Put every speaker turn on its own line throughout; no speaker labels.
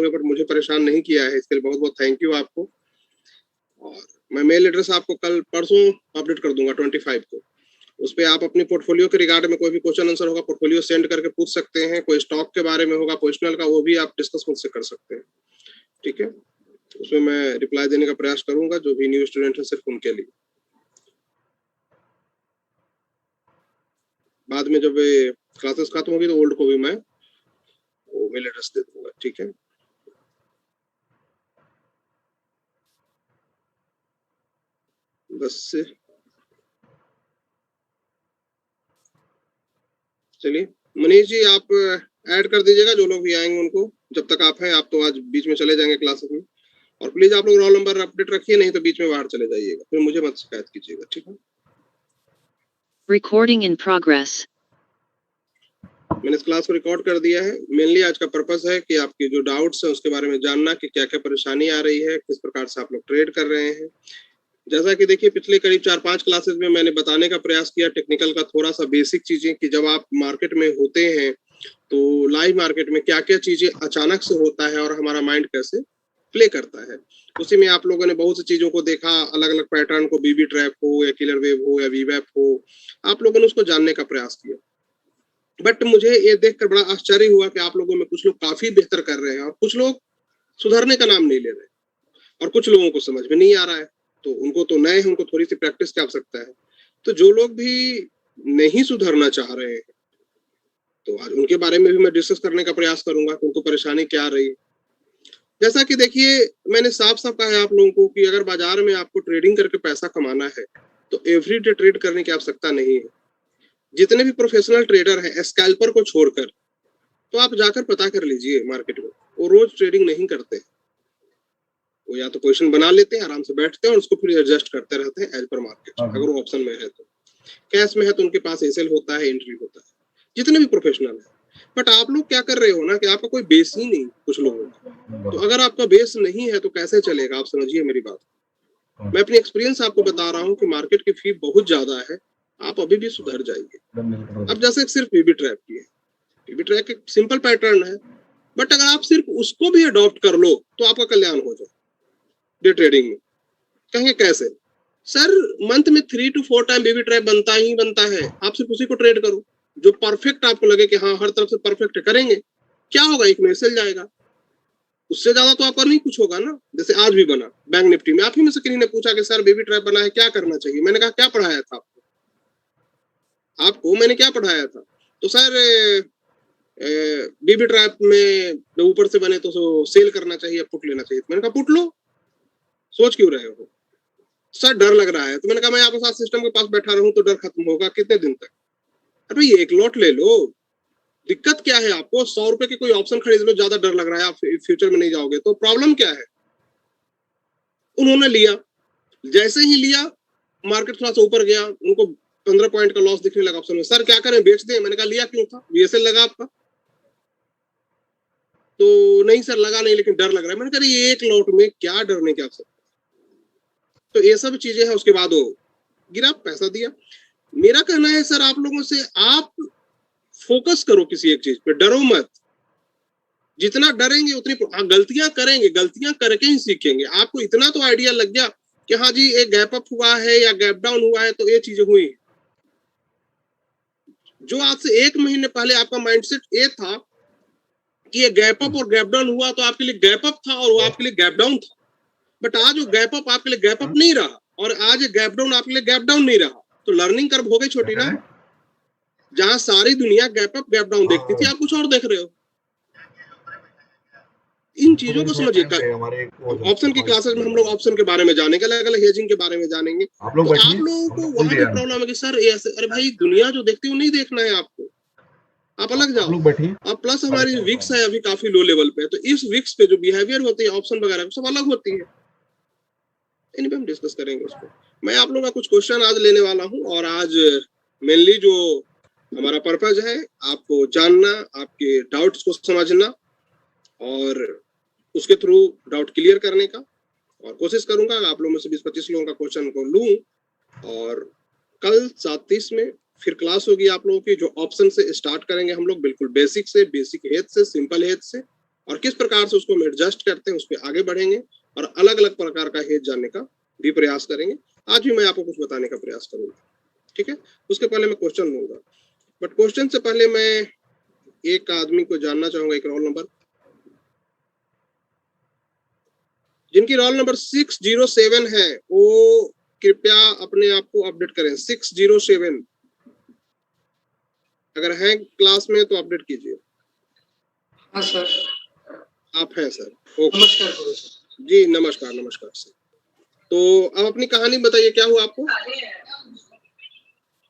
But मुझे परेशान नहीं किया है, इसके लिए बहुत बहुत थैंक यू आपको। और मैं मेल एड्रेस आपको कल परसों अपडेट कर दूंगा 25 को। उस पर आप अपनी पोर्टफोलियो के रिगार्ड में कोई भी क्वेश्चन आंसर होगा पोर्टफोलियो सेंड करके पूछ सकते हैं। कोई स्टॉक के बारे में होगा पोजिशनल का, वो भी आप डिस्कस मुझसे कर सकते हैं, ठीक है। उसमें मैं रिप्लाई देने का प्रयास करूंगा, जो भी न्यू स्टूडेंट है सिर्फ उनके लिए। बाद में जब क्लासेस खत्म होगी तो ओल्ड को भी मैं वो मेल एड्रेस दे दूंगा, ठीक है। बस चलिए मनीष जी, आप ऐड कर दीजिएगा जो लोग भी आएंगे उनको। जब तक आप हैं, आप तो आज बीच में चले जाएंगे क्लासेस में। और प्लीज आप लोग रोल नंबर अपडेट रखिए, नहीं तो बीच में बाहर चले जाइएगा, फिर मुझे मत शिकायत कीजिएगा, ठीक है।
Recording in progress.
मैंने इस क्लास को रिकॉर्ड कर दिया है। मेनली आज का पर्पस है कि आपके जो डाउट्स हैं उसके बारे में जानना कि क्या क्या परेशानी आ रही है, किस प्रकार से आप लोग ट्रेड कर रहे हैं। जैसा कि देखिए पिछले करीब 4-5 क्लासेस में मैंने बताने का प्रयास किया टेक्निकल का थोड़ा सा बेसिक चीजें, कि जब आप मार्केट में होते हैं तो लाइव मार्केट में क्या क्या चीजें अचानक से होता है और हमारा माइंड कैसे प्ले करता है। उसी में आप लोगों ने बहुत सी चीजों को देखा, अलग अलग पैटर्न को, बीबी ट्रैप हो या किलर वेव हो या वीवैप हो, आप लोगों ने उसको जानने का प्रयास किया। बट मुझे ये देखकर बड़ा आश्चर्य हुआ कि आप लोगों में कुछ लोग काफी बेहतर कर रहे हैं और कुछ लोग सुधरने का नाम नहीं ले रहे, और कुछ लोगों को समझ में नहीं आ रहा है। तो उनको तो नए हैं, उनको थोड़ी सी प्रैक्टिस की आवश्यकता है। तो जो लोग भी नहीं सुधरना चाह रहे हैं तो आज उनके बारे में भी मैं डिस्कस करने का प्रयास करूंगा कि उनको परेशानी क्या आ रही है। जैसा कि देखिए मैंने साफ साफ कहा है आप लोगों को कि अगर बाजार में आपको ट्रेडिंग करके पैसा कमाना है तो एवरीडे ट्रेड करने की आवश्यकता नहीं है। जितने भी प्रोफेशनल ट्रेडर हैं स्कैल्पर को छोड़कर, तो आप जाकर पता कर लीजिए मार्केट में, वो रोज ट्रेडिंग नहीं करते। वो या तो पोजीशन बना लेते हैं, आराम से बैठते हैं और उसको फिर एडजस्ट करते रहते हैं एज पर मार्केट। अगर वो ऑप्शन में है तो, कैश में है तो उनके पास एसएल होता है, एंट्री होता है, जितने भी प्रोफेशनल है। बट आप लोग क्या कर रहे हो ना कि आपका कोई बेस ही नहीं कुछ लोगों का। तो अगर आपका बेस नहीं है तो कैसे चलेगा, आप समझिए मेरी बात। मैं अपनी एक्सपीरियंस आपको बता रहा हूँ कि मार्केट की फी बहुत ज्यादा है, आप अभी भी सुधर जाइए। अब जैसे सिर्फ बीबी ट्रैप की है, बीबी ट्रैप एक सिंपल पैटर्न है, बट अगर आप सिर्फ उसको भी अडॉप्ट कर लो तो आपका कल्याण हो जाए डे ट्रेडिंग में। कहेंगे कैसे सर, मंथ में 3 to 4 टाइम बेबी ट्रैप बनता ही बनता है, आप सिर्फ उसी को ट्रेड करो जो परफेक्ट आपको लगे कि हाँ हर तरफ से परफेक्ट करेंगे। क्या होगा, एक में सेल जाएगा, उससे ज्यादा तो आपका नहीं कुछ होगा ना। जैसे आज भी बना बैंक निफ्टी में, आप ही में से किसी ने पूछा कि सर बेबी ट्रैप बना है क्या करना चाहिए, मैंने कहा क्या पढ़ाया था आपको मैंने क्या पढ़ाया था, तो सर बेबी ट्रैप में ऊपर से बने तो सेल करना चाहिए, पुट लेना चाहिए। मैंने कहा पुट लो, सोच क्यों रहे हो सर, डर लग रहा है। तो मैंने कहा मैं आपके साथ सिस्टम के पास बैठा रहूं तो डर खत्म होगा कितने दिन तक। अरे ये एक लॉट ले लो, दिक्कत क्या है आपको, 100 रुपए के कोई ऑप्शन खरीद लो, ज्यादा डर लग रहा है आप फ्यूचर में नहीं जाओगे तो प्रॉब्लम क्या है। उन्होंने लिया, जैसे ही लिया मार्केट थोड़ा सा ऊपर गया, उनको 15 पॉइंट का लॉस दिखने लगा ऑप्शन में। सर क्या करें, बेच दें। मैंने कहा लिया क्यों था, वीएसएल लगा आपका, तो नहीं सर लगा नहीं लेकिन डर लग रहा है। मैंने कहा ये एक लॉट में क्या डरने की आवश्यकता। तो ये सब चीजें हैं। उसके बाद वो गिरा, पैसा दिया। मेरा कहना है सर आप लोगों से, आप फोकस करो किसी एक चीज पे, डरो मत। जितना डरेंगे उतनी गलतियां करेंगे, गलतियां करके ही सीखेंगे। आपको इतना तो आइडिया लग गया कि हाँ जी एक गैप अप हुआ है या गैप डाउन हुआ है तो ये चीजें हुई। जो आज से 1 महीने पहले आपका माइंडसेट ये था कि ये गैप अप और गैप डाउन हुआ तो आपके लिए गैप अप था और वो आपके लिए गैप डाउन था। बट आज वो गैप अप आपके लिए गैप अप नहीं रहा और आज गैप डाउन आपके लिए गैप डाउन नहीं रहा। तो लर्निंग कर्व हो गई छोटी ना। जहां सारी दुनिया गैप अप गैप डाउन देखती थी, आप कुछ और देख रहे हो। इन चीजों को समझिए। ऑप्शन की क्लासेस में हम लोग ऑप्शन के बारे में जानेंगे, अलग अलग हेजिंग के बारे में जानेंगे। तो आप लोगों को वहां भी प्रॉब्लम है कि सर ऐसे, अरे भाई दुनिया जो देखती है वो नहीं देखना है आपको, आप अलग जाओ। अब प्लस हमारी विक्स है अभी काफी लो लेवल पे, तो इस विक्स पे जो बिहेवियर होती है ऑप्शन वगैरह सब अलग होती है। इन पे हम डिस्कस करेंगे उसको। मैं आप लोगों का कुछ क्वेश्चन आज लेने वाला हूँ और आज मेनली जो हमारा पर्पज है आपको जानना, आपके डाउट्स को समझना और उसके थ्रू डाउट क्लियर करने का। और कोशिश करूंगा आप लोगों में से 20-25 लोगों का क्वेश्चन को लूं। और कल 7:30 में फिर क्लास होगी आप लोगों की, जो ऑप्शन से स्टार्ट करेंगे हम लोग, बिल्कुल बेसिक से, बेसिक हेज से, सिंपल हेज से। और किस प्रकार से उसको हम एडजस्ट करते हैं, उस पर आगे बढ़ेंगे और अलग अलग प्रकार का हेज जानने का भी प्रयास करेंगे। आज भी मैं आपको कुछ बताने का प्रयास करूंगा, ठीक है। उसके पहले मैं क्वेश्चन लूंगा, बट क्वेश्चन से पहले मैं एक आदमी को जानना चाहूंगा, एक रोल नंबर, जिनकी रोल नंबर 607 है वो कृपया अपने आप को अपडेट करें। 607 अगर हैं क्लास में तो अपडेट कीजिए।
हाँ सर।
आप हैं सर? ओके।
नमस्कार गुरु सर।
जी नमस्कार, नमस्कार सर। तो अब अपनी कहानी बताइए, क्या हुआ आपको?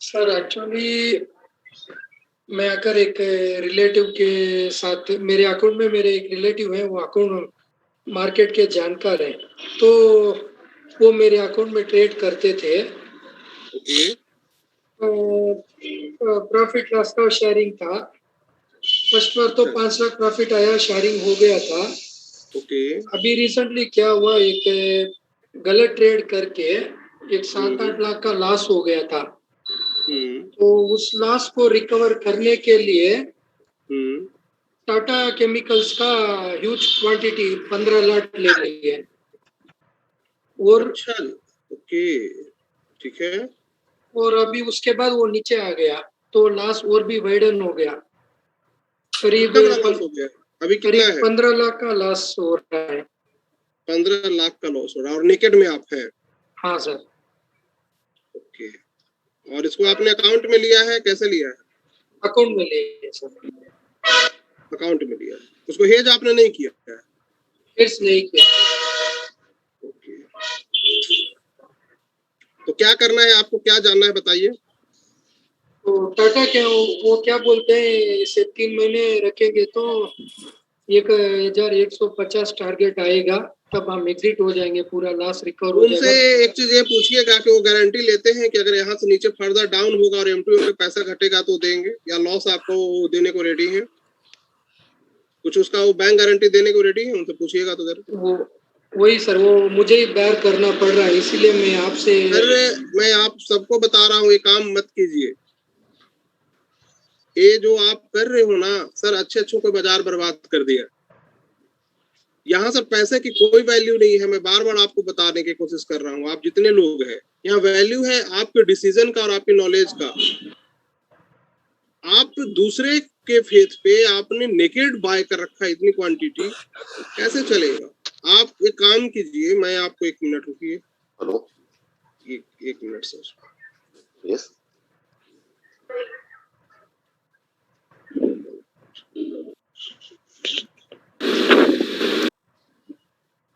सर एक्चुअली मैं अगर एक रिलेटिव के साथ, मेरे अकाउंट में मेरे एक रिलेटिव है, वो अकाउंट मार्केट के जानकार हैं, तो वो मेरे अकाउंट में ट्रेड करते थे।
ओके।
प्रॉफिट लॉस का शेयरिंग था। फर्स्ट बार तो 5 लाख प्रॉफिट आया, शेयरिंग हो गया था।
ओके।
अभी रिसेंटली क्या हुआ, एक गलत ट्रेड करके एक 7-8 लाख का लॉस हो गया था। तो उस लॉस को रिकवर करने के लिए टाटा केमिकल्स का ह्यूज क्वांटिटी 15 लाख ले ली है। और
अच्छा, ओके, ठीक है।
और अभी उसके बाद वो नीचे आ गया, तो लॉस और भी वाइडन हो गया। करीब
कितना बड़ा लॉस हो गया? अभी कितना
करीब
है?
15 लाख का लॉस हो रहा है।
15 लाख का लॉस हो रहा है और नेकेड में आप है?
हाँ सर।
ओके। और इसको आपने अकाउंट में लिया है, कैसे लिया है?
अकाउंट में ले सर।
अकाउंट में लिया है, उसको हेज आपने नहीं किया है?
हेज नहीं किया।
ओके, तो क्या करना है आपको, क्या जानना है बताइए।
तो टाटा क्या, वो क्या बोलते हैं, इसे 3 महीने रखेंगे तो 1150 टारगेट आएगा, तब हम एग्जिट हो जाएंगे, पूरा लॉस रिकवर हो
उनसे
जाएगा।
एक चीज ये पूछिएगा कि वो गारंटी लेते हैं कि अगर यहाँ से नीचे फर्दर डाउन होगा और M2M पे पैसा घटेगा तो देंगे, या लॉस आपको देने को रेडी है? कुछ उसका वो बैंक गारंटी देने को रेडी है? उनसे पूछिएगा तो जरा।
वो वही सर, वो मुझे ही बेयर करना पड़ रहा है, इसीलिए मैं आपसे।
अरे मैं आप सबको बता रहा हूँ, ये काम मत कीजिए। ये जो आप कर रहे हो ना सर, अच्छे अच्छों को बाजार बर्बाद कर दिया। यहाँ सर पैसे की कोई वैल्यू नहीं है, मैं बार बार आपको बताने की कोशिश कर रहा हूँ। आप जितने लोग हैं, यहाँ वैल्यू है आपके डिसीजन का और आपकी नॉलेज का। आप दूसरे के फेथ पे आपने नेकेड बाय कर रखा है इतनी क्वांटिटी, कैसे चलेगा? आप एक काम कीजिए, मैं आपको 1 मिनट रुकिए।
हेलो,
एक मिनट सर।
यस,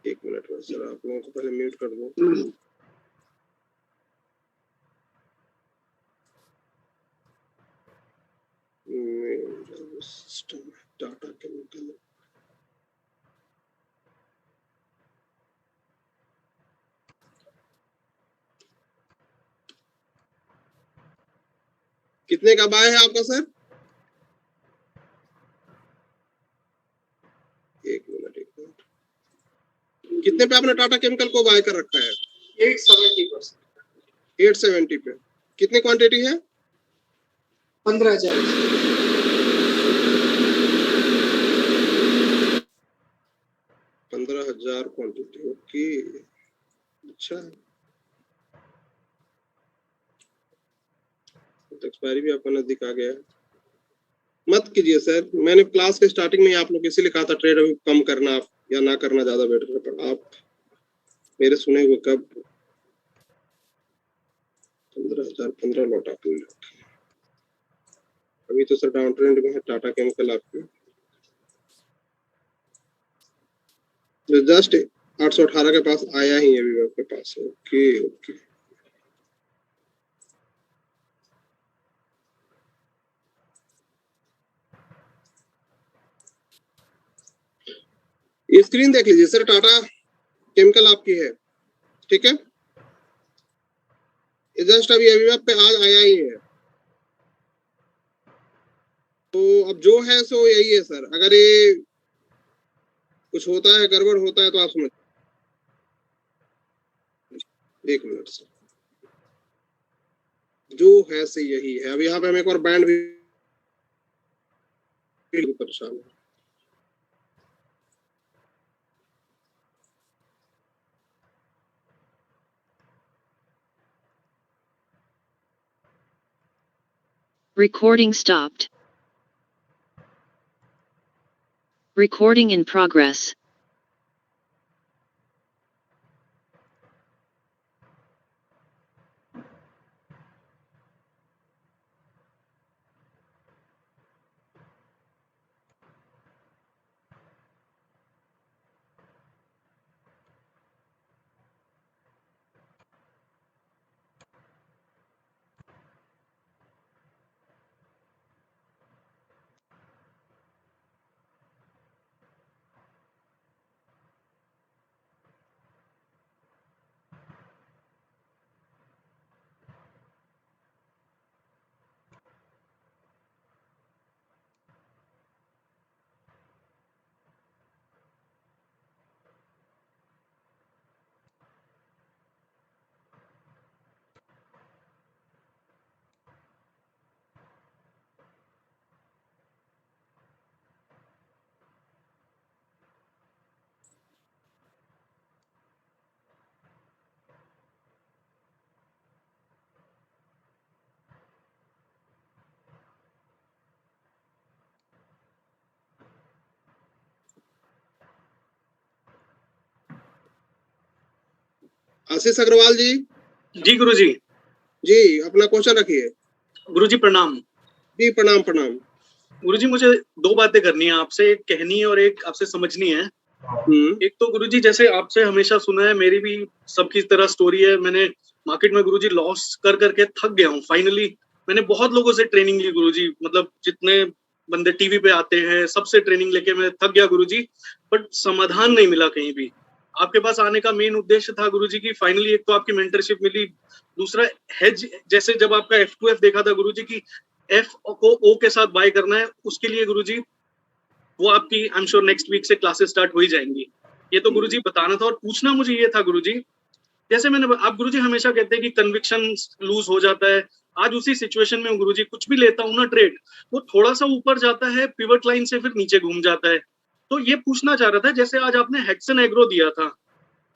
एक मिनट बस सर, आप लोगों को पहले म्यूट कर दो। सिस्टम टाटा केमिकल, कितने का बाय है आपका सर? एक मिनट, कितने पे आपने टाटा केमिकल को बाय कर रखा है?
870%।
870 पे। कितनी क्वांटिटी है?
15,000।
15,000 क्वांटिटी, ओके, अच्छा। तो एक्सपायरी भी आपका नजदीक आ गया है। मत कीजिए सर, मैंने क्लास के स्टार्टिंग में आप लोग इसीलिए कहा था ट्रेड अभी कम करना या ना करना ज्यादा बेटर है, पर आप मेरे सुने हुए कब 15,000 15 लौट आप अभी तो सर डाउन ट्रेंड में है टाटा केमिकल आपके। जस्ट 818 के पास आया ही है अभी आपके पास। ओके ओके, ये स्क्रीन देख लीजिए सर, टाटा केमिकल आपकी है, ठीक है। ये जस्ट अभी आप पे आज आया ही है। तो अब जो है सो यही है सर, अगर ये कुछ होता है, गड़बड़ होता है तो आप समझ। एक मिनट सर, जो है से यही है। अब यहाँ पे हम एक और बैंड भी परेशान है।
Recording stopped. Recording in progress.
आशीष अग्रवाल जी।
जी गुरुजी।
जी, अपना क्वेश्चन रखिए।
गुरुजी प्रणाम।
जी प्रणाम प्रणाम।
गुरुजी मुझे 2 बातें करनी है आपसे, एक कहनी है और एक आपसे समझनी है। एक तो गुरुजी जैसे आपसे हमेशा सुना है, मेरी भी सबकी तरह स्टोरी है। मैंने मार्केट में गुरुजी लॉस कर करके थक गया हूँ। फाइनली मैंने बहुत लोगों से ट्रेनिंग ली गुरुजी, मतलब जितने बंदे टीवी पे आते हैं सबसे ट्रेनिंग लेके मैं थक गया गुरुजी, बट समाधान नहीं मिला कहीं भी। आपके पास आने का मेन उद्देश्य था गुरुजी की फाइनली एक तो आपकी मेंटरशिप मिली, दूसरा हेज, जैसे जब आपका F2F देखा था गुरुजी की F को O के साथ बाय करना है, उसके लिए गुरुजी वो आपकी I am sure next week से क्लासेस स्टार्ट हो ही जाएंगी। ये तो गुरुजी बताना था। और पूछना मुझे ये था गुरुजी, जैसे मैंने आप गुरुजी हमेशा कहते हैं कि कन्विक्शन लूज हो जाता है। आज उसी सिचुएशन में गुरुजी कुछ भी लेता हूँ ना ट्रेड, वो थोड़ा सा ऊपर जाता है, पिवट लाइन से फिर नीचे घूम जाता है। तो ये पूछना चाह रहा था, जैसे आज आपने हेक्सन एग्रो दिया था,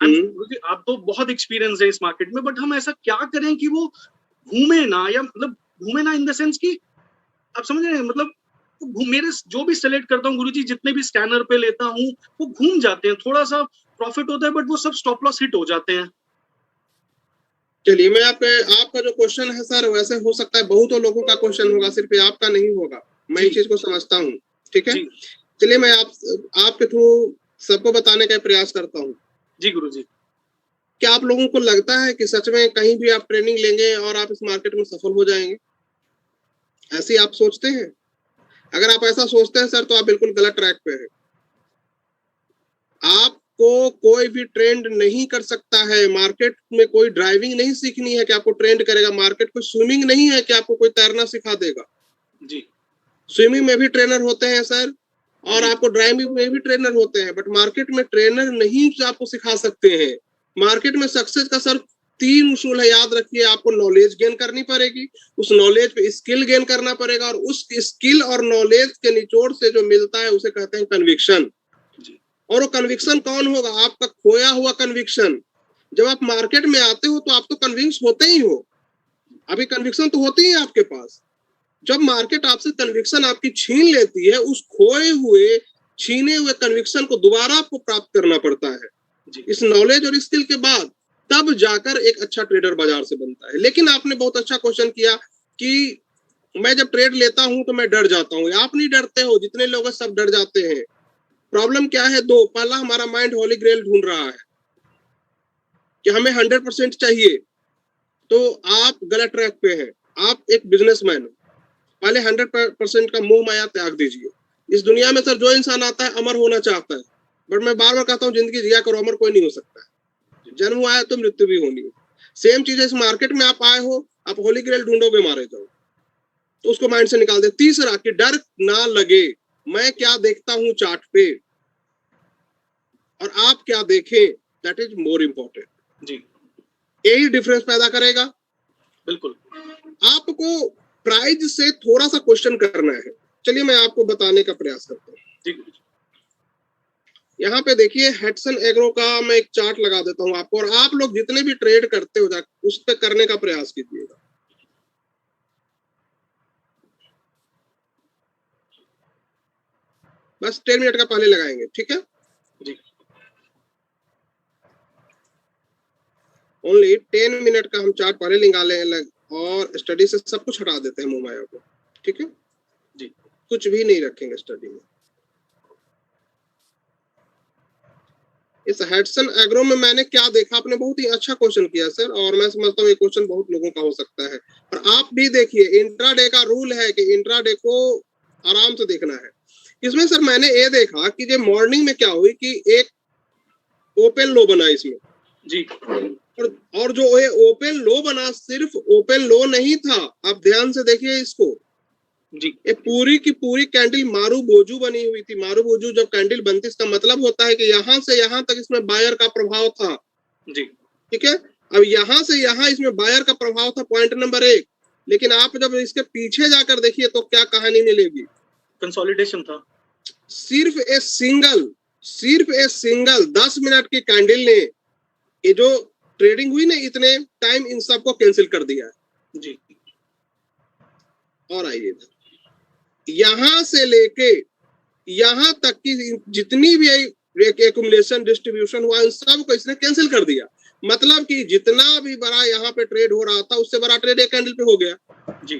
गुरुजी आप तो बहुत एक्सपीरियंस है इस मार्केट में, बट हम ऐसा क्या करें कि वो घूमे ना, या मतलब घूमे ना इन द सेंस कि आप समझ रहे हैं, मतलब मेरे जो भी सेलेक्ट करता हूँ गुरुजी, जितने भी स्कैनर पे लेता हूँ वो घूम जाते हैं, थोड़ा सा प्रॉफिट होता है बट वो सब स्टॉप लॉस हिट हो जाते हैं।
चलिए, मैं आपका जो क्वेश्चन है सर, वैसे हो सकता है बहुतों लोगों का क्वेश्चन होगा, सिर्फ ये आपका नहीं होगा। मैं इस चीज को समझता हूँ, ठीक है। चलिए, मैं आपके थ्रू सबको बताने का प्रयास करता हूँ।
जी गुरुजी।
क्या आप लोगों को लगता है कि सच में कहीं भी आप ट्रेनिंग लेंगे और आप इस मार्केट में सफल हो जाएंगे? ऐसे आप सोचते हैं? अगर आप ऐसा सोचते हैं सर, तो आप बिल्कुल गलत ट्रैक पे हैं। आपको कोई भी ट्रेंड नहीं कर सकता है। मार्केट में कोई ड्राइविंग नहीं सीखनी है कि आपको ट्रेंड करेगा। मार्केट कोई स्विमिंग नहीं है कि आपको कोई तैरना सिखा देगा।
जी।
स्विमिंग में भी ट्रेनर होते हैं सर, और आपको ड्राइविंग में भी ट्रेनर होते हैं, बट मार्केट में ट्रेनर नहीं आपको सिखा सकते हैं। मार्केट में सक्सेस का सर 3 उसूल है, याद रखिए। आपको नॉलेज गेन करनी पड़ेगी, उस नॉलेज पे स्किल गेन करना पड़ेगा, और उस स्किल और नॉलेज के निचोड़ से जो मिलता है उसे कहते हैं कन्विक्शन। और वो कन्विक्शन कौन होगा? आपका खोया हुआ कन्विक्शन। जब आप मार्केट में आते हो तो आप तो कन्विंस होते ही हो, अभी कन्विक्शन तो होती है आपके पास। जब मार्केट आपसे कन्विक्शन आपकी छीन लेती है, उस खोए हुए छीने हुए कन्विक्शन को दोबारा आपको प्राप्त करना पड़ता है इस नॉलेज और स्किल के बाद, तब जाकर एक अच्छा ट्रेडर बाजार से बनता है। लेकिन आपने बहुत अच्छा क्वेश्चन किया कि मैं जब ट्रेड लेता हूं तो मैं डर जाता हूं। आप नहीं डरते हो, जितने लोग सब डर जाते हैं। प्रॉब्लम क्या है? 2, पहला हमारा माइंड होली ग्रेल ढूंढ रहा है कि हमें 100% चाहिए, तो आप गलत ट्रैक पे हैं। आप एक बिजनेसमैन हो, पहले 100% का मोह माया त्याग दीजिए। इस दुनिया में सर जो इंसान आता है अमर होना चाहता है, बट मैं बार बार कहता हूँ जिंदगी जिया करो, अमर कोई नहीं हो सकता है। जन्म हुआ है तो मृत्यु भी होनी है। सेम चीज है, इस मार्केट में आप आए हो, आप होली ग्रेल ढूंढोगे, मारे जाओ, तो उसको माइंड से निकाल दे। तीसरा कि डर ना लगे, मैं क्या देखता हूँ चार्ट पे और आप क्या देखें, दैट इज मोर इम्पोर्टेंट।
जी,
यही डिफरेंस पैदा करेगा।
बिल्कुल।
आपको प्राइस से थोड़ा सा क्वेश्चन करना है। चलिए मैं आपको बताने का प्रयास करता हूँ। यहाँ पे देखिए, हेक्सन एग्रो का मैं एक चार्ट लगा देता हूँ आपको, और आप लोग जितने भी ट्रेड करते हो उस पर करने का प्रयास कीजिएगा। बस 10 मिनट का पहले लगाएंगे, ठीक है
जी।
ओनली 10 मिनट का हम चार्ट पहले निकाले और स्टडी से सब कुछ हटा देते हैं मोह माया को, ठीक है
जी।
कुछ भी नहीं रखेंगे स्टडी में। इस हेडसन एग्रो में मैंने क्या देखा, आपने बहुत ही अच्छा क्वेश्चन किया सर, और मैं समझता हूँ ये क्वेश्चन बहुत लोगों का हो सकता है। और आप भी देखिए, इंट्राडे का रूल है कि इंट्राडे को आराम से देखना है। इसमें सर मैंने ये देखा कि जो मॉर्निंग में क्या हुई कि एक ओपन लो बना इसमें
जी,
और जो ये ओपन लो बना सिर्फ ओपन लो नहीं था, आप ध्यान से देखिए इसको
जी।
ये पूरी की पूरी कैंडल मारू बोजू बनी हुई थी। मारू बोजू जब कैंडल बनती इसका मतलब होता है कि यहाँ से यहाँ तक इसमें बायर का प्रभाव था
जी,
ठीक है। अब यहाँ से यहाँ इसमें बायर का प्रभाव था, पॉइंट नंबर 1। लेकिन आप जब इसके पीछे जाकर देखिए तो क्या कहानी मिलेगी,
कंसोलिडेशन था।
सिर्फ ए सिंगल 10 मिनट की कैंडल ने ये जो ट्रेडिंग हुई ना इतने टाइम इन सबको कैंसिल कर दिया है
जी।
और आइए यहां से लेके यहां तक की जितनी भी एक्यूमुलेशन डिस्ट्रीब्यूशन हुआ इन सब को इसने कैंसिल कर दिया। मतलब कि जितना भी बड़ा यहाँ पे ट्रेड हो रहा था उससे बड़ा ट्रेड एक कैंडल पे हो गया
जी।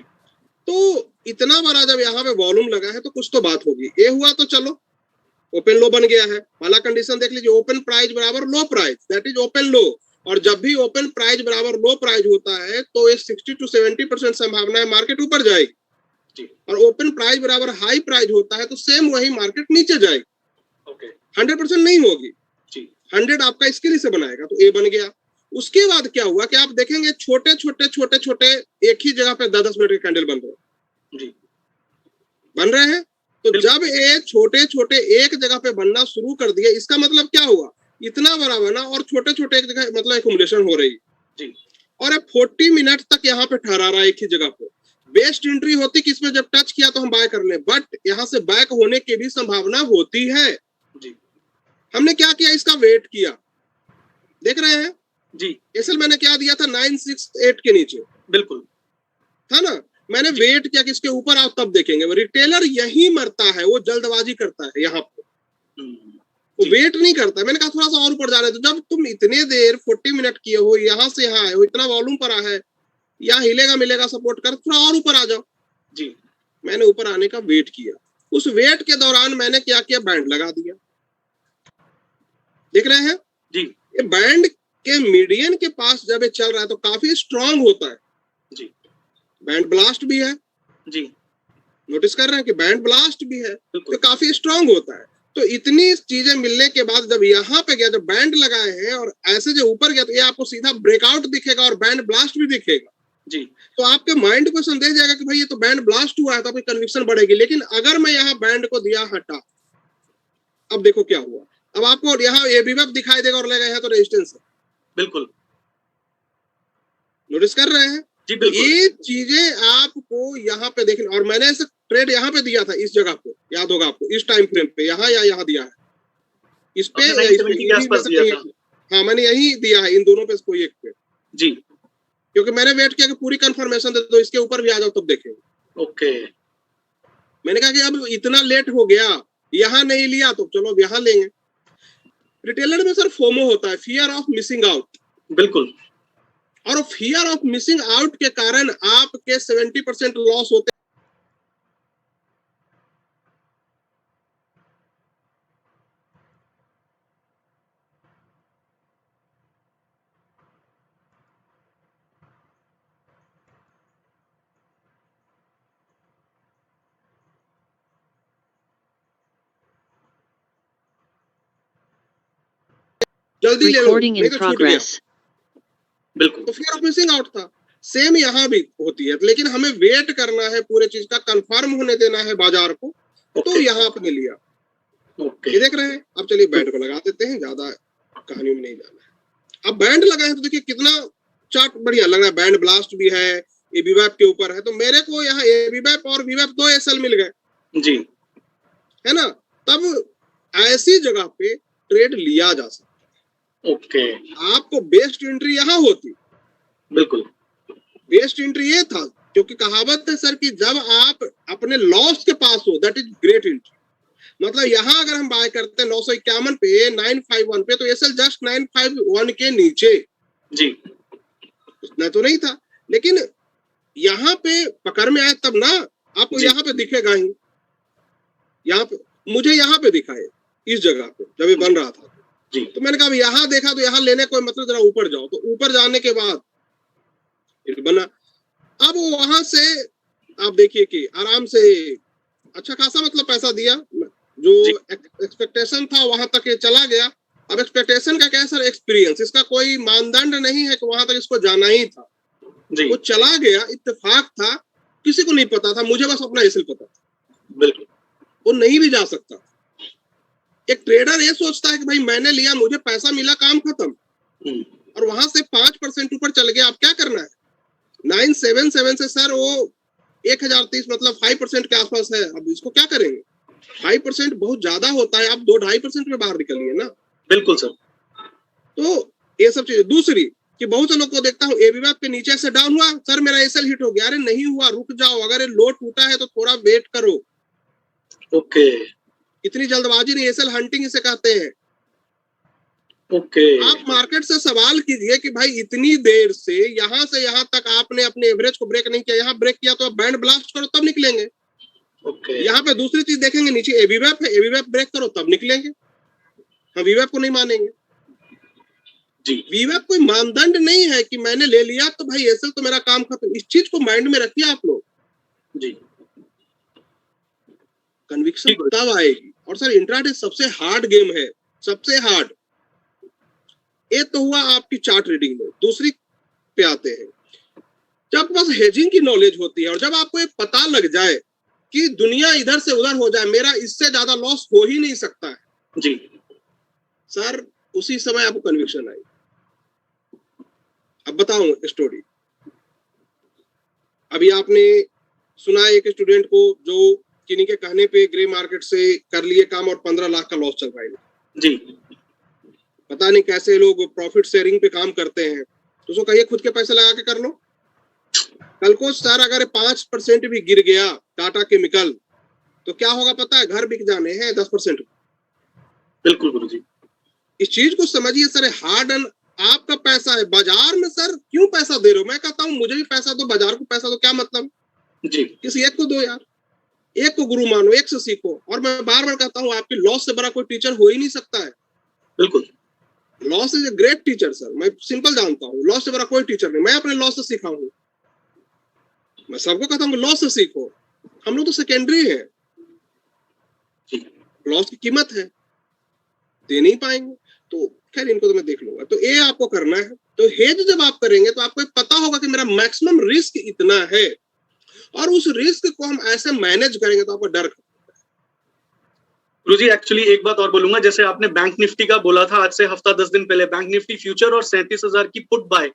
तो इतना बड़ा जब यहाँ पे वॉल्यूम लगा है तो कुछ तो बात होगी। ये हुआ तो चलो ओपन लो बन गया है। पहला कंडीशन देख लीजिए, ओपन प्राइस बराबर लो प्राइस, दैट इज ओपन लो। और जब भी ओपन प्राइस बराबर लो प्राइस होता है तो ये 60 to 70% संभावना है मार्केट ऊपर जाएगी
जी।
और ओपन प्राइस बराबर हाई प्राइस होता है तो सेम वही मार्केट नीचे जाएगी।
ओके।
100% नहीं होगी
जी।
100 आपका इसके लिए से बनाएगा तो ए बन गया। उसके बाद क्या हुआ कि आप देखेंगे छोटे छोटे एक ही जगह पे 10-10 मिनट के कैंडल बन रहे हैं
जी,
बन रहे हैं। तो जब ये छोटे एक जगह पे बनना शुरू कर दिए इसका मतलब क्या हुआ, इतना बड़ा बना और छोटे एक जगह मतलब एक्यूमुलेशन हो रही
जी।
और 40 मिनट तक यहाँ पे ठहरा रहा है एक ही जगह पे। बेस्ट एंट्री होती कि इसमें जब टच किया तो हम बाय कर लें, बट यहाँ से बैक होने की भी संभावना होती है
जी।
हमने क्या किया, इसका वेट किया, देख रहे हैं
जी।
एसएल मैंने क्या दिया था 968 के नीचे,
बिल्कुल
था ना। मैंने वेट किया कि इसके ऊपर आप तब देखेंगे। रिटेलर यही मरता है, वो जल्दबाजी करता है यहाँ पे, वो वेट नहीं करता। मैंने कहा थोड़ा सा और ऊपर जा रहे, तो जब तुम इतने देर 40 मिनट किए हो, यहाँ से यहाँ आए हो, इतना वॉल्यूम पर है, यहाँ हिलेगा मिलेगा सपोर्ट कर, थोड़ा और ऊपर आ जाओ
जी।
मैंने ऊपर आने का वेट किया। उस वेट के दौरान मैंने क्या किया, बैंड लगा दिया, देख रहे हैं
जी।
ये बैंड के मीडियन के पास जब ये चल रहा है तो काफी स्ट्रांग होता है
जी।
बैंड ब्लास्ट भी है
जी।
नोटिस कर रहे हैं कि बैंड ब्लास्ट भी है
बिल्कुल।
तो काफी स्ट्रांग होता है। तो इतनी चीजें मिलने के बाद जब यहाँ पे गया, जब बैंड लगाए हैं और ऐसे जो ऊपर गया तो ये आपको सीधा ब्रेकआउट दिखेगा और बैंड ब्लास्ट भी दिखेगा
जी।
तो आपके माइंड को संदेश जाएगा कि भाई ये तो बैंड ब्लास्ट हुआ है, तो आपकी कन्विक्शन बढ़ेगी। लेकिन अगर मैं यहाँ बैंड को दिया हटा, अब देखो क्या हुआ, अब आपको यहाँ ये भी दिखाई देगा और लगेगा तो रेजिस्टेंस है,
बिल्कुल
नोटिस कर रहे हैं
जी। बिल्कुल।
ये चीजें आपको यहाँ पे देखना। और मैंने ऐसे ट्रेड यहाँ पे दिया था, इस जगह पे याद होगा आपको, इस टाइम फ्रेम पे, यहाँ या यहाँ दिया है, इस पे या इस पे, हाँ मैंने यही दिया है, इन दोनों पे कोई एक पे
जी।
क्योंकि मैंने वेट किया कि पूरी कंफर्मेशन दे दो, इसके ऊपर भी आ जाओ तब देखेंगे।
ओके।
मैंने कहा कि अब इतना लेट हो गया, यहाँ नहीं लिया तो चलो अब यहाँ लेंगे। रिटेलर में सर फोमो होता है, फियर ऑफ मिसिंग आउट।
बिल्कुल।
और फियर ऑफ मिसिंग आउट के कारण आपके 70% लॉस होते हैं। जल्दी ले लो
Recording
नहीं
in
तो छूट गया।
progress.
बिल्कुल।
तो फियर ऑफ मिसिंग आउट था, सेम यहाँ भी होती है। लेकिन हमें वेट करना है, पूरे चीज का कंफर्म होने देना है बाजार को, तो यहाँ आपने लिया।
ओके।
ये देख रहे हैं। अब चलिए बैंड को लगा देते हैं, ज्यादा कहानी में नहीं जाना है। अब बैंड लगाए तो देखिए कितना चार्ट बढ़िया लग रहा है, बैंड ब्लास्ट भी है, ये वीवैप के ऊपर है। तो मेरे को यहाँ ये वीवैप और वीवैप 2 एसएल मिल गए
जी,
है ना। तब ऐसी जगह पे ट्रेड लिया जा सकता।
ओके।
आपको बेस्ट एंट्री यहाँ होती,
बिल्कुल।
बेस्ट एंट्री ये था क्योंकि कहावत है सर कि जब आप अपने लॉस के पास हो दैट इज ग्रेट एंट्री। मतलब यहाँ अगर हम बाय करते हैं 951 पे 951 पे, तो एसएल जस्ट 951 के नीचे
जी
इतना तो नहीं था, लेकिन यहाँ पे पकड़ में आए तब ना आपको
जी।
यहाँ पे दिखेगा ही, यहाँ पे मुझे यहाँ पे दिखा है इस जगह पे जब ये बन रहा था
जी
तो मैंने कहा यहाँ देखा तो यहाँ लेने कोई मतलब जरा ऊपर जाओ, तो ऊपर जाने के बाद फिर बना। अब वहां से आप देखिए कि आराम से अच्छा खासा मतलब पैसा दिया, जो
जी।
एक्सपेक्टेशन था वहां तक ये चला गया। अब एक्सपेक्टेशन का क्या है सर, एक्सपीरियंस, इसका कोई मानदंड नहीं है कि वहां तक इसको जाना ही था,
जी
वो चला गया, इत्तेफाक था, किसी को नहीं पता था, मुझे बस अपना एसएल पता था,
बिल्कुल।
वो नहीं भी जा सकता। एक ट्रेडर ये सोचता है कि भाई मैंने लिया, मुझे पैसा मिला, काम खत्म, और वहां से 5% ऊपर चल गया, अब क्या करना है? 977 से सर वो 1030 मतलब 5% के आसपास है, अब इसको क्या करेंगे? 5% बहुत ज्यादा होता है, आप 2-2.5% में बाहर निकलिए ना।
बिल्कुल सर।
तो ये सब चीजें। दूसरी कि बहुत से लोग को देखता हूँ एबीवैप के नीचे से डाउन हुआ, सर मेरा एसएल हिट हो गया, अरे नहीं हुआ, रुक जाओ, अगर ये लो टूटा है तो थोड़ा वेट करो,
ओके
इतनी जल्दबाजी नहीं, एसएल हंटिंग इसे कहते हैं।
ओके
आप मार्केट से सवाल कीजिए कि भाई इतनी देर से यहाँ तक आपने अपने एवरेज को ब्रेक नहीं किया, यहाँ ब्रेक किया तो आप बैंड ब्लास्ट करो तब निकलेंगे।
ओके
यहाँ पे दूसरी चीज देखेंगे, नीचे एबीवैप है, एबीवैप ब्रेक करो तब निकलेंगे, हम वीवैप को नहीं मानेंगे।
जी
वीवैप कोई मानदंड नहीं है कि मैंने ले लिया तो भाई एसएल तो मेरा काम खत्म, इस चीज को माइंड में रखिए आप लोग।
जी
कन्विक्शन तब आएगी। और सर इंट्राडे सबसे हार्ड गेम है, सबसे हार्ड। ये तो हुआ आपकी चार्ट रीडिंग में। दूसरी पे आते हैं, जब बस हेजिंग की नॉलेज होती है और जब आपको ये पता लग जाए कि दुनिया इधर से उधर हो जाए, मेरा इससे ज्यादा लॉस हो ही नहीं सकता है,
जी
सर उसी समय आपको कन्विक्शन आई। अब बताऊं स्टोरी। अभी आपने सुना एक स्टूडेंट को जो किन्हीं के कहने पे ग्रे मार्केट से कर लिए काम और 15 लाख का लॉस चल रहा है।
जी
पता नहीं कैसे लोग प्रॉफिट शेयरिंग पे काम करते हैं, तो उसको कहिए खुद के पैसे लगा के कर लो। कल को सर अगर 5% भी गिर गया टाटा केमिकल तो क्या होगा पता है? घर बिक जाने हैं 10%।
बिल्कुल गुरुजी।
इस चीज को समझिए सर, हार्ड एंड आपका पैसा है। बाजार में सर क्यों पैसा दे रहे हो? मैं कहता हूँ मुझे भी पैसा दो, बाजार को पैसा दो, क्या मतलब?
जी
किसी एक को दो यार, एक को गुरु मानो, एक से सीखो। और मैं बार बार कहता हूँ आपकी लॉस से बड़ा कोई टीचर हो ही नहीं सकता है।
बिल्कुल।
Loss is a great teacher sir, मैं सिंपल जानता हूँ, लॉस से बड़ा कोई टीचर नहीं। मैं अपने लॉस से सीखा हूँ, मैं सबको कहता हूँ लॉस से सीखो। हम लोग तो सेकेंडरी है, लॉस की कीमत है, दे नहीं पाएंगे तो खैर इनको तो मैं देख लूंगा। तो ये आपको करना है। तो हेज जब आप करेंगे तो आपको पता होगा कि मेरा मैक्सिमम रिस्क इतना है, और उस रिस्क को हम ऐसे मैनेज करेंगे तो आपको डर।
गुरुजी एक्चुअली एक बात और बोलूंगा, जैसे आपने बैंक निफ्टी का बोला था आज से हफ्ता 10 दिन पहले, बैंक निफ्टी फ्यूचर और 37,000 की पुट बाय,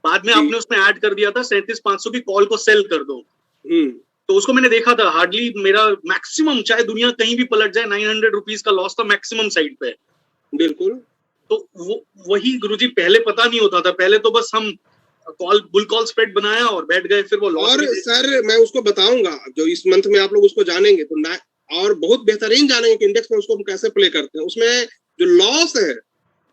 बाद में आपने उसमें ऐड कर दिया था 37,500 की कॉल को सेल कर दो। तो उसको मैंने देखा था, हार्डली मेरा मैक्सिमम, चाहे दुनिया कहीं भी पलट जाए, 900 रुपीज का लॉस था मैक्सिमम साइड पे।
बिल्कुल।
तो वो वही गुरुजी पहले पता नहीं होता था, पहले तो बस हम बुल कॉल स्प्रेड बनाया और बैठ गए, फिर वो लॉस।
और सर मैं उसको बताऊंगा, जो इस मंथ में आप लोग उसको जानेंगे तो और बहुत बेहतरीन जानेंगे कि इंडेक्स में उसको हम कैसे प्ले करते हैं। उसमें जो लॉस है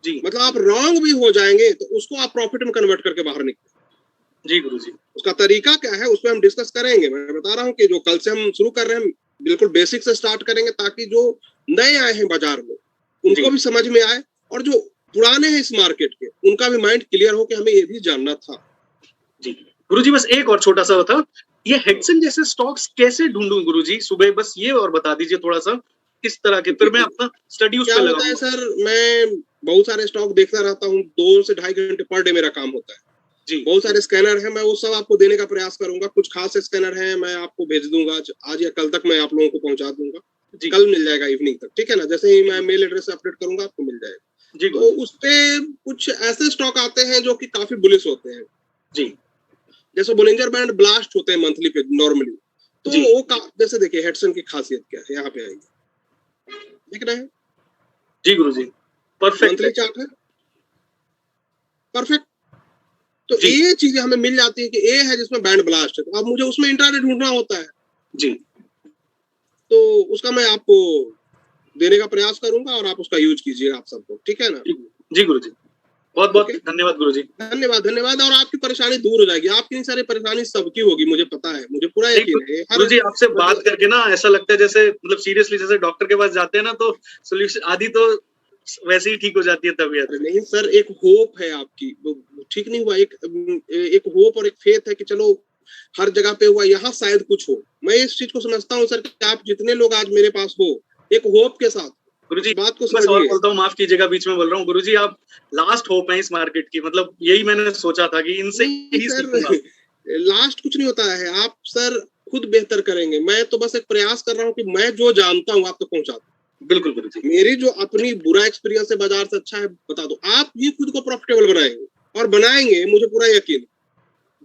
जी,
मतलब आप रॉन्ग भी हो जाएंगे तो उसको आप प्रॉफिट में कन्वर्ट करके बाहर निकले।
जी गुरुजी।
उसका तरीका क्या है उस पर हम डिस्कस करेंगे। मैं बता रहा हूँ कि जो कल से हम शुरू कर रहे हैं बिल्कुल बेसिक से स्टार्ट करेंगे, ताकि जो नए आए हैं बाजार में उनको भी समझ में आए, और जो पुराने हैं इस मार्केट के उनका भी माइंड क्लियर हो कि हमें ये भी जानना था।
जी गुरुजी, बस एक और छोटा सा था, ये हेक्सन जैसे स्टॉक्स कैसे ढूंढूं गुरुजी सुबह, बस ये और बता दीजिए थोड़ा सा किस तरह के, फिर मैं अपना स्टडी उस पे लगाऊंगा।
सर मैं बहुत सारे स्टॉक देखता रहता हूँ, 2 से 2.5 घंटे पर डे मेरा काम होता है जी। बहुत सारे स्कैनर हैं, मैं वो सब आपको देने का प्रयास करूंगा। कुछ खास स्कैनर हैं, मैं आपको भेज दूंगा आज या कल तक, मैं आप लोगों को पहुंचा दूंगा जी। कल मिल जाएगा इवनिंग तक, ठीक है ना? जैसे ही मैं मेल एड्रेस अपडेट करूंगा आपको मिल जाएगा जी। तो उस पे कुछ ऐसे स्टॉक आते हैं जो कि काफी बुलिश होते हैं जी, जैसे बोलिंजर बैंड ब्लास्ट होते हैं मंथली पे नॉर्मली। तो वो जैसे देखिए हेडसन की खासियत क्या है, यहाँ पे आएगी, देख रहे हैं
जी गुरुजी, परफेक्ट
मंथली चार्ट है, परफेक्ट। तो ये चीजें हमें मिल जाती है कि ए है जिसमें बैंड ब्लास्ट है, तो अब मुझे उसमें इंट्राडे ढूंढना होता है जी। तो उसका मैं आपको देने का प्रयास करूंगा और आप उसका यूज कीजिएगा आप सबको, ठीक है ना?
जी गुरुजी, बहुत बहुत धन्यवाद गुरुजी।
धन्यवाद धन्यवाद। और आपकी परेशानी दूर हो जाएगी, आपकी सारी परेशानी सबकी होगी, मुझे पता है, मुझे पूरा यकीन है।
गुरुजी आपसे बात करके ना ऐसा लगता है जैसे मतलब सीरियसली जैसे डॉक्टर के पास जाते हैं ना तो सोल्यूशन आदि तो वैसे ही ठीक हो जाती है तबीयत।
नहीं सर, एक होप है आपकी, ठीक नहीं हुआ, एक होप और एक फेथ है कि चलो हर जगह पे हुआ, यहाँ शायद कुछ हो। मैं इस चीज को समझता हूँ सर कि आप जितने लोग आज मेरे पास हो, एक होप के साथ
गुरुजी
बात को
मैं और
समझिए।
बोलता हूँ, माफ कीजिएगा बीच में बोल रहा हूँ गुरुजी, आप लास्ट होप है इस मार्केट की, मतलब यही मैंने सोचा था कि इनसे ही सीखूंगा।
लास्ट कुछ नहीं होता है, आप सर खुद बेहतर करेंगे। मैं तो बस एक प्रयास कर रहा हूँ कि मैं जो जानता हूँ आप तक पहुंचा दूं।
बिल्कुल गुरुजी।
मेरी जो अपनी बुरा एक्सपीरियंस है बाजार से अच्छा है बता दो, आप भी खुद को प्रॉफिटेबल बनाएंगे और बनाएंगे, मुझे पूरा यकीन।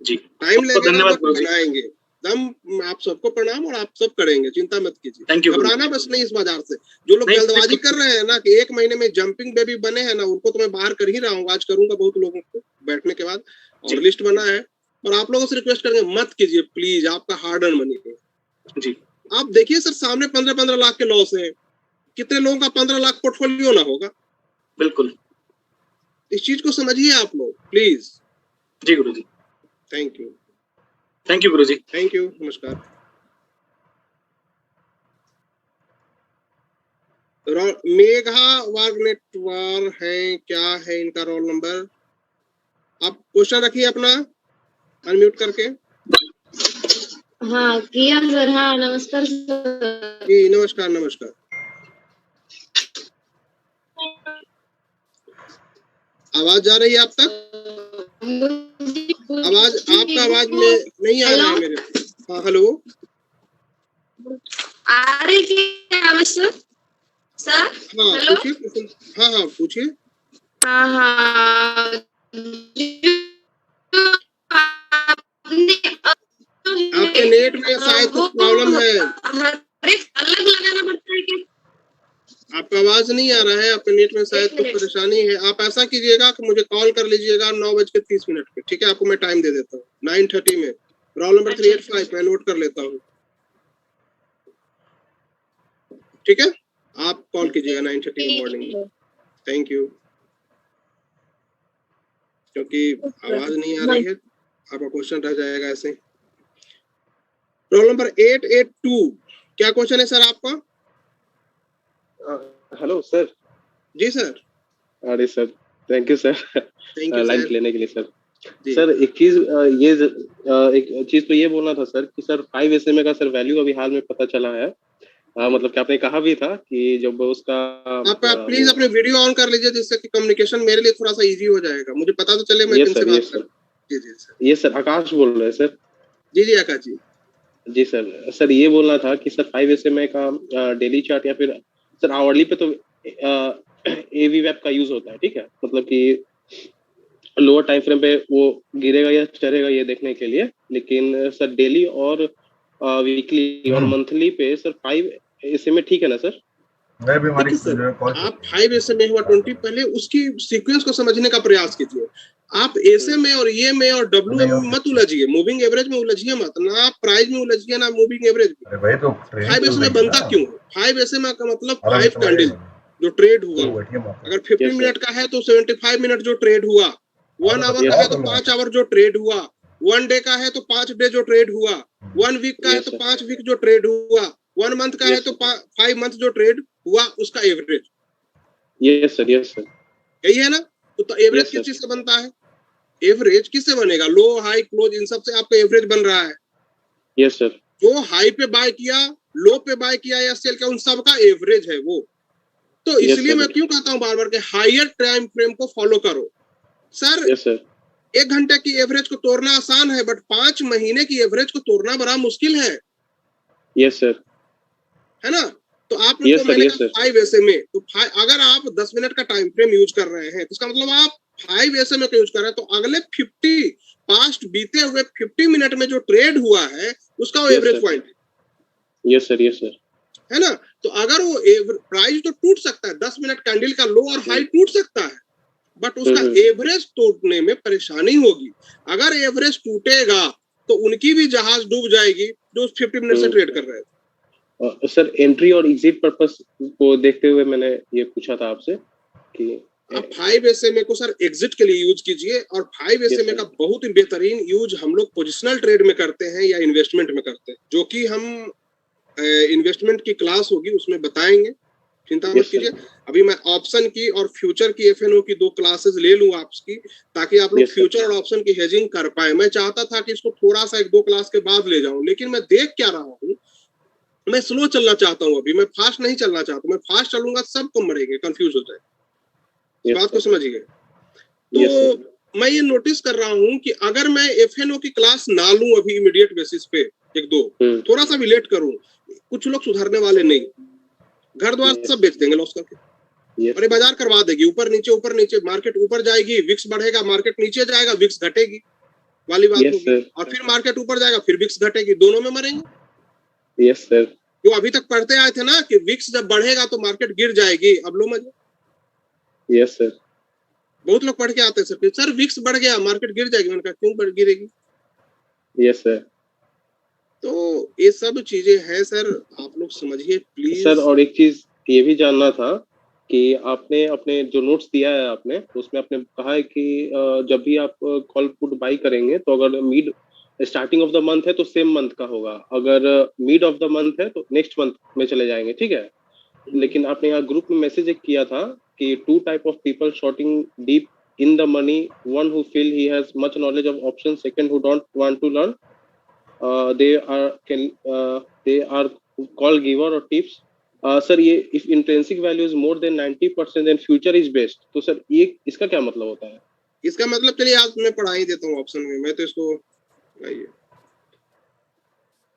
जी
टाइम लगेगा,
धन्यवाद
बट बनाएंगे। दम आप सबको प्रणाम, और आप सब करेंगे, चिंता मत कीजिए।
Thank you.
घबराना बस नहीं इस बाजार से। जो लोग जल्दबाजी कर रहे हैं ना कि 1 महीने में जंपिंग बेबी बने हैं ना, उनको तो मैं बाहर कर ही रहा हूँ, आज करूंगा बहुत लोगों को बैठने के बाद, और लिस्ट बना है। और आप लोगों से रिक्वेस्ट करेंगे मत कीजिए प्लीज, आपका हार्ड अर्न मनी है।
जी
आप देखिए सर, सामने 15-15 लाख के लॉस है, कितने लोगों का 15 लाख पोर्टफोलियो ना होगा?
बिल्कुल,
इस चीज को समझिए आप लोग प्लीज।
जी गुरुजी,
थैंक यू।
थैंक यू गुरुजी।
थैंक यू, नमस्कार। मेघा वाग्नेटवार है, क्या है इनका रोल नंबर? आप क्वेश्चन रखिए अपना अनम्यूट करके।
हाँ किया सर। हाँ नमस्कार सर।
जी नमस्कार नमस्कार। आवाज जा रही है आप तक? आवाज, आपका आवाज में नहीं आ रहा है मेरे। हाँ हेलो,
आ रही क्या आवाज सर? सर
हाँ
हेलो।
पूछिए। हाँ हाँ पूछिए।
हाँ हाँ
आपके नेट में शायद कुछ प्रॉब्लम है,
अलग लगाना पड़ता है क्या?
आपका आवाज नहीं आ रहा है, आपके नेट में शायद कुछ परेशानी है। आप ऐसा कीजिएगा कि मुझे कॉल कर लीजिएगा 9:30 पे, ठीक है? आपको मैं टाइम दे देता हूँ 9:30 में, रोल नंबर 385 मैं नोट कर लेता हूँ, ठीक है? आप कॉल कीजिएगा 9:30 में मॉर्निंग में। Thank you. क्योंकि आवाज नहीं आ रही है, आपका क्वेश्चन रह जाएगा ऐसे। रोल नंबर 882, क्या क्वेश्चन है सर आपका?
Hello sir.
जी सर।
अरे sir thank you sir line लेने के लिए सर। सर एक चीज एक चीज तो ये बोलना था सर कि सर 5 SMA का सर वैल्यू अभी हाल में पता चला है। मतलब कि आपने कहा भी था कि जब उसका
आप प्लीज अपने वीडियो ऑन कर लीजिए जिससे कि कम्युनिकेशन मेरे लिए थोड़ा सा इजी हो जाएगा, मुझे पता तो चले मैं किनसे बात कर। जी जी सर।
ये सर आकाश बोल रहे हैं सर।
जी जी आकाश जी।
जी सर। सर ये बोलना था कि सर 5 SMA का डेली चार्ट या फिर सर आवरली पे तो AV वेब का यूज होता है, ठीक है? मतलब कि लोअर टाइम फ्रेम पे वो गिरेगा या चढ़ेगा ये देखने के लिए, लेकिन सर डेली और वीकली और मंथली पे सर 5 SMA ठीक है ना सर?
आप 5 SMA हुआ 20, पहले उसकी सीक्वेंस को समझने का प्रयास कीजिए। आप SMA और ये में और W में मत उलझिए, मूविंग एवरेज में उलझिए मत, ना आप प्राइस में उलझिए ना मूविंग एवरेज में। 5 SMA बनता क्यों है? 5 SMA का मतलब 5 कैंडल जो ट्रेड हुआ, अगर 50 मिनट का है तो 75 मिनट जो ट्रेड हुआ, 1 आवर का है तो 5 आवर जो ट्रेड हुआ, 1 डे का है तो 5 डे जो ट्रेड हुआ, 1 वीक का है तो 5 वीक जो ट्रेड हुआ, 1 मंथ का है तो 5 मंथ जो ट्रेड हुआ उसका एवरेज।
यस सर
यही है ना? तो एवरेज किस चीज से बनता है? एवरेज किससे बनेगा? लो हाई क्लोज इन सब से आपका एवरेज बन रहा है।
Yes sir.
जो हाई पे बाय किया, लो पे बाय किया या सेल किया, उन सब का एवरेज है वो। तो इसलिए मैं क्यों कहता हूं बार बार कि हायर टाइम फ्रेम को फॉलो करो। सर 1 घंटे की एवरेज को तोड़ना आसान है, बट 5 महीने की एवरेज को तोड़ना बड़ा मुश्किल है।
Yes sir.
है ना? तो आप लोग को मैंने कहा 5 SMA, तो अगर आप 10 मिनट का टाइम फ्रेम यूज कर रहे हैं तो इसका मतलब आप 5 SMA का यूज कर रहे हैं, तो अगले 50 पास्ट बीते हुए 50 मिनट में जो ट्रेड हुआ है उसका वो एवरेज पॉइंट है।
Yes sir.
है ना? तो अगर वो प्राइस तो टूट सकता है, 10 मिनट कैंडल का लो और हाई टूट सकता है, बट उसका एवरेज तोड़ने में परेशानी होगी। अगर एवरेज टूटेगा तो उनकी भी जहाज डूब जाएगी जो 50 मिनट से ट्रेड कर रहे थे।
सर एंट्री और एग्जिट पर्पस को देखते हुए मैंने ये पूछा था आपसे कि
आप 5 SMA को सर एग्जिट के लिए यूज कीजिए, और 5 SMA
sir.
का बहुत ही बेहतरीन यूज हम लोग पोजिशनल ट्रेड में करते हैं या इन्वेस्टमेंट में करते हैं, जो कि हम इन्वेस्टमेंट की क्लास होगी उसमें बताएंगे, चिंता मत कीजिए। अभी मैं ऑप्शन की और फ्यूचर की FNO की 2 क्लासेस ले लूं आपकी, ताकि आप लोग फ्यूचर और ऑप्शन की हेजिंग कर पाए। मैं चाहता था कि इसको थोड़ा सा 1-2 क्लास के बाद ले जाऊं, लेकिन मैं देख क्या रहा हूँ, मैं स्लो चलना चाहता हूँ, अभी मैं फास्ट नहीं चलना चाहता। मैं फास्ट चलूंगा सबको मरेंगे, कंफ्यूज हो जाए। इस बात को समझिए। तो मैं ये नोटिस कर रहा हूँ कि अगर मैं FNO की क्लास ना लूं अभी इमीडिएट बेसिस पे 1-2, थोड़ा सा भी लेट करूं, कुछ लोग सुधरने वाले नहीं, घर द्वार सब बेच देंगे लॉस करके। और ये बाजार करवा देगी, ऊपर नीचे, मार्केट ऊपर जाएगी, विक्स बढ़ेगा, मार्केट नीचे जाएगा, विक्स घटेगी वाली बात होगी, और फिर मार्केट ऊपर जाएगा, फिर विक्स घटेगी, दोनों में मरेंगे।
Yes sir.
जो अभी तक पढ़ते आए थे ना कि विक्स जब बढ़ेगा तो मार्केट गिर जाएगी, अब लो मजे।
Yes sir.
बहुत लोग पढ़ के आते हैं सर विक्स बढ़ गया मार्केट गिर जाएगी, मैंने कहा क्यों गिरेगी?
Yes sir.
तो ये सब चीजें हैं सर, आप लोग समझिए प्लीज
सर। और एक चीज ये भी जानना था कि आपने अपने जो नोट्स दिया है आपने, उसमें आपने कहा है कि जब भी आप कॉल पुट बाई करेंगे तो अगर mid starting of the month है तो सेम मंथ का होगा, अगर मिड ऑफ द मंथ है तो नेक्स्ट मंथ में चले जाएंगे, ठीक है। लेकिन आपने यहाँ ग्रुप में मैसेज एक किया था कि 2 type of people shorting deep in the money, one who feel he has much knowledge of option, second who don't want to learn, they are called giver or tips. Sir ये if intrinsic value is more than 90% then future is best, तो sir ये इसका क्या मतलब होता है?
इसका मतलब चलिए आज मैं पढ़ा ही देता हूँ ऑप्शन में, मैं तो इसको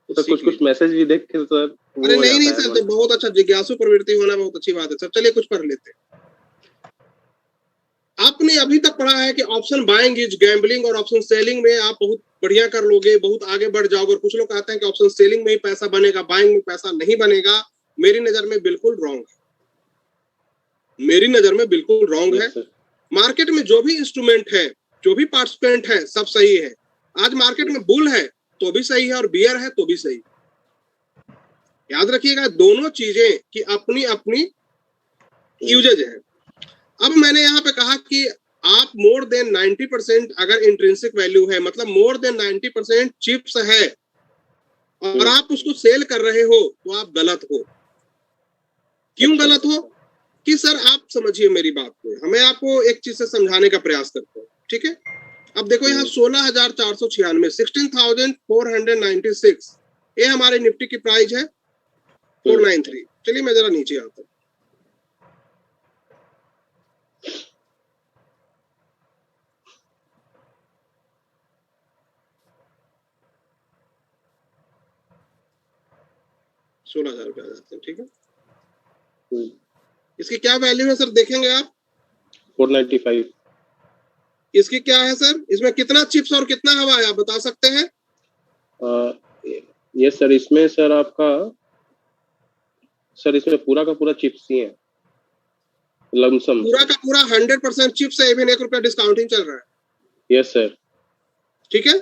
तो कुछ मैसेज भी देख के सर।
अरे नहीं सर, तो बहुत अच्छा, जिज्ञासु प्रवृत्ति होना बहुत अच्छी बात है सर। चलिए कुछ पढ़ लेते हैं। आपने अभी तक पढ़ा है कि ऑप्शन बाइंग इज गैम्बलिंग, और ऑप्शन सेलिंग में आप बहुत बढ़िया कर लोगे, बहुत आगे बढ़ जाओगे। और कुछ लोग कहते हैं कि ऑप्शन सेलिंग में ही पैसा बनेगा, बाइंग में पैसा नहीं बनेगा। मेरी नजर में बिल्कुल रॉन्ग है, मेरी नजर में बिल्कुल रॉन्ग है। मार्केट में जो भी इंस्ट्रूमेंट है, जो भी पार्टिसिपेंट है, सब सही है। आज मार्केट में बुल है तो भी सही है, और बियर है तो भी सही। याद रखिएगा दोनों चीजें की अपनी अपनी यूजेज है। अब मैंने यहाँ पे कहा कि आप मोर देन 90% अगर इंट्रिंसिक वैल्यू है, मतलब मोर देन 90% चिप्स है, और आप उसको सेल कर रहे हो, तो आप गलत हो। क्यों गलत हो? कि सर आप समझिए मेरी बात को, मैं आपको एक चीज से समझाने का प्रयास करता हूँ, ठीक है। अब देखो यहाँ 16,496, 16,496, ये हमारे निफ्टी की प्राइस है 493। चलिए मैं जरा नीचे आता हूँ। ₹16,000 आ जाते हैं, ठीक है। इसकी क्या वैल्यू है सर, देखेंगे आप?
495।
इसकी क्या है सर, इसमें कितना चिप्स और कितना हवा है, आप बता सकते हैं?
ये सर इसमें सर आपका सर इसमें पूरा का पूरा चिप्स ही है, लमसम
पूरा का पूरा 100% चिप्स है, इवन ₹1 डिस्काउंटिंग चल रहा है।
Yes sir.
ठीक है।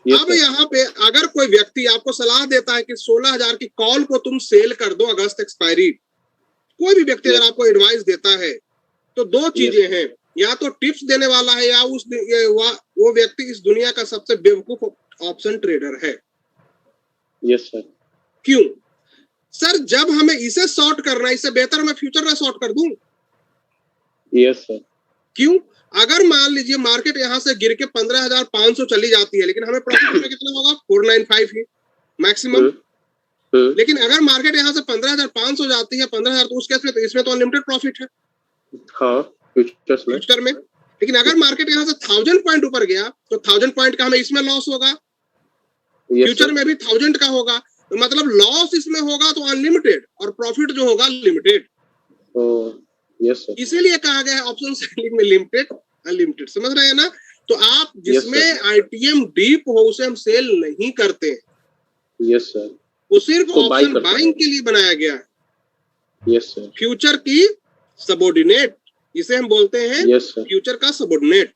अब यहाँ पे अगर कोई व्यक्ति आपको सलाह देता है कि 16,000 की कॉल को तुम सेल कर दो अगस्त एक्सपायरी, कोई भी व्यक्ति अगर आपको एडवाइस देता है, तो 2 चीजें हैं, या तो टिप्स देने वाला है, या वो व्यक्ति इस दुनिया का सबसे बेवकूफ ऑप्शन ट्रेडर है।
Yes sir.
क्यों सर? जब हमें इसे शॉर्ट करना है, इससे बेहतर मैं फ्यूचर में शॉर्ट कर दूं।
Yes sir.
क्यों? अगर मान लीजिए मार्केट यहाँ से गिर के 15,500 चली जाती है, लेकिन हमें प्रॉफिट में कितना होगा? 495 ही मैक्सिमम। लेकिन अगर मार्केट यहाँ से 15,500 जाती है, 15,000, तो उस केस में तो इसमें तो अनलिमिटेड प्रॉफिट है।
हाँ, फ्यूचर में।
लेकिन अगर मार्केट यहाँ से 1000 पॉइंट ऊपर गया, तो 1000 पॉइंट का हमें इसमें लॉस होगा, फ्यूचर में भी 1000 का होगा। तो मतलब लॉस इसमें होगा तो अनलिमिटेड, और प्रॉफिट जो होगा लिमिटेड।
Yes sir.
इसीलिए कहा गया है ऑप्शन सेलिंग में लिमिटेड अनलिमिटेड, समझ रहे हैं ना? तो आप जिसमें आईटीएम डीप हो उसे हम सेल नहीं करते हैं।
Yes sir.
वो सिर्फ ऑप्शन बाइंग के लिए बनाया गया है।
Yes sir.
फ्यूचर की सबऑर्डिनेट, इसे हम बोलते हैं फ्यूचर का सबऑर्डिनेट।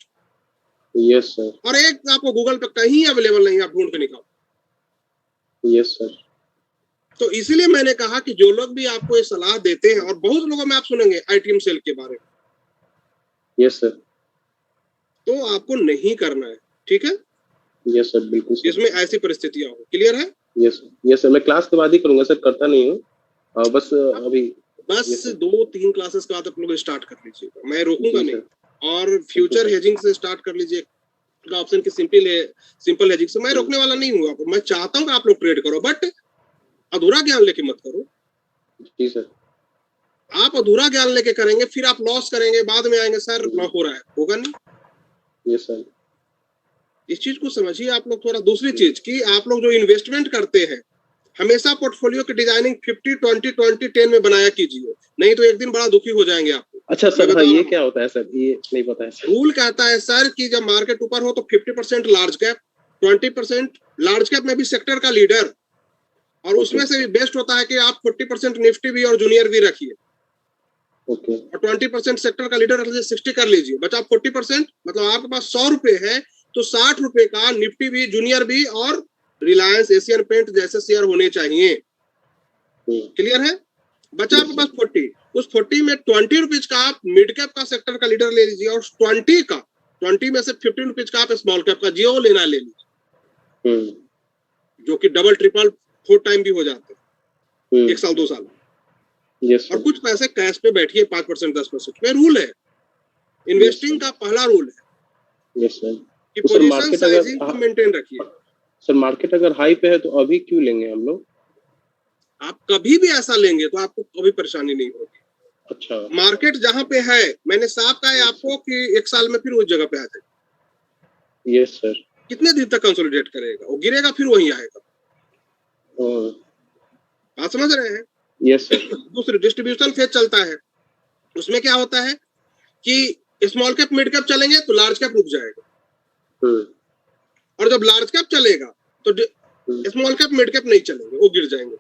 Yes sir.
और एक आपको गूगल पे कहीं अवेलेबल नहीं, आप ढूंढ के निकालो।
Yes sir.
तो इसीलिए मैंने कहा कि जो लोग भी आपको ये सलाह देते हैं, और बहुत लोगों में आप सुनेंगे ITM सेल के बारे में,
यस सर,
तो आपको नहीं करना है, ठीक है?
यस सर, बिल्कुल सर,
जिसमें ऐसी परिस्थितियां हो। क्लियर है?
यस सर, मैं क्लास के बाद ही करूंगा सर, करता नहीं हूँ बस अभी।
बस 2-3 क्लासेस के बाद आप लोग स्टार्ट कर लीजिएगा, मैं रोकूंगा नहीं। और फ्यूचर हेजिंग से स्टार्ट कर लीजिए, ऑप्शन की सिंपल हेजिंग से मैं रोकने वाला नहीं हूँ आपको। मैं चाहता हूँ कि आप लोग ट्रेड करो, बट अधूरा ज्ञान लेके मत करो।
जी सर,
आप अधूरा ज्ञान लेके करेंगे, फिर आप लॉस करेंगे, बाद में आएंगे सर हो रहा है, होगा नहीं।
यस सर,
इस चीज को समझिए आप लोग थोड़ा। दूसरी चीज कि आप लोग जो इन्वेस्टमेंट करते हैं, हमेशा पोर्टफोलियो की डिजाइनिंग 50-20-20-10 में बनाया कीजिए, नहीं तो एक दिन बड़ा दुखी हो जाएंगे आप।
अच्छा सर, हाँ, ये क्या होता है सर? ये नहीं पता है सर।
रूल कहता है सर कि जब मार्केट ऊपर हो तो 50% लार्ज कैप, 20% लार्ज कैप में भी सेक्टर का लीडर, और उसमें से भी बेस्ट होता है कि आप 40% निफ्टी भी और जूनियर भी रखिए,
ओके,
और 20% सेक्टर का लीडर रख लीजिए, 60 कर लीजिए, बचा 40%। मतलब आपके पास 100 रुपए है तो 60 रुपए का निफ्टी भी, जूनियर भी और रिलायंस, एशियन पेंट जैसे शेयर होने चाहिए। क्लियर है? बचा आपके पास 40, उस 40 में 20 रुपीज का आप मिड कैप का सेक्टर का लीडर ले लीजिए, और 20 में से 15 रुपीज का आप स्मॉल कैप का जियो लेना ले लीजिए, जो कि डबल ट्रिपल 4 टाइम भी हो जाते हैं 1 साल 2 साल।
यस
और कुछ पैसे कैश पे बैठिए 5% 10% में। रूल है, इन्वेस्टिंग का पहला रूल है।
यस सर,
कि पोजीशन साइजिंग को मेंटेन रखिए।
सर मार्केट अगर हाई पे है तो अभी क्यों लेंगे हम लोग?
आप कभी भी ऐसा लेंगे तो आपको कभी परेशानी नहीं होगी।
अच्छा,
मार्केट जहां पे है, मैंने साफ कहा है आपको कि 1 साल में फिर उस जगह पे आ जाएगा।
यस सर,
कितने दिन तक कंसोलिडेट करेगा, वो गिरेगा फिर वहीं आएगा। बात समझ रहे हैं?
Yes sir.
दूसरी डिस्ट्रीब्यूशन फेज चलता है, उसमें क्या होता है कि स्मॉल कैप मिड कैप चलेंगे तो लार्ज कैप रुक जाएगा, और जब लार्ज कैप चलेगा तो स्मॉल कैप मिड कैप नहीं चलेंगे, वो गिर जाएंगे,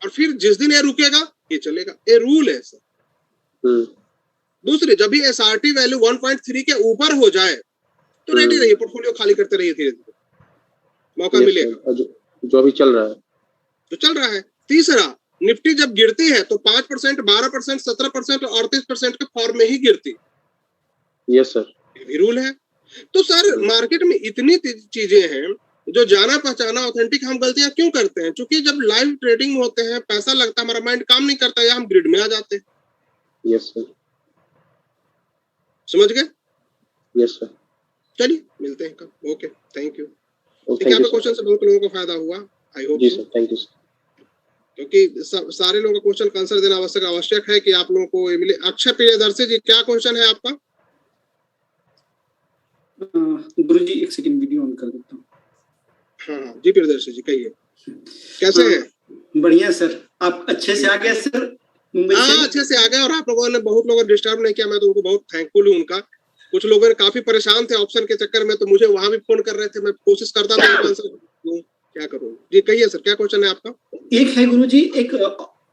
और फिर जिस दिन ये रुकेगा ये चलेगा। ये रूल है सर। दूसरी, जब भी SRT वैल्यू 1.3 के ऊपर हो जाए तो रेडी रहिए, पोर्टफोलियो खाली करते रहिए, धीरे धीरे मौका मिलेगा।
जो अभी चल रहा है,
जो चल रहा है। तीसरा, निफ्टी जब गिरती है तो 5%, 12%, 17% और 38% के फॉर्म में ही गिरती।
यस सर,
ये भी रूल है। तो सर मार्केट में इतनी चीजें हैं जो जाना पहचाना ऑथेंटिक, हम गलतियां क्यों करते हैं? क्योंकि जब लाइव ट्रेडिंग होते हैं, पैसा लगता है, हमारा माइंड काम नहीं करता, या हम ग्रिड में आ जाते हैं।
यस सर,
समझ गए?
Yes sir.
चलिए मिलते हैं कल। Okay, thank you.
Thank you
question से बहुत लोगों को फायदा हुआ, आई होप।
जी सर, थैंक यू सर।
क्योंकि सारे लोगों को क्वेश्चन का आंसर देना आवश्यक है कि आप लोगों को ये मिले। अक्षय प्रियदर्शी जी, क्या क्वेश्चन है आपका?
गुरुजी एक सेकंड वीडियो ऑन कर देता हूँ।
हाँ जी, प्रियदर्शी जी कहिए, कैसे हैं?
बढ़िया सर, आप अच्छे से आ गए सर मुंबई से?
हाँ, अच्छे से आ गए, और आप लोगों ने, बहुत लोगों ने डिस्टर्ब नहीं किया, मैं तो उनको बहुत थैंकफुल हूँ उनका। कुछ लोग काफी परेशान थे ऑप्शन के चक्कर में, तो मुझे वहां भी फोन कर रहे थे, मैं कोशिश करता था आंसर दूं, क्या करूं। जी कहिए सर, क्या क्वेश्चन है आपका?
एक है गुरुजी, एक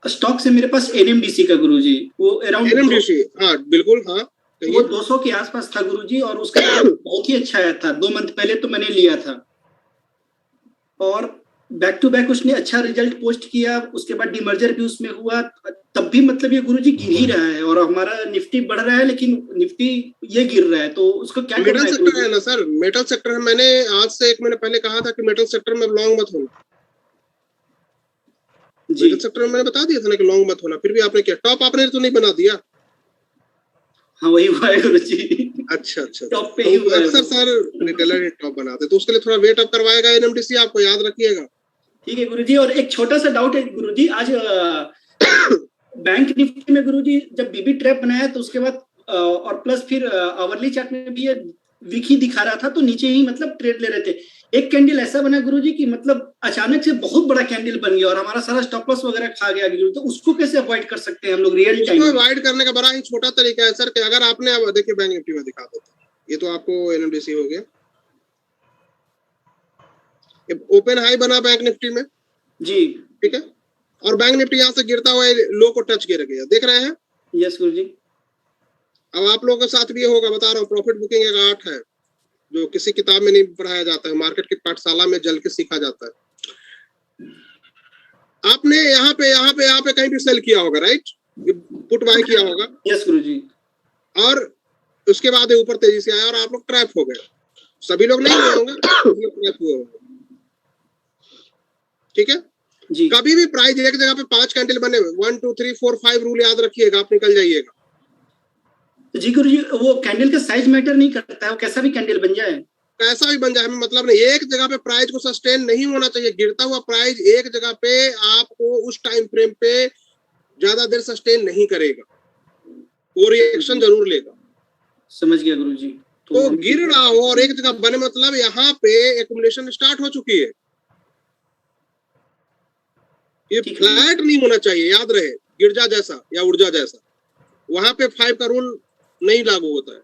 स्टॉक से मेरे पास NMDC का गुरुजी, वो अराउंड
NMDC, हाँ बिल्कुल, हाँ
वो 200 के आसपास था गुरुजी, और उसका बहुत ही अच्छा आया था। 2 मंथ पहले तो मैंने लिया था, और बैक टू बैक उसने अच्छा रिजल्ट पोस्ट किया। उसके बाद डिमर्जर भी उसमें हुआ, तब भी मतलब ये गुरुजी गिर ही रहा है, और हमारा निफ्टी बढ़ रहा है लेकिन निफ्टी ये गिर रहा है, तो उसको क्या करना है?
मेटल सेक्टर है ना सर, मेटल सेक्टर है। मैंने आज से 1 महीने पहले कहा था कि मेटल सेक्टर में लॉन्ग मत होना। मेटल सेक्टर में मैंने बता दिया था ना कि लॉन्ग मत होना, फिर भी आपने क्या टॉप आपने तो नहीं बना दिया?
हाँ वही हुआ है गुरुजी।
अच्छा,
टॉप पे ही हुआ है।
अक्सर सर रिटेलर टॉप बनाते, तो उसके लिए थोड़ा वेट अप करवाएगा NMDC, आपको याद रखिएगा। ठीक
है गुरुजी। और एक छोटा सा डाउट है गुरुजी, आज बैंक निफ्टी में गुरुजी जब बीबी ट्रैप बनाया तो उसके बाद और प्लस फिर आवरली चार्ट में भी ये वीक ही दिखा रहा था, तो नीचे ही मतलब ट्रेड ले रहे थे। एक कैंडल ऐसा बना गुरुजी कि मतलब अचानक से बहुत बड़ा कैंडल बन गया और हमारा सारा स्टॉप लॉस वगैरह खा गया, तो उसको कैसे अवॉइड कर सकते हैं हम लोग रियल टाइम?
उसको अवॉइड करने का बड़ा ही छोटा तरीका है सर, कि अगर आपने, अब देखिए बैंक निफ्टी में दिखा देता, ये तो आपको NMDC हो गया, ओपन हाई बना बैंक निफ्टी में जी, ठीक है, और बैंक निफ्टी यहाँ से गिरता हुआ लो को टच कर गया, देख रहे हैं?
यस गुरुजी।
अब आप लोगों के साथ भी ये होगा, बता रहा हूँ। प्रॉफिट बुकिंग एक आर्ट है जो किसी किताब में नहीं पढ़ाया जाता है, मार्केट की पाठशाला में जल के सीखा जाता है। आपने यहाँ पे कहीं भी सेल किया होगा, राइट? पुट बाय किया होगा।
यस गुरुजी।
और उसके बाद ये ऊपर तेजी से आया और आप लोग ट्रैप हो गए। सभी लोग नहीं हुए होंगे, ट्रैप हुए होंगे। ठीक है
जी।
कभी भी प्राइस एक जगह पे 5 कैंडल बने हुए 1 2 3 4 5 रूल याद रखिएगा, आप निकल जाइएगा।
जी गुरुजी, वो कैंडल का साइज मैटर नहीं करता है, वो कैसा भी कैंडल बन जाए,
कैसा भी बन जाए, हमें मतलब नहीं। एक जगह पे प्राइस को सस्टेन नहीं होना चाहिए। गिरता हुआ प्राइस एक जगह पे आपको उस टाइम फ्रेम पे ज्यादा देर सस्टेन नहीं करेगा, वो रिएक्शन जरूर लेगा।
समझ गया गुरुजी।
तो गिर रहा हो और एक जगह बने, मतलब यहाँ पे एक्युमुलेशन स्टार्ट हो चुकी है। ये फ्लैट नहीं होना चाहिए, याद रहे, गिरजा जैसा या ऊर्जा जैसा। वहां पे 5 का रूल नहीं लागू होता है।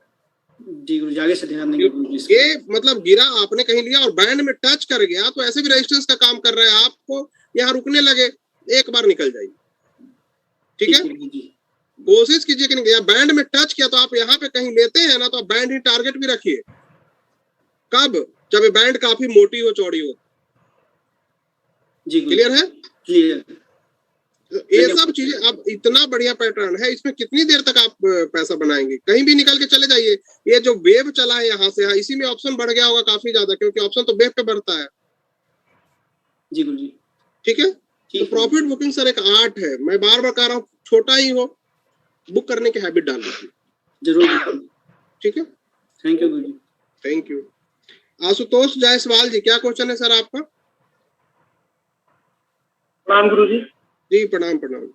जी गुरुजी, आगे से ध्यान देंगे गुरुजी।
ये मतलब गिरा आपने कहीं लिया और बैंड में टच कर गया तो ऐसे भी रेजिस्टेंस का काम कर रहा है, आपको यहाँ रुकने लगे, एक बार निकल जाइए। ठीक है कोशिश कीजिए कि नहीं, बैंड में टच किया तो आप यहाँ पे कहीं लेते हैं ना, तो आप बैंड ही टारगेट भी रखिए। कब? जब ये बैंड काफी मोटी हो, चौड़ी हो।
जी
क्लियर है?
क्लियर।
ये सब चीजें, अब इतना बढ़िया पैटर्न है, इसमें कितनी देर तक आप पैसा बनाएंगे? कहीं भी निकल के चले जाइए। ये जो वेव चला है यहाँ से, इसी में ऑप्शन बढ़ गया होगा काफी ज्यादा, क्योंकि ऑप्शन तो वेव पे बढ़ता है।
जी गुरुजी।
ठीक है तो प्रॉफिट बुकिंग सर एक आर्ट है। मैं बार बार कह रहा हूँ, छोटा ही हो, बुक करने की हैबिट डाल लीजिए।
जरूर।
ठीक है,
थैंक यू गुरुजी।
Thank you. आशुतोष जायसवाल जी, क्या क्वेश्चन है सर आपका?
प्रणाम गुरुजी।
जी प्रणाम प्रणाम।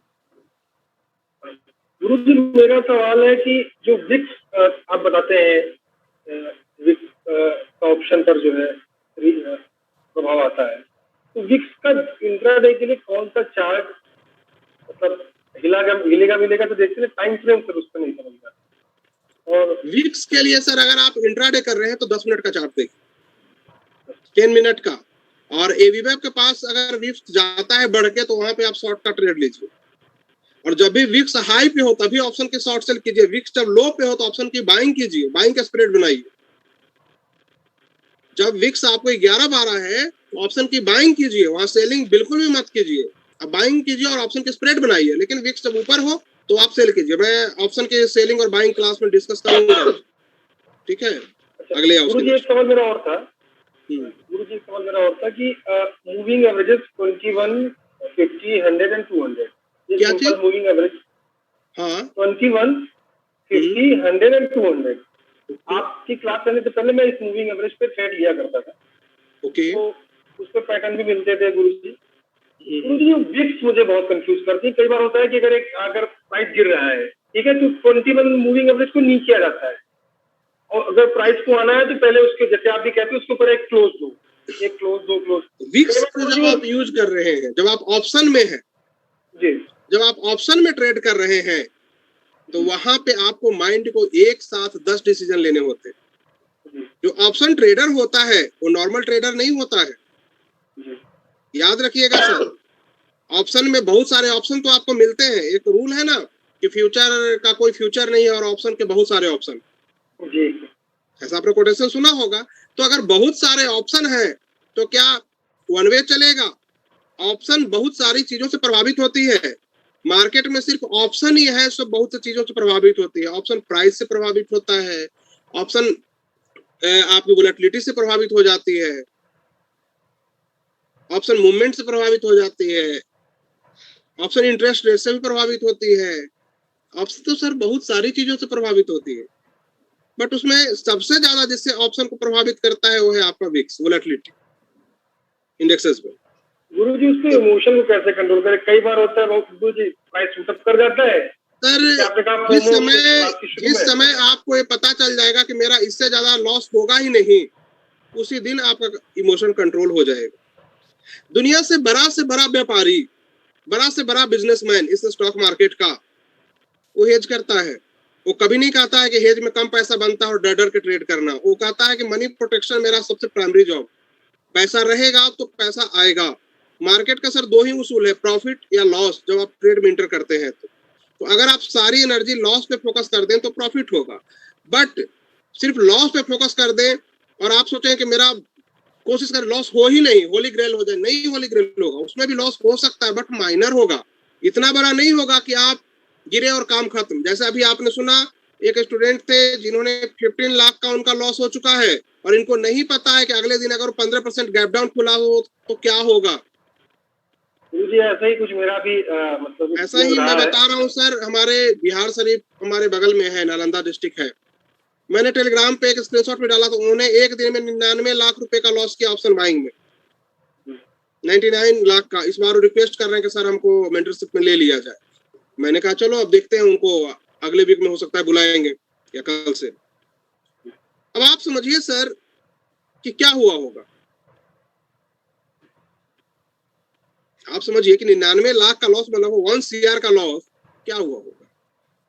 गुरुजी मेरा सवाल है कि जो विक्स आप बताते हैं, विक्स का ऑप्शन पर जो है प्रभाव आता है, तो विक्स का इंट्राडे के लिए कौन सा चार्ट मतलब हिलेगा मिलेगा, तो देखते हैं टाइम फ्रेम सर उस पर नहीं समझता। और
विक्स के लिए सर अगर आप इंट्राडे कर रहे हैं तो 10 मिनट का चार्ट देखिए, 10 मिनट का। और एवीवेब के पास अगर विक्स जाता है बढ़ के, तो वहां पे आप शॉर्ट का ट्रेड लीजिए। और जब भी विक्स हाई पे हो तभी ऑप्शन के शॉर्ट सेल कीजिए। विक्स जब लो पे हो तो ऑप्शन की बाइंग कीजिए, बाइंग का स्प्रेड बनाइए। जब विक्स आपको 11-12 है तो ऑप्शन की बाइंग कीजिए, वहां सेलिंग बिल्कुल भी मत कीजिए। अब बाइंग कीजिए और ऑप्शन के स्प्रेड बनाइए। लेकिन विक्स जब ऊपर हो तो आप सेल कीजिए। मैं ऑप्शन के सेलिंग और बाइंग क्लास में डिस्कस करूंगा। ठीक है अगले
गुरुजी एक सवाल मेरा और था। गुरुजी एक सवाल मेरा और था कि मूविंग एवरेजेस 21, 50, 100 एंड 200, ये सिंपल मूविंग एवरेज। हाँ 21, 50, 100 एंड 200। आपकी क्लास करने से पहले मैं इस मूविंग एवरेज पे ट्रेड लिया करता था।
ओके
तो उस पे पैटर्न भी मिलते थे गुरुजी। गुरुजी विक्स मुझे बहुत कंफ्यूज करती है। कई बार होता है कि अगर प्राइस गिर रहा है, ठीक है, तो 21 मूविंग एवरेज को नीचे आ जाता है, और अगर प्राइस को आना है तो पहले उसके, जैसे आप भी कहते हैं, उसके ऊपर एक क्लोज दो, एक क्लोज दो क्लोज।
विक्स को जब आप यूज कर रहे हैं, जब आप ऑप्शन में हैं
जी,
जब आप ऑप्शन में ट्रेड कर रहे हैं, तो वहां पे आपको माइंड को एक साथ 10 डिसीजन लेने होते हैं। जो ऑप्शन ट्रेडर होता है वो नॉर्मल ट्रेडर नहीं होता है, याद रखिएगा सर। ऑप्शन में बहुत सारे ऑप्शन तो आपको मिलते हैं। एक रूल है ना कि फ्यूचर का कोई फ्यूचर नहीं है और ऑप्शन के बहुत सारे ऑप्शन।
जी,
ऐसा आपने कोटेशन सुना होगा। तो अगर बहुत सारे ऑप्शन हैं तो क्या वन वे चलेगा? ऑप्शन बहुत सारी चीजों से प्रभावित होती है। मार्केट में सिर्फ ऑप्शन ही है, सब बहुत सी चीजों से प्रभावित होती है। ऑप्शन प्राइस से प्रभावित होता है, ऑप्शन आपकी वोलेटिलिटी से प्रभावित हो जाती है, ऑप्शन मूवमेंट से प्रभावित हो जाती है, ऑप्शन इंटरेस्ट रेट से भी प्रभावित होती है। ऑप्शन तो सर बहुत सारी चीजों से प्रभावित होती है, बट उसमें सबसे ज्यादा जिससे ऑप्शन को प्रभावित करता है वो है आपका विक्स, वोलेटिलिटी इंडेक्सेस में।
गुरुजी उसके इमोशन को कैसे कंट्रोल करें? कई बार होता है गुरुजी प्राइस शूट अप कर जाता है
सर। जिस समय आपको ये पता चल जाएगा कि मेरा इससे ज्यादा लॉस होगा ही नहीं, उसी दिन आपका इमोशन कंट्रोल हो जाएगा। दुनिया से बड़ा व्यापारी, बड़ा से बड़ा बिजनेसमैन इस स्टॉक मार्केट का, वो हेज करता है। वो कभी नहीं कहता है कि हेज में कम पैसा बनता है और डर डर के ट्रेड करना। वो कहता है कि मनी प्रोटेक्शन मेरा सबसे प्राइमरी जॉब। पैसा रहेगा तो पैसा आएगा। मार्केट का सर 2 ही उसूल है, प्रॉफिट या लॉस, जब आप ट्रेड में इंटर करते हैं तो अगर आप सारी एनर्जी लॉस पे फोकस कर दें तो प्रॉफिट होगा। बट सिर्फ लॉस पे फोकस कर दें और आप सोचें कि मेरा कोशिश करें लॉस हो ही नहीं, होली ग्रेल हो जाए, नहीं होली ग्रेल होगा, उसमें भी लॉस हो सकता है बट माइनर होगा, इतना बड़ा नहीं होगा कि आप गिरे और काम खत्म। जैसे अभी आपने सुना एक स्टूडेंट थे जिन्होंने 15 लाख का उनका लॉस हो चुका है और इनको नहीं पता है कि अगले दिन अगर 15% गैप डाउन खुला हो तो क्या होगा।
जी ऐसा ही कुछ मेरा भी मतलब
ऐसा ही मैं बता रहा हूँ सर, हमारे बिहार शरीफ हमारे बगल में है, नालंदा डिस्ट्रिक्ट है, मैंने टेलीग्राम पे एक स्क्रीनशॉट में डाला तो उन्होंने एक दिन में 99 लाख रुपए का लॉस किया ऑप्शन बाइंग में, 99 लाख का। इस बार रिक्वेस्ट कर रहे हैं कि सर हमको मेंटरशिप में ले लिया जाए। मैंने कहा चलो अब देखते हैं, उनको अगले वीक में हो सकता है बुलाएंगे या कल से। अब आप समझिए सर कि क्या हुआ होगा, आप समझिए कि 99 लाख का लॉस मतलब 1 CR का लॉस क्या हुआ होगा।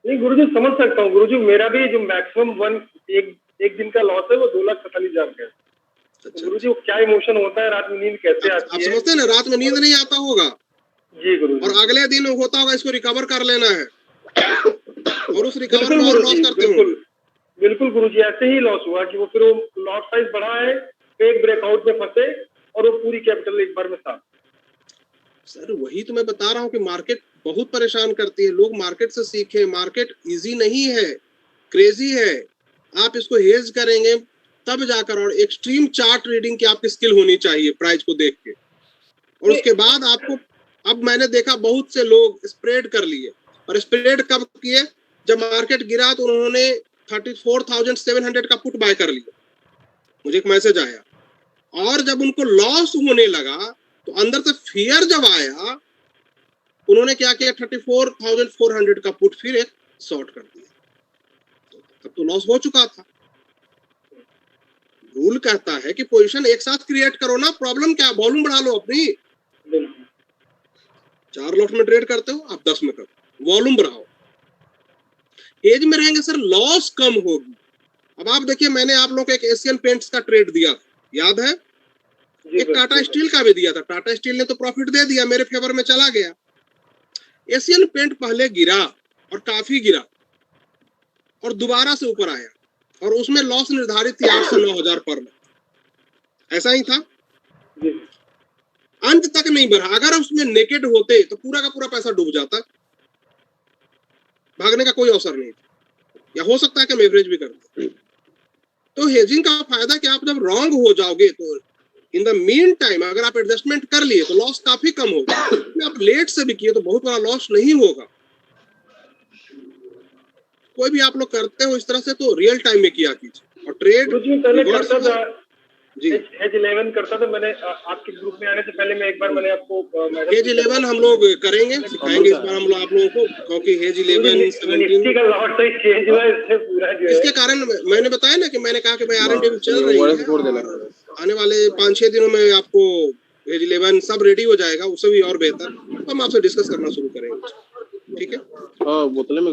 नहीं गुरुजी समझ सकता हूँ गुरुजी, मेरा भी जो मैक्सिमम एक दिन का लॉस है वो 2,47,000 का है।
अच्छा,
गुरुजी वो क्या इमोशन होता है, रात में नींद कैसे आती
आप
है?
समझते हैं ना, रात में नींद नहीं आता होगा
जी गुरुजी,
और अगले दिन होता होगा इसको रिकवर कर लेना है और उस रिकवर
बिल्कुल
में और लॉस
गुरुजी,
करते हो।
बिल्कुल बिल्कुल गुरुजी, ऐसे ही लॉस हुआ कि वो फिर वो लॉट साइज बढ़ा है, फेक ब्रेकआउट में फंसे और वो पूरी कैपिटल एक बार में साथ।
सर वही तो मैं बता रहा हूँ कि मार्केट बहुत परेशान करती है, लोग मार्केट से सीखें, मार्केट इजी नहीं है, क्रेजी है। आप इसको हेज करेंगे तब जाकर, और एक्सट्रीम चार्ट रीडिंग की आपकी स्किल होनी चाहिए प्राइस को देख के, और उसके बाद आपको, अब मैंने देखा बहुत से लोग स्प्रेड कर लिए, और स्प्रेड कब किए, जब मार्केट गिरा तो उन्होंने 34,700 का पुट बाय कर लिया, मुझे एक मैसेज आया, और जब उनको लॉस होने लगा तो अंदर से फियर जब आया उन्होंने क्या किया, 34,400 का पुट फिर एक शॉर्ट कर दिया, तब तो लॉस हो चुका था। रूल कहता है कि पोजीशन एक साथ क्रिएट करो ना, प्रॉब्लम क्या, वॉल्यूम बढ़ा लो अपनी। 4 लॉट में ट्रेड करते हो आप, 10 में करो, वॉल्यूम बढ़ाओ, एज में रहेंगे सर लॉस कम होगी। अब आप देखिए, मैंने आप लोगों को एक एशियन पेंट्स का ट्रेड दिया, याद है, एक टाटा स्टील का भी दिया था, टाटा स्टील ने तो प्रॉफिट दे दिया, मेरे फेवर में चला गया। एशियन पेंट पहले गिरा और काफी गिरा और दोबारा से ऊपर आया, और उसमें लॉस निर्धारित थी 8 से 9,000 पर में, ऐसा ही था, अंत तक नहीं बढ़ा। अगर उसमें नेकेड होते तो पूरा का पूरा पैसा डूब जाता, भागने का कोई अवसर नहीं था, या हो सकता है कि हम एवरेज भी करते। तो हेजिंग का फायदा कि आप जब रॉन्ग हो जाओगे तो इन द मीन टाइम अगर आप एडजस्टमेंट कर लिए तो लॉस काफी कम होगा, आप लेट से भी किए तो बहुत बड़ा लॉस नहीं होगा। कोई भी आप लोग करते हो इस तरह से तो रियल टाइम में किया कीजिए, और ट्रेड
पहले करता था जी, हेज 11 करता था मैंने, आपके ग्रुप में आने से पहले मैं एक बार मैंने आपको
हेज 11 हम लोग करेंगे, सिखाएंगे इस बार हम लोग आप लोगों को, क्योंकि हेज 11 17
का लॉट साइज चेंज हुआ है पूरा जो है,
इसके कारण मैंने बताया ना कि मैंने कहा कि भाई R&D चल रही है, आने वाले 5-6 दिनों में आपको हेज 11 सब रेडी हो जाएगा, उससे भी और बेहतर तो हम आपसे डिस्कस करना शुरू करेंगे, ठीक है।
हाँ बोतलें में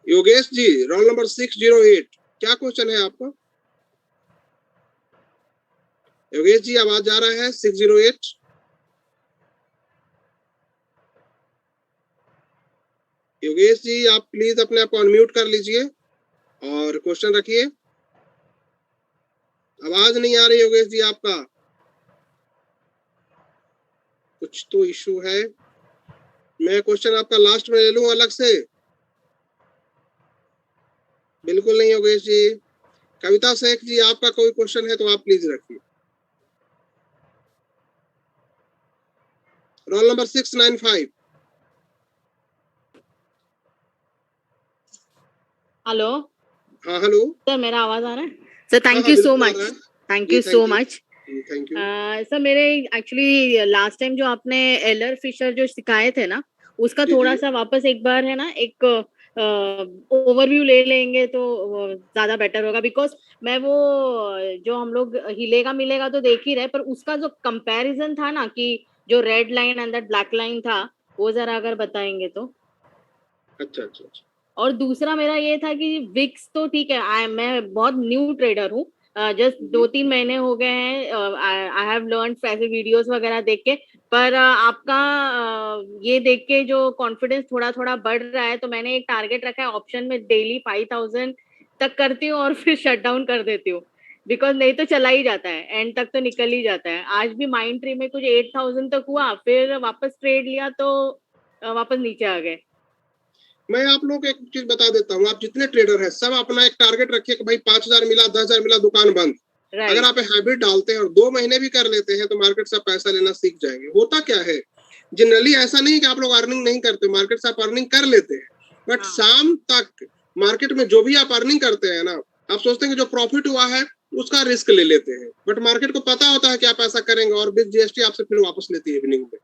योगेश जी, रोल नंबर 608, क्या क्वेश्चन है आपका? योगेश जी आवाज आ रहा है? 608 योगेश जी, आप प्लीज अपने आप को अनम्यूट कर लीजिए और क्वेश्चन रखिए। आवाज नहीं आ रही योगेश जी आपका, कुछ तो इशू है। मैं क्वेश्चन आपका लास्ट में ले लूं अलग से? बिल्कुल नहीं योगेश जी। कविता शेख जी, आपका कोई क्वेश्चन है तो आप प्लीज रखिए। Roll number 695।
हेलो।
हाँ हेलो
सर, मेरा आवाज आ रहा है? सर थैंक
हाँ,
यू सो
बिल्कुल आ
मच,
रहा है।
थैंक
जी,
you
thank
so
you.
Much.
Thank you.
Sir मेरे एक्चुअली लास्ट टाइम जो आपने एलर फिशर जो सिखाए थे ना, उसका
जी,
थोड़ा
जी।
सा वापस एक बार है ना, एक ओवरव्यू ले लेंगे तो ज्यादा बेटर होगा, बिकॉज मैं वो जो हम लोग हिलेगा मिलेगा तो देख ही रहे, पर उसका जो कंपैरिजन था ना, कि जो red line and that black line था, वो जरा अगर बताएंगे तो।
अच्छा अच्छा अच्छा।
और दूसरा मेरा ये था कि विक्स तो ठीक है, मैं बहुत न्यू ट्रेडर हूँ, जस्ट 2-3 महीने हो गए हैं, आई हैव लर्न ऐसे वीडियोस वगैरह देख के, पर आपका ये देख के जो कॉन्फिडेंस थोड़ा थोड़ा बढ़ रहा है, तो मैंने एक टारगेट रखा है ऑप्शन में, डेली 5,000 तक करती हूँ और फिर शट डाउन कर देती हूँ। बिकॉज नहीं तो चला ही जाता है, एंड तक तो निकल ही जाता है। आज भी माइंड ट्री में कुछ 8000 तक हुआ, फिर वापस ट्रेड लिया तो वापस नीचे आ गए।
मैं आप लोग को एक चीज बता देता हूँ, आप जितने ट्रेडर हैं सब अपना एक टारगेट रखिए कि भाई 5000 मिला, 10,000 मिला, दुकान बंद। अगर आप हैबिट डालते हैं और 2 महीने भी कर लेते हैं तो मार्केट से आप पैसा लेना सीख जाएंगे। होता क्या है, जनरली ऐसा नहीं है कि आप लोग अर्निंग नहीं करते, मार्केट से आप अर्निंग कर लेते हैं, बट शाम तक मार्केट में जो भी आप अर्निंग करते हैं ना, आप सोचते हैं कि जो प्रॉफिट हुआ है उसका रिस्क ले लेते हैं, बट मार्केट को पता होता है कि आप ऐसा करेंगे और बिग जीएसटी आपसे फिर वापस लेती है इवनिंग में।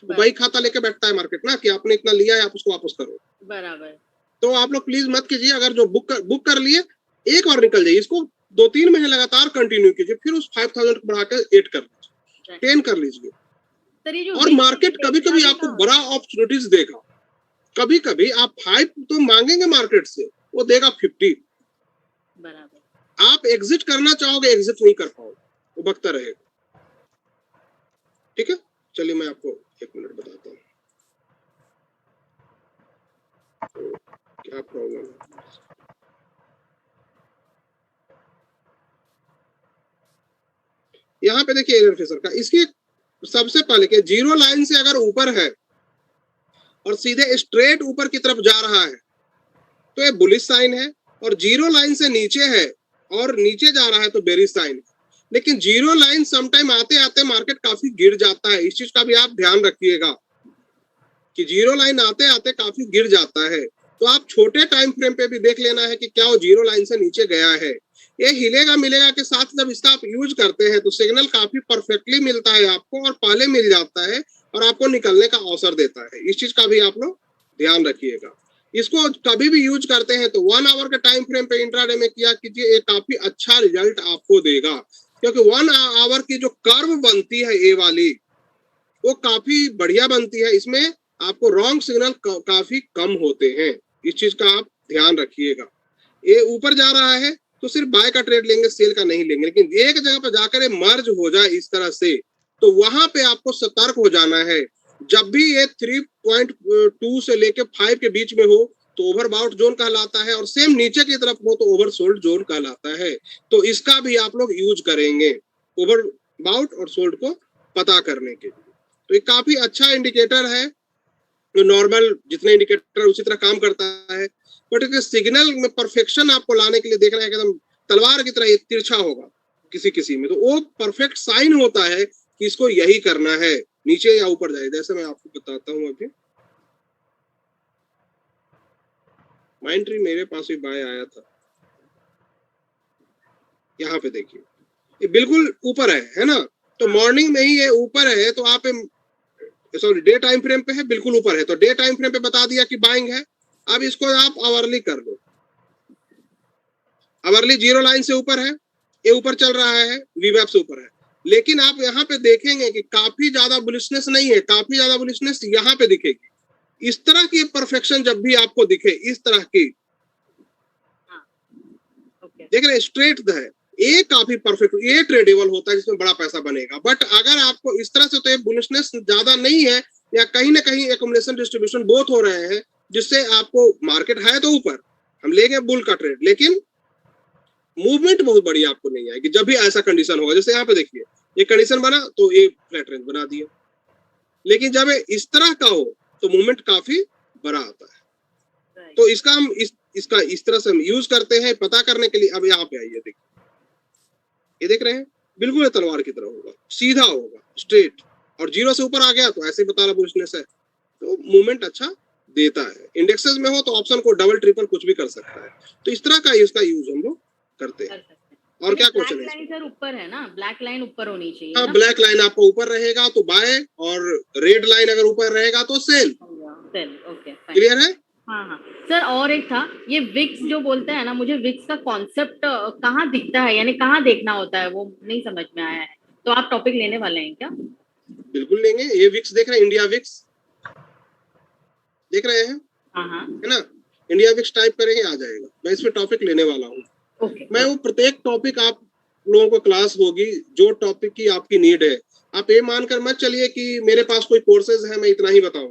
तो वही खाता लेके बैठता है मार्केट ना कि आपने इतना लिया है आप उसको वापस करो।
बराबर।
तो आप लोग प्लीज मत कीजिए, अगर जो बुक कर लिए एक बार निकल जाइए, इसको 2-3 महीने लगातार कंटिन्यू कीजिए, फिर उस 5000 को बढ़ाकर 8 कर लीजिए, 10 कर लीजिए। और मार्केट कभी कभी आपको बड़ा अपॉर्चुनिटीज देगा, कभी कभी आप 5 तो मांगेंगे मार्केट से, वो देगा 50।
बराबर।
आप एग्जिट करना चाहोगे, एग्जिट नहीं कर पाओगे, वो बकता रहेगा। ठीक है, चलिए मैं आपको 1 मिनट बताता हूँ क्या प्रॉब्लम है। यहाँ पे देखिए एरर फेसर का, इसकी सबसे पहले के जीरो लाइन से अगर ऊपर है और सीधे स्ट्रेट ऊपर की तरफ जा रहा है तो ये बुलिश साइन है, और जीरो लाइन से नीचे है और नीचे जा रहा है तो बेरिश साइन है। लेकिन जीरो लाइन समटाइम आते आते मार्केट काफी गिर जाता है, इस चीज का भी आप ध्यान रखिएगा कि जीरो लाइन आते आते काफी गिर जाता है। तो आप छोटे टाइम फ्रेम पे भी देख लेना है कि क्या वो जीरो लाइन से नीचे गया है। ये हिलेगा मिलेगा के साथ जब इसका आप यूज करते हैं तो सिग्नल काफी परफेक्टली मिलता है आपको, और पहले मिल जाता है और आपको निकलने का अवसर देता है। इस चीज का भी आप लोग ध्यान रखिएगा। इसको कभी भी यूज करते हैं तो 1 आवर के टाइम फ्रेम पे इंट्राडे में किया कीजिए, ये काफी अच्छा रिजल्ट आपको देगा, क्योंकि 1 आवर की जो कर्व बनती है ए वाली वो काफी बढ़िया बनती है, इसमें आपको रॉन्ग सिग्नल काफी कम होते हैं। इस चीज का आप ध्यान रखिएगा। ये ऊपर जा रहा है तो सिर्फ बाय का ट्रेड लेंगे, सेल का नहीं लेंगे, लेकिन एक जगह पर जाकर ये मर्ज हो जाए इस तरह से तो वहां पे आपको सतर्क हो जाना है। जब भी ये 3.2 से लेके 5 के बीच में हो तो ओवरबाउट जोन कहलाता है, और सेम नीचे की तरफ हो तो ओवरसोल्ड जोन कहलाता है। तो इसका भी आप लोग यूज करेंगे ओवरबाउट और सोल्ड को पता करने के लिए। तो ये काफी अच्छा इंडिकेटर है, नॉर्मल जितने इंडिकेटर उसी तरह काम करता है, बट सिग्नल में परफेक्शन आपको लाने के लिए देखना है कि एकदम तलवार की तरह तिरछा होगा किसी में, तो वो परफेक्ट साइन होता है कि इसको यही करना है, नीचे या ऊपर जाए। जैसे मैं आपको बताता हूँ, अभी माइंड ट्री मेरे पास भी बाय आया था, यहाँ पे देखिए ये बिल्कुल ऊपर है ना, तो मॉर्निंग में ही ये ऊपर है, तो आप सॉरी डे टाइम फ्रेम पे है, बिल्कुल ऊपर है, तो डे टाइम फ्रेम पे बता दिया कि बाइंग है। अब इसको आप आवरली कर लो, आवरली जीरो लाइन से ऊपर है, ये ऊपर चल रहा है, वीवैप से ऊपर है, लेकिन आप यहाँ पे देखेंगे कि काफी ज्यादा बुलिशनेस नहीं है, काफी ज्यादा बुलिशनेस यहाँ पे दिखेगी। इस तरह की परफेक्शन जब भी आपको दिखे, इस तरह की देख रहे स्ट्रेट है, ये काफी परफेक्ट, ये ट्रेडेबल होता है जिसमें बड़ा पैसा बनेगा। बट अगर आपको इस तरह से, तो ये बुलिशनेस ज्यादा नहीं है या कहीं ना कहीं एक्युमुलेशन डिस्ट्रीब्यूशन बोथ हो रहे हैं, जिससे आपको मार्केट है तो ऊपर हम लेंगे बुल का ट्रेड, लेकिन मूवमेंट बहुत बड़ी आपको नहीं आएगी जब भी ऐसा कंडीशन होगा। जैसे यहाँ पे देखिए ये कंडीशन बना तो ये फ्लैट रेंज बना दिया, लेकिन जब इस तरह का हो तो मूवमेंट काफी बड़ा आता है। तो इसका हम इसका इस तरह से हम यूज करते हैं पता करने के लिए। अब यहाँ पे आइए, देखिए ये देख रहे हैं, बिल्कुल तलवार की तरह होगा, सीधा होगा, स्ट्रेट, और जीरो से ऊपर आ गया तो ऐसे ही बता रहा बुलिशनेस है, तो मूवमेंट अच्छा देता है। इंडेक्सेस में हो तो ऑप्शन को डबल ट्रिपल कुछ भी कर सकता है। तो इस तरह का इसका यूज हम लोग करते हैं। और क्या क्वेश्चन है?
ब्लैक लाइन सर ऊपर है ना, ब्लैक लाइन ऊपर होनी चाहिए।
हाँ, ब्लैक लाइन आपको ऊपर रहेगा तो बाय, और रेड लाइन अगर ऊपर रहेगा तो सेल।
ओके,
क्लियर है?
हाँ हाँ सर। और एक था ये विक्स जो बोलते हैं ना, मुझे विक्स का कॉन्सेप्ट कहाँ दिखता है, यानी कहाँ देखना होता है, वो नहीं समझ में आया है। तो आप टॉपिक लेने वाले हैं क्या?
बिल्कुल लेंगे। ये विक्स देख रहे हैं, इंडिया विक्स देख रहे हैं?
हाँ,
है ना, इंडिया विक्स टाइप करेंगे आ जाएगा। मैं इस पे टॉपिक लेने वाला हूँ। मैं वो प्रत्येक टॉपिक आप लोगों को क्लास होगी जो टॉपिक की आपकी नीड है। आप ये मानकर मत चलिए कि मेरे पास कोई कोर्सेज है मैं इतना ही बताऊं।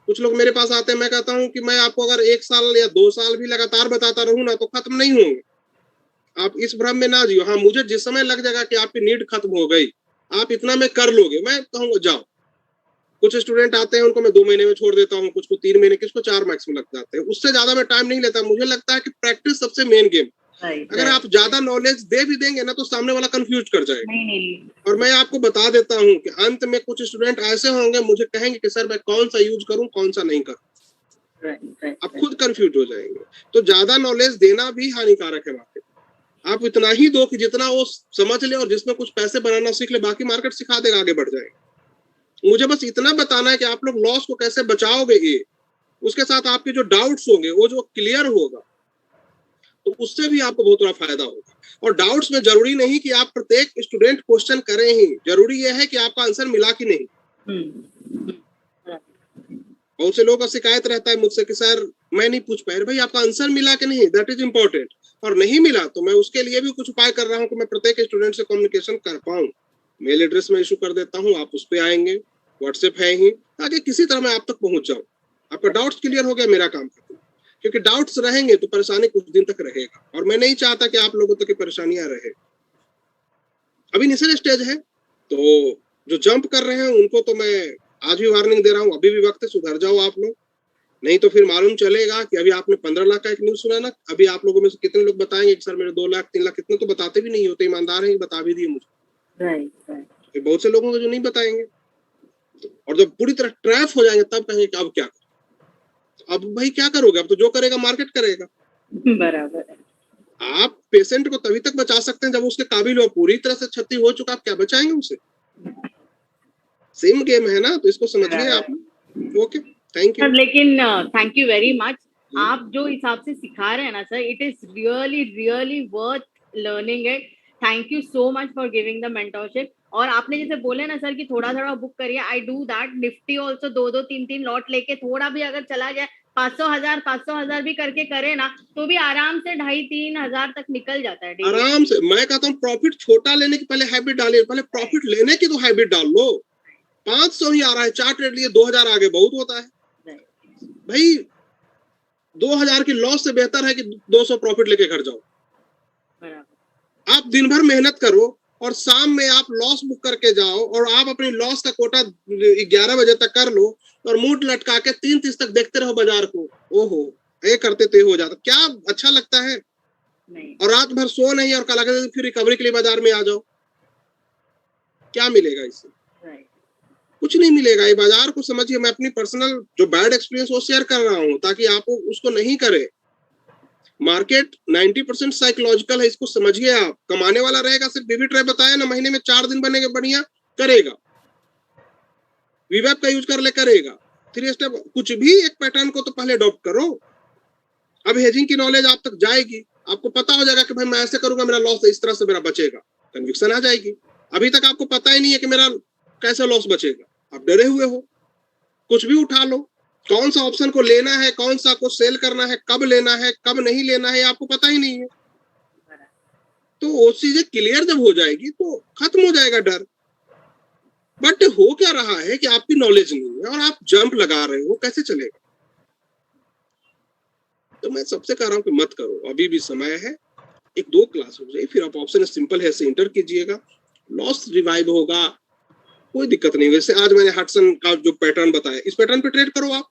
कुछ लोग मेरे पास आते हैं, मैं कहता हूं कि मैं आपको अगर 1 साल या 2 साल भी लगातार बताता रहूं ना तो खत्म नहीं होंगे। आप इस भ्रम में ना जियो। हाँ, मुझे जिस समय लग जाएगा कि आपकी नीड खत्म हो गई, आप इतना में कर लोगे, मैं कहूंगा जाओ। कुछ स्टूडेंट आते हैं, उनको मैं 2 महीने में छोड़ देता हूँ, कुछ को 3 महीने, किसको 4 मैक्सिमम लग जाते हैं। उससे ज्यादा मैं टाइम नहीं लेता। मुझे लगता है कि प्रैक्टिस सबसे मेन गेम। अगर आप ज्यादा नॉलेज दे भी देंगे ना, तो सामने वाला कंफ्यूज कर जाएगा। और मैं आपको बता देता हूँ कि अंत में कुछ स्टूडेंट ऐसे होंगे, मुझे कहेंगे कि सर मैं कौन सा यूज करूँ, कौन सा नहीं करूँ। आप खुद कंफ्यूज हो जाएंगे। तो ज्यादा नॉलेज देना भी हानिकारक है मार्केट। आप इतना ही दो कि जितना वो समझ ले, और जिसमें कुछ पैसे बनाना सीख ले, बाकी मार्केट सिखा देगा, आगे बढ़ जाएगा। मुझे बस इतना बताना है कि आप लोग लॉस को कैसे बचाओगे, ये उसके साथ आपके जो डाउट्स होंगे वो जो क्लियर होगा, तो उससे भी आपको बहुत बड़ा फायदा होगा। और डाउट्स में जरूरी नहीं कि आप प्रत्येक स्टूडेंट क्वेश्चन करें ही, जरूरी यह है कि आपका आंसर मिला कि नहीं। बहुत से लोगों का शिकायत रहता है मुझसे कि सर मैं नहीं पूछ पाया। भाई आपका आंसर मिला कि नहीं, दैट इज इंपॉर्टेंट। और नहीं मिला तो मैं उसके लिए भी कुछ उपाय कर रहा हूँ कि मैं प्रत्येक स्टूडेंट से कम्युनिकेशन कर पाऊँ। मेल एड्रेस में इशू कर देता हूँ, आप उस पर आएंगे, व्हाट्सएप है ही, ताकि किसी तरह मैं आप तक पहुंच जाऊँ। आपका डाउट्स क्लियर हो गया, मेरा काम खत्म। क्योंकि डाउट्स रहेंगे तो परेशानी कुछ दिन तक रहेगा, और मैं नहीं चाहता कि आप लोगों तक परेशानियां रहे। अभी इनिशियल स्टेज है, तो जो जंप कर रहे हैं उनको तो मैं आज भी वार्निंग दे रहा हूँ, अभी भी वक्त है, सुधर जाओ आप लोग। नहीं तो फिर मालूम चलेगा कि अभी आपने 15 लाख का एक न्यूज सुना ना, अभी आप लोगों में से कितने लोग बताएंगे कि सर मेरे 2 लाख 3 लाख, कितने तो बताते भी नहीं होते, ईमानदार है, बता भी दिए मुझे। राइट। बहुत से लोगों को जो नहीं बताएंगे, और जब पूरी तरह ट्रैप हो जाएंगे तब कहेंगे कि अब क्या, अब भाई क्या करोगे, अब तो जो करेगा मार्केट करेगा। बराबर है। आप पेशेंट को तभी तक बचा सकते हैं जब उसके काबिल हो, पूरी तरह से क्षति हो चुका, आप क्या बचाएंगे उसे। सेम गेम है ना, तो इसको समझिए आप। Okay, thank you.
लेकिन थैंक यू वेरी मच। आप जो हिसाब से सिखा रहे हैं ना sir, it is really really worth learning it. Thank you so much for giving the mentorship. और आपने जैसे बोले ना सर कि थोड़ा थोड़ा बुक करिए, I do that. Nifty also 2-2 3-3 lot लेके थोड़ा भी अगर चला जाए, 500,000 भी करके करे ना, तो भी आराम से 2,500-3 हजार तक निकल जाता है।
आराम से। मैं कहता हूँ प्रॉफिट छोटा लेने की पहले हैबिट डालिए, पहले प्रॉफिट लेने की तो हैबिट डाल लो। 500 ही आ रहा है, 4 ट्रेड लिए 2000 आगे बहुत होता है भाई। 2000 की लॉस से बेहतर है कि 200 प्रॉफिट लेके घर जाओ। आप दिन भर मेहनत करो और शाम में आप लॉस बुक करके जाओ, और आप अपनी लॉस का कोटा 11 बजे तक कर लो, और मूड लटका के 3:30 तक देखते रहो बाजार को। ओहो, ये करते तो हो जाता, क्या अच्छा लगता है। नहीं। और रात भर सो नहीं, और कल अगले दिन फिर रिकवरी के लिए बाजार में आ जाओ, क्या मिलेगा इससे। कुछ नहीं मिलेगा। ये बाजार को समझिए। मैं अपनी पर्सनल जो बैड एक्सपीरियंस वो शेयर कर रहा हूँ, ताकि आप उसको नहीं करे। मार्केट 90% साइकोलॉजिकल है, इसको समझिए आप। कमाने वाला रहेगा, सिर्फ बीबी ट्रे बताया ना, महीने में 4 दिन बनेंगे, बढ़िया करेगा, वीवेब का यूज कर ले, करेगा। 3 स्टेप, कुछ भी एक पैटर्न को तो पहले अडॉप्ट करो। अब हेजिंग की नॉलेज आप तक जाएगी, आपको पता हो जाएगा कि भाई मैं ऐसे करूंगा, मेरा लॉस इस तरह से मेरा बचेगा, कन्विक्शन आ जाएगी। अभी तक आपको पता ही नहीं है कि मेरा कैसे लॉस बचेगा, आप डरे हुए हो। कुछ भी उठा लो, कौन सा ऑप्शन को लेना है, कौन सा को सेल करना है, कब लेना है, कब नहीं लेना है, आपको पता ही नहीं है। तो वो चीजें क्लियर जब हो जाएगी तो खत्म हो जाएगा डर। बट हो क्या रहा है कि आपकी नॉलेज नहीं है और आप जंप लगा रहे हो, कैसे चलेगा। तो मैं सबसे कह रहा हूं कि मत करो, अभी भी समय है। 1-2 क्लास हो जाए, फिर आप ऑप्शन सिंपल है ऐसे इंटर कीजिएगा, लॉस रिवाइव होगा, कोई दिक्कत नहीं। वैसे आज मैंने हटसन का जो पैटर्न बताया, इस पैटर्न पे ट्रेड करो। आप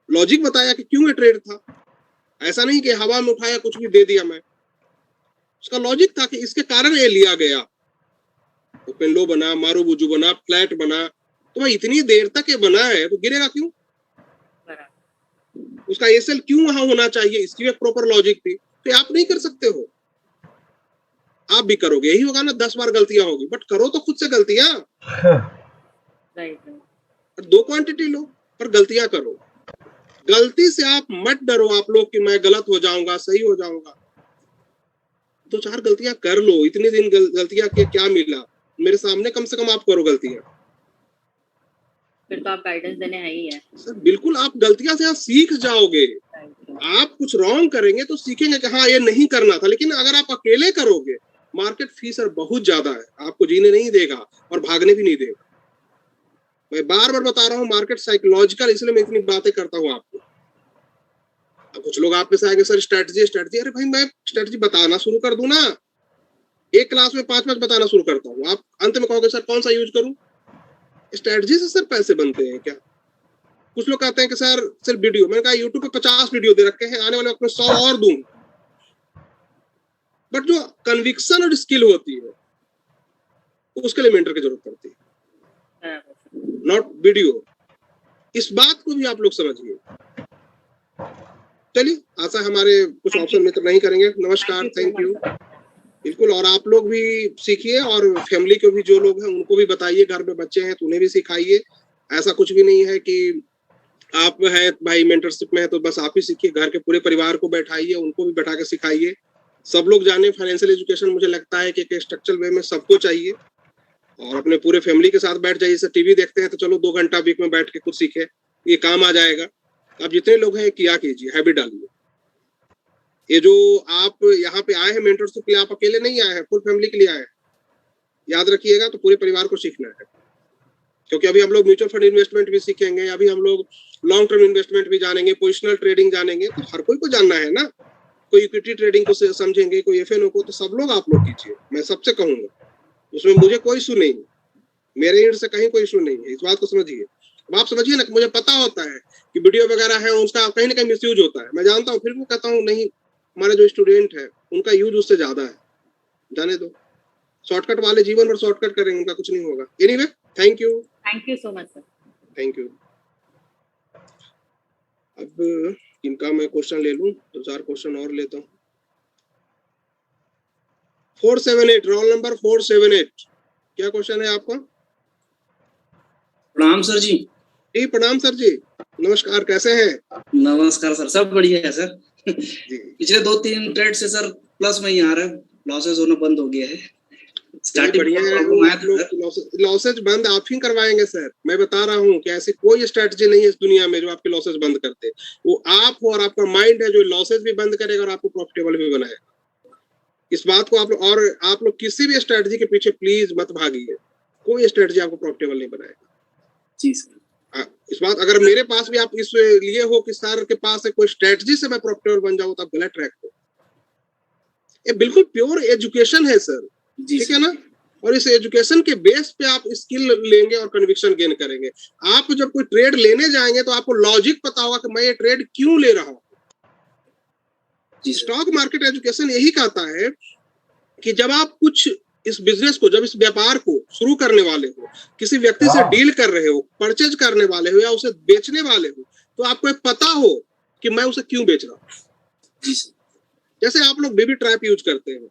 लॉजिक बताया कि क्यों ये ट्रेड था, ऐसा नहीं कि हवा में उठाया कुछ भी दे दिया मैं। उसका लॉजिक था कि इसके कारण ये लिया गया, ओपन लो बना, मारूबुजू बना, फ्लैट बना, तो भाई इतनी देर तक ये बना है तो गिरेगा क्यों, उसका एसएल क्यों वहां होना चाहिए, इसकी एक प्रॉपर लॉजिक थी। तो आप नहीं कर सकते हो, आप भी करोगे, यही होगा ना, 10 बार गलतियां होगी, बट करो तो खुद से गलतियां। 2 क्वांटिटी लो पर गलतियां करो। गलती से आप मत डरो आप लोग कि मैं गलत हो जाऊंगा, सही हो जाऊंगा। 2-4 गलतियां कर लो। इतने दिन गलतियां के क्या मिला, मेरे सामने कम से कम आप करो गलतियां,
फिर तो आप गाइडेंस देने है ही है
सर। बिल्कुल, आप गलतियां से सीख जाओगे। आप कुछ रॉन्ग करेंगे तो सीखेंगे कि हाँ ये नहीं करना था। लेकिन अगर आप अकेले करोगे, मार्केट फीस बहुत ज्यादा है, आपको जीने नहीं देगा और भागने भी नहीं देगा। मैं बार बार बता रहा हूँ, मार्केट साइकोलॉजिकल, इसलिए मैं इतनी बातें करता हूँ आपको। अब कुछ लोग आपके से आएंगे सर स्ट्रेटजी स्ट्रेटजी, अरे भाई मैं स्ट्रेटजी बताना शुरू कर दूं ना, एक क्लास में 5-5 बताना शुरू करता हूँ, आप अंत में कहोगे सर कौन सा यूज करूं? स्ट्रेटजी से सर पैसे बनते हैं क्या? कुछ लोग कहते हैं कि सर सिर्फ वीडियो, मैंने कहा यूट्यूब पे 50 वीडियो दे रखे हैं, आने वाले वक्त में 100 और दूंगा, बट जो कन्विक्शन और स्किल होती है उसके लिए मेंटर की जरूरत पड़ती है, नॉट वीडियो। इस बात को भी आप लोग समझिए। चलिए, आशा हमारे कुछ ऑप्शन मित्र नहीं करेंगे। नमस्कार, थैंक यू। बिल्कुल, और आप लोग भी सीखिए और फैमिली को भी, जो लोग हैं उनको भी बताइए, घर में बच्चे हैं तो उन्हें भी सिखाइए। ऐसा कुछ भी नहीं है कि आप है भाई मेंटरशिप में है तो बस आप ही सीखिए, घर के पूरे परिवार को बैठाइए, उनको भी बैठा के सिखाइए। सब लोग जाने फाइनेंशियल एजुकेशन, मुझे लगता है कि एक स्ट्रक्चरल वे में सबको चाहिए, और अपने पूरे फैमिली के साथ बैठ जाइए। जैसे टीवी देखते हैं तो चलो 2 घंटा वीक में बैठ के कुछ सीखे, ये काम आ जाएगा। आप जितने लोग हैं किया कीजिए, हैबिट डालिए। ये जो आप यहाँ पे आए हैं मेंटरशिप के लिए, आप अकेले नहीं आए हैं, फुल फैमिली के लिए आए हैं, याद रखिएगा। तो पूरे परिवार को सीखना है, क्योंकि अभी हम लोग म्यूचुअल फंड इन्वेस्टमेंट भी सीखेंगे, अभी हम लोग लॉन्ग टर्म इन्वेस्टमेंट भी जानेंगे, पोजिशनल ट्रेडिंग जानेंगे, तो हर कोई को जानना है ना। कोई इक्विटी ट्रेडिंग को समझेंगे, कोई एफएनओ को, तो सब लोग आप लोग कीजिए, मैं सबसे कहूंगा, उसमें मुझे कोई इशू नहीं, मेरे एंड से कहीं कोई इशू नहीं है, इस बात को समझिए। अब आप समझिए ना, मुझे पता होता है कि वीडियो वगैरह है उसका कहीं ना कहीं मिसयूज होता है, मैं जानता हूँ, फिर भी कहता हूँ नहीं, हमारे जो स्टूडेंट है उनका यूज उससे ज्यादा है, जाने दो। शॉर्टकट वाले जीवन भर शॉर्टकट करेंगे, उनका कुछ नहीं होगा। Anyway, thank you
so much sir.
Thank you. अब इनका मैं क्वेश्चन ले लूं, 2-4 क्वेश्चन और लेता हूँ। 478, रोल नंबर 478, क्या क्वेश्चन है आपका?
प्रणाम सर जी।
जी प्रणाम सर जी, नमस्कार, कैसे हैं?
नमस्कार सर, सब बढ़िया है सर। पिछले 2-3 ट्रेड से सर प्लस में ही आ रहा है, लॉसेस होना बंद हो गया है।
स्टार्टिंग लॉसेज बंद आप ही करवाएंगे सर, मैं बता रहा हूँ कि ऐसी कोई स्ट्रेटजी नहीं है इस दुनिया में जो आपके लॉसेज बंद करते, वो आप हो और आपका माइंड है जो लॉसेज भी बंद करेगा और आपको प्रॉफिटेबल भी बनाएगा। इस बात को आप लोग किसी भी स्ट्रेटजी के पीछे प्लीज मत भागिए, कोई स्ट्रेटजी आपको प्रॉफिटेबल नहीं बनाएगा।
जी सर।
इस बात, अगर मेरे पास भी आप इस लिए हो कि सर के पास है कोई स्ट्रेटजी से मैं प्रॉफिटेबल बन जाऊं, तो आप गलत ट्रैक हो। ये बिल्कुल प्योर एजुकेशन है सर, ठीक है ना? और इस एजुकेशन के बेस पे आप स्किल लेंगे और कन्विक्शन गेन करेंगे। आप जब कोई ट्रेड लेने जाएंगे तो आपको लॉजिक पता होगा कि मैं ये ट्रेड क्यों ले रहा हूँ। स्टॉक मार्केट एजुकेशन यही कहता है कि जब आप कुछ इस बिजनेस को, जब इस व्यापार को शुरू करने वाले हो, किसी व्यक्ति से डील कर रहे हो, परचेज करने वाले हो या उसे बेचने वाले हो, तो आपको पता हो कि मैं उसे क्यों बेच रहा हूँ। जैसे आप लोग बेबी ट्रैप यूज करते हैं,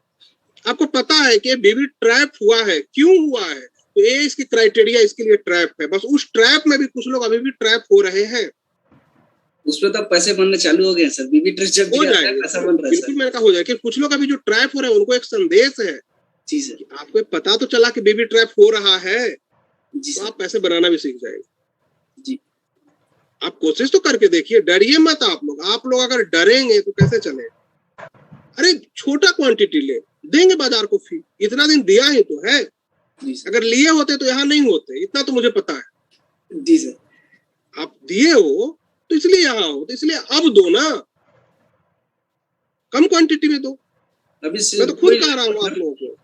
आपको पता है कि बेबी ट्रैप हुआ है, क्यों हुआ है, तो ये इसकी क्राइटेरिया, इसके लिए ट्रैप है। बस उस ट्रैप में भी कुछ लोग अभी भी ट्रैप हो रहे हैं,
उसमें तो पैसे बनने चालू हो गए सर। बेबी ट्रैप जब
हो जाएगा, पैसा बन रहा है। बिल्कुल मैंने कहा हो जाएगा। कुछ लोग अभी जो ट्रैप हो रहे हैं उनको एक संदेश है
जी सर,
आपको पता तो चला कि बेबी ट्रैप हो रहा है, तो आप पैसे बनाना भी सीख जाएंगे जी। आप कोशिश तो करके देखिए, डरिए मत आप लोग अगर डरेंगे तो कैसे चले। अरे छोटा क्वांटिटी ले, देंगे बाजार को फी, इतना दिन दिया ही तो है, अगर लिए होते तो यहाँ नहीं होते, इतना तो मुझे पता है
जी सर।
आप दिए हो तो इसलिए यहाँ हो, तो इसलिए अब दो ना, कम क्वांटिटी में दो।
अभी
मैं तो खुद कह रहा हूँ आप लोगों को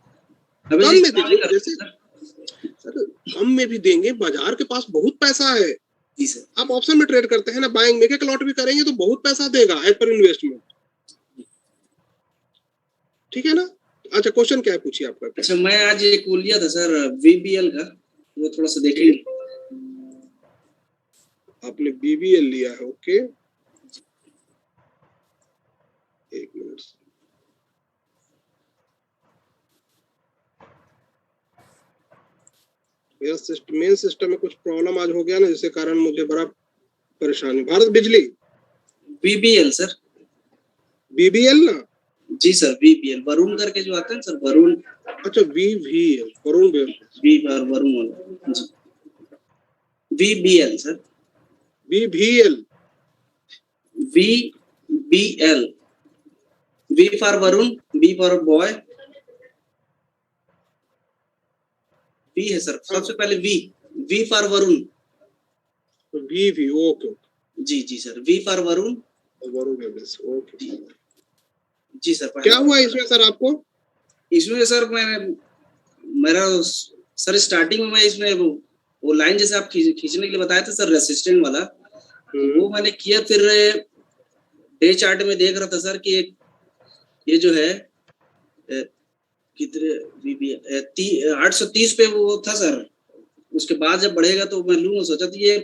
कम में दीजिए, जैसे सर कम में भी देंगे, बाजार के पास बहुत पैसा है
जी सर।
आप ऑप्शन में ट्रेड करते हैं ना, बाइंग में एक लॉट भी करेंगे तो बहुत पैसा देगा एज पर इन्वेस्टमेंट, ठीक है ना? अच्छा क्वेश्चन क्या है पूछिए आपका।
अच्छा मैं आज एक वो लिया था सर VBL का, वो थोड़ा सा देखेंगे।
आपने BBL लिया है, ओके, एक मिनट। मेरा मेन सिस्टम में कुछ प्रॉब्लम आज हो गया ना, जिसके कारण मुझे बड़ा परेशानी। भारत बिजली
VBL सर।
BBL ना?
जी सर VBL, वरुण करके जो आता है सर, वरुण।
अच्छा VBL, वरुण
वरुण वाला जी। VBL sir,
BBL,
VBL, V for Varun, B for boy, V है सर सबसे पहले, V for Varun,
VV, okay
जी जी sir, V for Varun,
Varun average, okay.
जी सर।
क्या हुआ इसमें सर आपको?
इसमें सर मेरा सर स्टार्टिंग में मैं इसमें वो लाइन जैसे आप खींचने के लिए बताए थे सर रेसिस्टेंट वाला, वो मैंने किया। फिर डे चार्ट में देख रहा था सर कि एक ये जो है कितने 830 पे वो था सर। उसके बाद जब बढ़ेगा तो मैं लूंगा सोचा, तो ये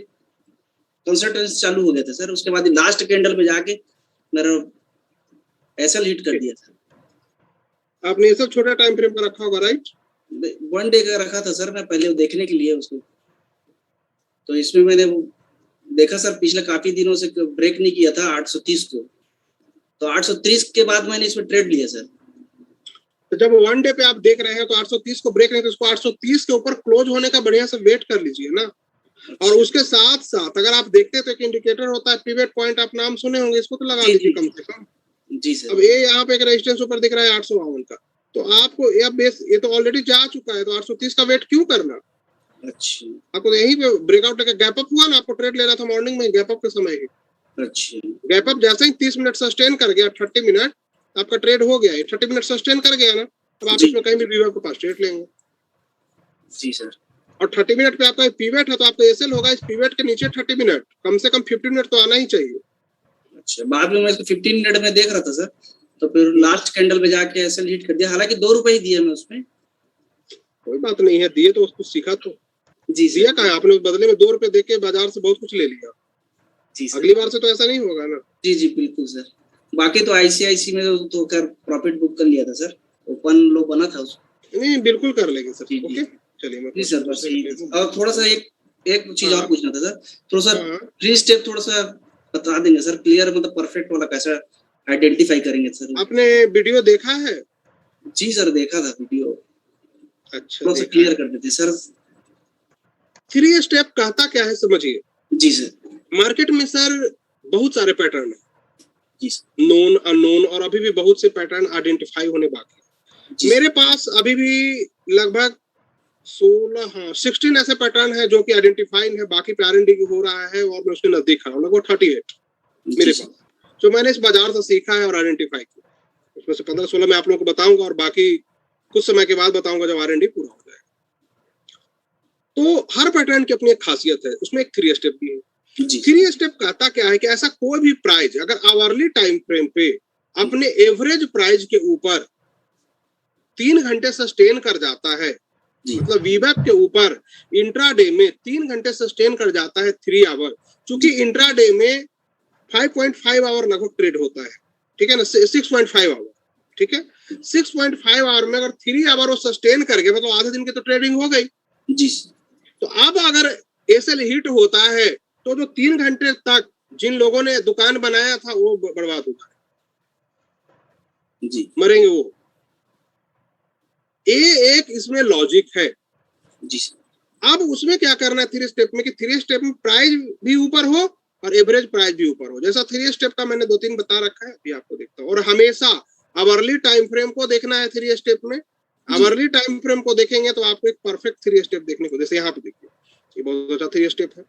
कंसल्टेंसी चालू हो गया था सर। उसके बाद लास्ट कैंडल पे जाके मेरा एसएल हिट कर दिया था।
आपने ये सब छोटा टाइम फ्रेम पर रखा होगा, राइट?
1 डे का रखा था सर मैं पहले देखने के लिए उसको। तो इसमें मैंने देखा सर पिछले काफी दिनों से ब्रेक नहीं किया था 830 को, तो 830 के बाद मैंने इसमें ट्रेड लिया सर।
तो जब 1 डे पे आप देख रहे हैं तो 830 को ब्रेक नहीं, तो उसको 830 के ऊपर क्लोज होने का बढ़िया से वेट कर लीजिए ना। और उसके साथ साथ अगर आप देखते तो एक इंडिकेटर होता है पिवट पॉइंट, आप नाम सुने होंगे, इसको तो लगा लीजिए कम से कम।
जी सर।
अब ये यहाँ पे एक रेजिस्टेंस ऊपर दिख रहा है 852 का, तो आपको ये तो ऑलरेडी जा चुका है, तो 830 का वेट क्यों करना?
अच्छा,
आपको यहीं पे ब्रेकआउट का गैप अप हुआ ना, आपको ट्रेड लेना था मॉर्निंग में गैप अप के समय ही।
अच्छा,
गैप अप जैसे ही 30 मिनट सस्टेन कर गया, 30 मिनट आपका ट्रेड हो गया, 30 मिनट सस्टेन कर गया ना, अब आप इसमें कहीं भी वीवर्क के पास ट्रेड लेंगे।
जी सर।
और 30 मिनट पे आपका पीवेट है, तो आपका एसएल होगा इस पीवेट के नीचे 30 मिनट, कम से कम 15 मिनट तो आना ही चाहिए।
अच्छा, बाद में मैं इसको 15 मिनट में देख रहा था सर, तो फिर लास्ट कैंडल पे जाके एसएल हिट कर दिया। हालांकि 2 रुपए ही दिए मैं उसमें।
कोई बात नहीं है, दिए तो उसको सीखा तो।
जी
दिया कहा है आपने, उस बदले में 2 रुपए देके बाजार से बहुत कुछ ले लिया।
जी सर।
अगली बार से तो ऐसा नहीं होगा ना।
जी जी बिल्कुल सर। बाकी तो आईसीआईसी में तो कर प्रॉफिट बुक कर लिया था सर, ओपन लो बना था उसको।
नहीं बिल्कुल कर लेंगे सर। ओके चलिए मैं
जी सर। बस और थोड़ा सा एक चीज और पूछना था सर, थोड़ा सा फ्री स्टेप थोड़ा सा बता देंगे सर, क्लियर मतलब परफेक्ट वाला कैसा आइडेंटिफाई करेंगे सर?
आपने वीडियो देखा है?
जी सर देखा था वीडियो।
अच्छा,
थोड़ा सा क्लियर कर देते सर।
3 स्टेप कहता क्या है समझिए।
जी सर।
मार्केट में सर बहुत सारे पैटर्न है,
जी
नोन अननोन, और अभी भी बहुत से पैटर्न आइडेंटिफाई होने बाकी। मेरे पास अभी भी लगभग 16 ऐसे पैटर्न है जो कि आइडेंटिफाइड है, बाकी पे R&D हो रहा है और मैं उसके नजदीक खड़ा हूँ। लगभग 38 मेरे पास जो मैंने इस बाजार से सीखा है और आइडेंटिफाई किया। उसमें से 15-16 मैं आप लोगों को बताऊंगा और बाकी कुछ समय के बाद बताऊंगा जब R&D पूरा हो जाए। तो हर पैटर्न की अपनी एक खासियत है, उसमें एक 3 स्टेप भी है। 3 स्टेप कहता क्या है कि ऐसा कोई भी प्राइस अगर आवरली टाइम फ्रेम पे अपने एवरेज प्राइस के ऊपर 3 घंटे सस्टेन कर जाता है, मतलब वीवैप के ऊपर इंट्राडे में 3 घंटे सस्टेन कर जाता है 3 आवर, क्योंकि इंट्राडे में 5.5 आवर लगभग ट्रेड होता है, ठीक है ना, 6.5 आवर, ठीक है। 6.5 आवर में अगर 3 आवर वो सस्टेन कर गया, मतलब आधे दिन की तो ट्रेडिंग हो गई
जी।
तो अब अगर एसएल हिट होता है तो जो 3 घंटे तक जिन लोगों ने दुकान बनाया था वो बर्बाद होगा
जी,
मरेंगे वो। एक इसमें लॉजिक है
जी।
अब उसमें क्या करना है 3 स्टेप में कि 3 स्टेप में प्राइस भी ऊपर हो और एवरेज प्राइस भी ऊपर हो। जैसा 3 स्टेप का मैंने 2-3 बता रखा है, अभी आपको देखता हूँ। और हमेशा आवरली टाइम फ्रेम को देखना है 3 स्टेप में। आवरली टाइम फ्रेम को देखेंगे तो आपको एक परफेक्ट 3 स्टेप देखने को, जैसे यहाँ पे देखिए ये बहुत अच्छा 3 स्टेप है,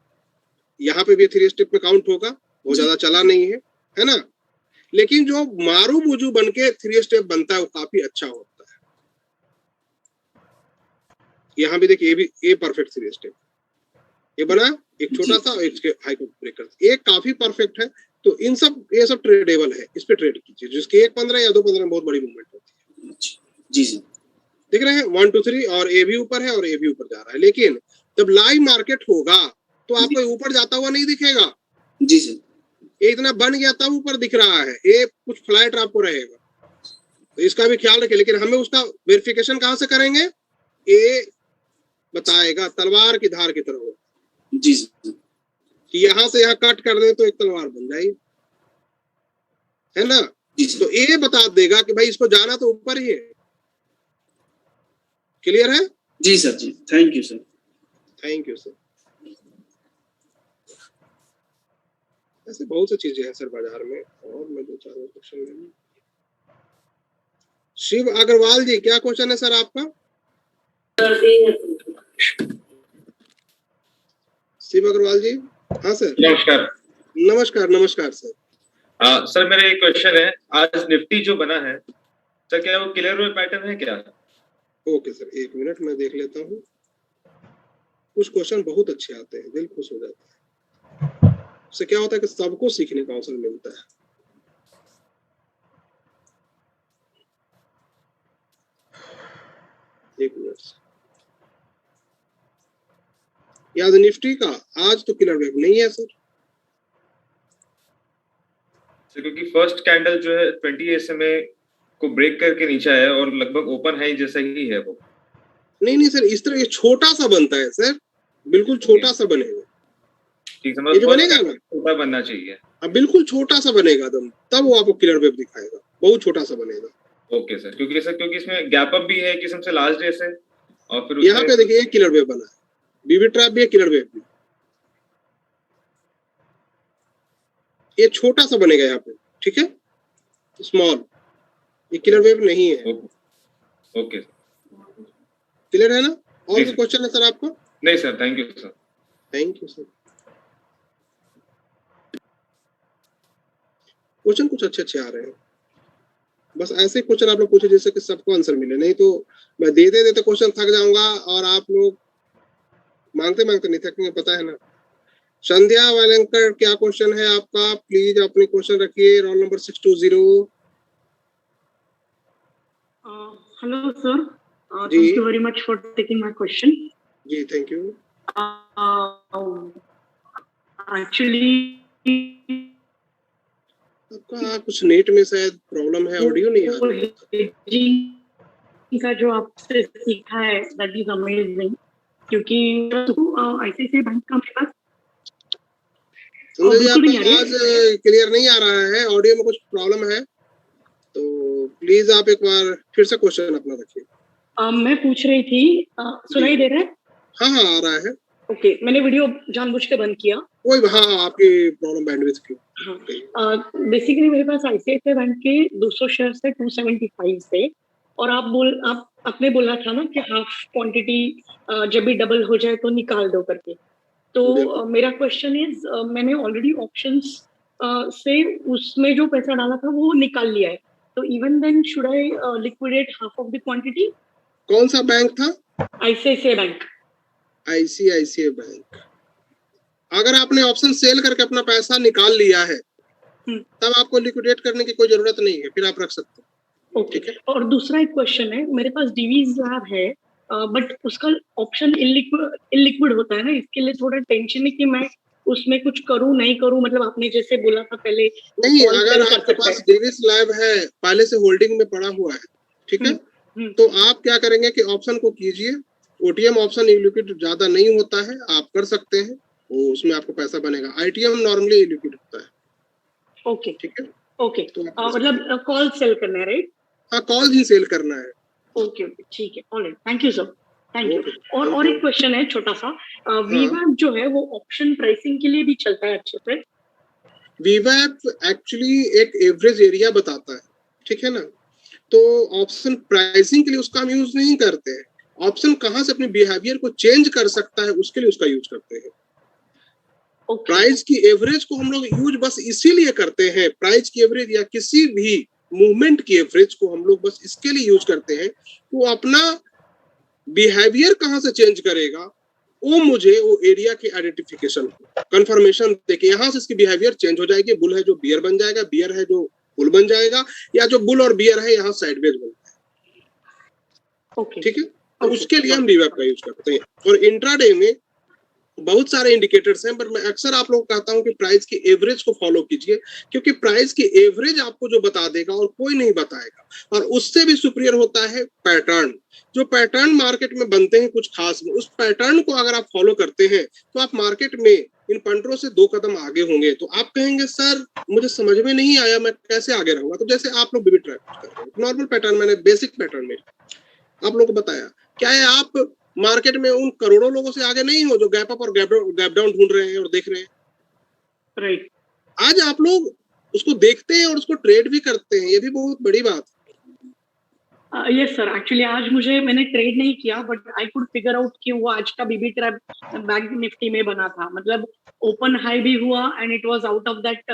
यहाँ पे भी 3 स्टेप में काउंट होगा, बहुत ज्यादा चला नहीं है ना, लेकिन जो मारू बुजू बन के 3 स्टेप बनता है वो काफी अच्छा होता है। यहाँ भी देखिए ये परफेक्ट 3 स्टेप, ये बना एक छोटा सा इसके हाई को ब्रेक कर, ये काफी परफेक्ट है। तो इन सब ये सब ट्रेडेबल है, इस पे ट्रेड कीजिए, जिसकी 1.15 या 2.15 में बहुत बड़ी मूवमेंट होती है।
जी जी
देख रहे हैं 1 2 3 और ए भी ऊपर है और ए भी ऊपर जा रहा है, लेकिन जब लाइव मार्केट होगा तो आपको ऊपर जाता हुआ नहीं दिखेगा।
जी सर।
ये इतना बन गया तब ऊपर दिख रहा है, ये कुछ फ्लैट आपको रहेगा, तो इसका भी ख्याल रखें। लेकिन हमें उसका वेरिफिकेशन कहाँ से करेंगे, ये बताएगा तलवार की धार की तरह
जी सर,
कि यहाँ से यहाँ कट कर दे तो एक तलवार बन जाएगी, है ना। तो ये बता देगा कि भाई इसको जाना तो ऊपर ही है। क्लियर है?
जी सर जी, thank you sir.
Thank you sir. ऐसे बहुत सी चीजें हैं सर बाजार में, और मैं 2-4 क्वेश्चन ले लूं। शिव अग्रवाल जी, क्या क्वेश्चन है सर आपका? शिव अग्रवाल जी, हाँ सर।
नमस्कार।
नमस्कार नमस्कार सर।
सर मेरा एक क्वेश्चन है, आज निफ्टी जो बना है सर, क्या वो क्लियर वेव पैटर्न है क्या?
ओके सर, एक मिनट मैं देख लेता हूँ। कुछ क्वेश्चन बहुत अच्छे आते हैं, दिल खुश हो जाता है। उससे क्या होता है कि सबको सीखने का अवसर मिलता है। एक मिनट, याद निफ्टी का आज तो क्लियर वेव नहीं है सर।
क्योंकि फर्स्ट कैंडल जो है 20 SMA को ब्रेक करके नीचे आया और लगभग ओपन हाई जैसा ही है वो।
नहीं सर, इस तरह ये छोटा सा बनता है सर, बिल्कुल छोटा सा बनेगा।
ठीक है,
ये जो बनेगा ना,
छोटा बनना चाहिए।
अब बिल्कुल छोटा सा बनेगा एकदम, तब वो आपको क्लियर वेव दिखाएगा, बहुत छोटा सा बनेगा।
ओके सर, क्योंकि इसमें गैप अप भी है किस्म से लास्ट डे से, और फिर
यहाँ पे देखिए क्लियर वेव बना है, बीबी ट्रैप भी है, क्लियर वेव भी। ये छोटा सा बनेगा यहाँ पे, ठीक है, स्मॉल, ये क्लियर वेव नहीं है।
ओके,
क्लियर है ना? और कोई क्वेश्चन है सर आपको?
नहीं sir, thank you sir.
Thank you sir. Question कुछ अच्छे आ रहे हैं, बस ऐसे क्वेश्चन आप लोग पूछे जैसे कि सबको आंसर मिले, नहीं तो मैं देते क्वेश्चन थक जाऊंगा और आप लोग मांगते नहीं थकेंगे, पता है ना। संध्या वालंकर, क्या क्वेश्चन है आपका? प्लीज अपने क्वेश्चन रखिए। Roll number 620।
Hello sir, thank you very much for taking my question.
जी थैंक यू।
एक्चुअली
आपका कुछ नेट में शायद प्रॉब्लम है, ऑडियो नहीं आ रही है।
का जो आपसे सीखा है दैट इज अमेजिंग, क्योंकि आईसीआईसीआई बैंक का मेरे पास
आवाज क्लियर नहीं आ रहा है, ऑडियो में कुछ प्रॉब्लम है, तो प्लीज आप एक बार फिर से क्वेश्चन अपना रखिए।
मैं पूछ रही थी, सुनाई दे रहा है?
हाँ आ रहा है।
ओके, मैंने वीडियो जानबूझ के बंद किया।
वही, हाँ आपकी प्रॉब्लम बैंडविड्थ की।
बेसिकली मेरे पास आईसीआईसीआई बैंक के 200 शेयर है 275 से, और आपने बोला था ना कि हाफ क्वांटिटी जब भी डबल हो जाए तो निकाल दो करके। तो मेरा क्वेश्चन इज, मैंने ऑलरेडी ऑप्शंस से उसमें जो पैसा डाला था वो निकाल लिया है, तो even then should I liquidate half of the quantity?
कौन सा बैंक था?
ICICI bank.
ICICI bank. अगर आपने ऑप्शन सेल करके अपना पैसा निकाल लिया है तब आपको लिक्विडेट करने की कोई जरूरत नहीं है, फिर आप रख सकते हैं।
ओके, और दूसरा एक क्वेश्चन है, मेरे पास डीवीज लैब है बट उसका ऑप्शन इलिक्विड होता है ना, इसके लिए थोड़ा टेंशन है कि मैं उसमें कुछ करूं नहीं करूं, मतलब आपने जैसे बोला था पहले।
नहीं, अगर आपके पास डीवीज लैब है, पहले से होल्डिंग में पड़ा हुआ है, ठीक है, तो आप क्या करेंगे कि ऑप्शन को कीजिए। ओटीएम ऑप्शन इलिक्विड ज्यादा नहीं होता है, आप कर सकते हैं, वो उसमें आपको पैसा बनेगा। आईटीएम नॉर्मली इलिक्विड होता है। ओके, ठीक है, ओके, तो
मतलब कॉल सेल करना है, राइट?
हाँ, कॉल ही सेल करना है।
ओके, ठीक है, alright, thank you sir, thank you. और एक क्वेश्चन है छोटा सा, वीवैप जो है वो ऑप्शन प्राइसिंग के लिए भी चलता है अच्छे से?
वीवैप एक्चुअली एक एवरेज एरिया बताता है, ठीक है ना, तो ऑप्शन प्राइसिंग के लिए उसका हम यूज नहीं करते हैं। ऑप्शन कहाँ से अपने बिहेवियर को चेंज कर सकता है उसके लिए उसका यूज करते हैं। प्राइस की एवरेज को हम लोग यूज बस इसीलिए करते हैं, प्राइस की एवरेज या किसी भी मूवमेंट की एवरेज को हम लोग बस इसके लिए यूज करते हैं, वो अपना बिहेवियर कहाँ से चेंज करेगा, वो मुझे वो एरिया की आइडेंटिफिकेशन कंफर्मेशन देके यहाँ से इसकी बिहेवियर चेंज हो जाएगी। बुल है जो बियर बन जाएगा, बियर है जो बुल बन जाएगा, या जो बुल और बियर है यहाँ साइडवेज बन जाएगा। ठीक है, तो उसके लिए हम वीवैप का यूज करते हैं। और इंट्राडे में बहुत सारे इंडिकेटर्स हैं, पर मैं अक्सर आप लोग कहता हूं कि प्राइस की एवरेज को फॉलो कीजिए, क्योंकि प्राइस की एवरेज आपको जो बता देगा और कोई नहीं बताएगा। और उससे भी सुपीरियर होता है पैटर्न। जो पैटर्न मार्केट में बनते हैं कुछ खास में, उस पैटर्न को अगर आप फॉलो करते हैं तो आप मार्केट में इन पंटरों से 2 कदम आगे होंगे। तो आप कहेंगे सर मुझे समझ में नहीं आया, मैं कैसे आगे रहूंगा? तो जैसे आप लोग बीबी ट्रैप कर रहे हैं, नॉर्मल पैटर्न मैंने बेसिक पैटर्न में आप लोगों को बताया, क्या है आप मार्केट में उन करोड़ों लोगों से आगे नहीं हो जो गैप अप और गैप डाउन ढूंढ रहे हैं और देख रहे हैं,
राइट?
आज आप लोग उसको देखते हैं और उसको ट्रेड भी करते हैं, ये भी बहुत बड़ी बात है।
यस सर, एक्चुअली आज मैंने ट्रेड नहीं किया, but I could figure out कि वो आज का बीबी ट्रैप बैंक निफ्टी में बना था, मतलब ओपन हाई भी हुआ and it was out of that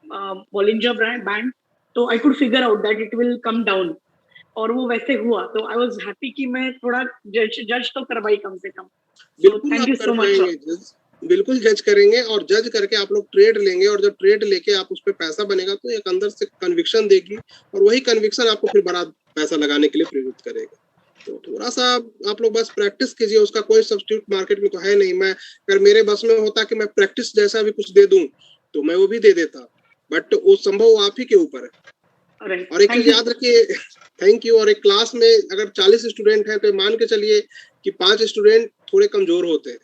Bollinger band, तो I could figure out that it will come down, और वो वैसे हुआ, तो आई वाज हैप्पी कि मैं थोड़ा जज तो करवाई कम से कम।
बिल्कुल
थैंक यू
आप कर
सो मच
पाएंगे जज, बिल्कुल जज करेंगे, और जज करके आप लोग ट्रेड लेंगे, और जब ट्रेड लेके आप उस पे पैसा बनेगा तो एक अंदर से कन्विक्शन देगी, और वही कन्विक्शन आपको फिर बड़ा पैसा लगाने के लिए प्रेरित करेगा। तो थोड़ा सा आप लोग बस प्रैक्टिस कीजिए, उसका कोई सब्स्टिट्यूट मार्केट में तो है नहीं। मैं अगर मेरे बस में होता कि मैं प्रैक्टिस जैसा भी कुछ दे दूं तो मैं वो भी दे देता, बट वो संभव आप ही के ऊपर है। और एक चीज याद रखिए, थैंक यू, और एक क्लास में अगर 40 स्टूडेंट हैं तो मान के चलिए कि 5 स्टूडेंट थोड़े कमजोर होते हैं,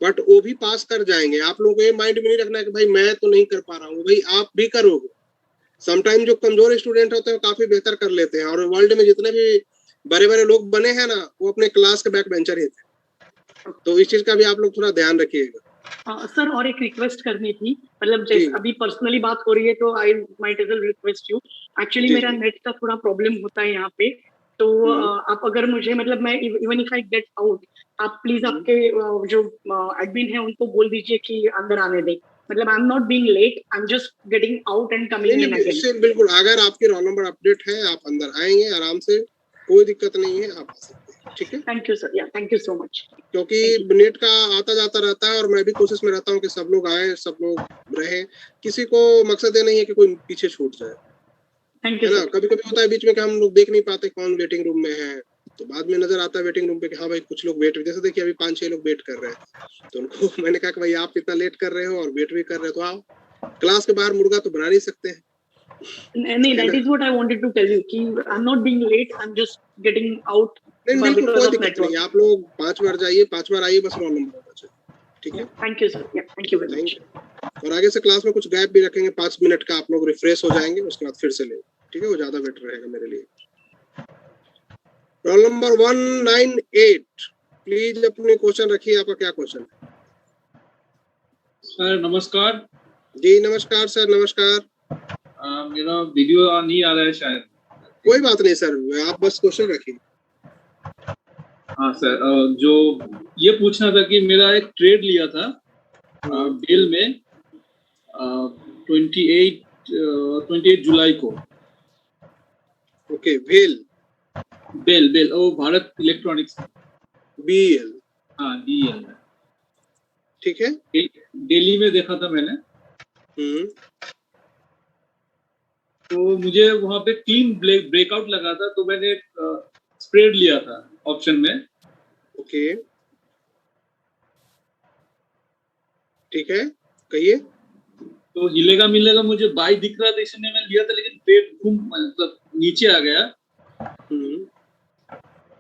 बट वो भी पास कर जाएंगे। आप लोगों को ये माइंड में नहीं रखना है कि भाई मैं तो नहीं कर पा रहा हूँ, भाई आप भी करोगे। समटाइम जो कमजोर स्टूडेंट होते हैं काफी बेहतर कर लेते हैं, और वर्ल्ड में जितने भी बड़े बड़े लोग बने हैं ना, वो अपने क्लास के बैक बेंचर ही थे। तो इस चीज का भी आप लोग थोड़ा ध्यान रखिएगा।
सर और एक रिक्वेस्ट करनी थी, मतलब जैसे अभी पर्सनली बात हो रही है तो I might as well request you, actually मेरा नेट का थोड़ा प्रॉब्लम होता है यहाँ पे, तो आप अगर मुझे, मतलब मैं even if I get out, आप प्लीज आपके जो एडमिन है उनको बोल दीजिए कि अंदर आने दें, मतलब I am not being late, I am just getting out and coming in again.
बिल्कुल, अगर आपकी रोल नंबर अपडेट है आप अंदर आएंगे आराम से, कोई दिक्कत नहीं है, आप आ सकते हैं। ठीक है,
थैंक यू सर, या थैंक यू सो मच।
क्योंकि नेट का आता जाता रहता है, और मैं भी कोशिश में रहता हूँ कि सब लोग आए, सब लोग रहे, किसी को मकसद ये नहीं है कि कोई पीछे छूट जाए।
थैंक यू
है ना, कभी कभी होता है बीच में कि हम लोग देख नहीं पाते कौन वेटिंग रूम में है, तो बाद में नजर आता है वेटिंग रूम पे कि हाँ भाई कुछ लोग वेट, जैसे देखिए अभी 5-6 लोग वेट कर रहे हैं, तो उनको मैंने कहा कि भाई आप इतना लेट कर रहे हो और वेट भी कर रहे हो, तो आओ, क्लास के बाहर मुर्गा तो बना नहीं सकते हैं।
नहीं, that is what I wanted to tell you कि I'm not being late, I'm just getting out।
नहीं, बिल्कुल कोई दिक्कत नहीं, आप लोग 5 बार जाइए, 5 बार आइए, बस रोल नंबर होना चाहिए। ठीक है,
thank you sir, thank you very much.
और आगे से क्लास में कुछ गैप भी रखेंगे, 5 मिनट का, आप लोग रिफ्रेश हो जाएंगे, उसके बाद फिर से ले, ठीक है, वो ज्यादा बेटर रहेगा मेरे लिए। रोल नंबर 198, प्लीज अपने क्वेश्चन रखिए, आपका क्या क्वेश्चन है?
सर नमस्कार।
जी नमस्कार सर, नमस्कार।
मेरा वीडियो नहीं आ रहा है शायद।
कोई बात नहीं सर, आप बस क्वेश्चन रखिए।
हाँ सर, जो ये पूछना था कि मेरा एक ट्रेड लिया था बेल में 28 जुलाई को।
ओके, बेल
ओ भारत इलेक्ट्रॉनिक्स,
बीएल।
हाँ बीएल,
ठीक है,
दिल्ली में देखा था मैंने। तो मुझे वहां पे क्लीन ब्रेकआउट लगा था, तो मैंने स्प्रेड लिया था ऑप्शन में।
ओके, ठीक है, कहिए।
तो हिलेगा मिलेगा मुझे बाई दिख रहा था, इसलिए मैं लिया था, लेकिन ट्रेड मतलब नीचे आ गया।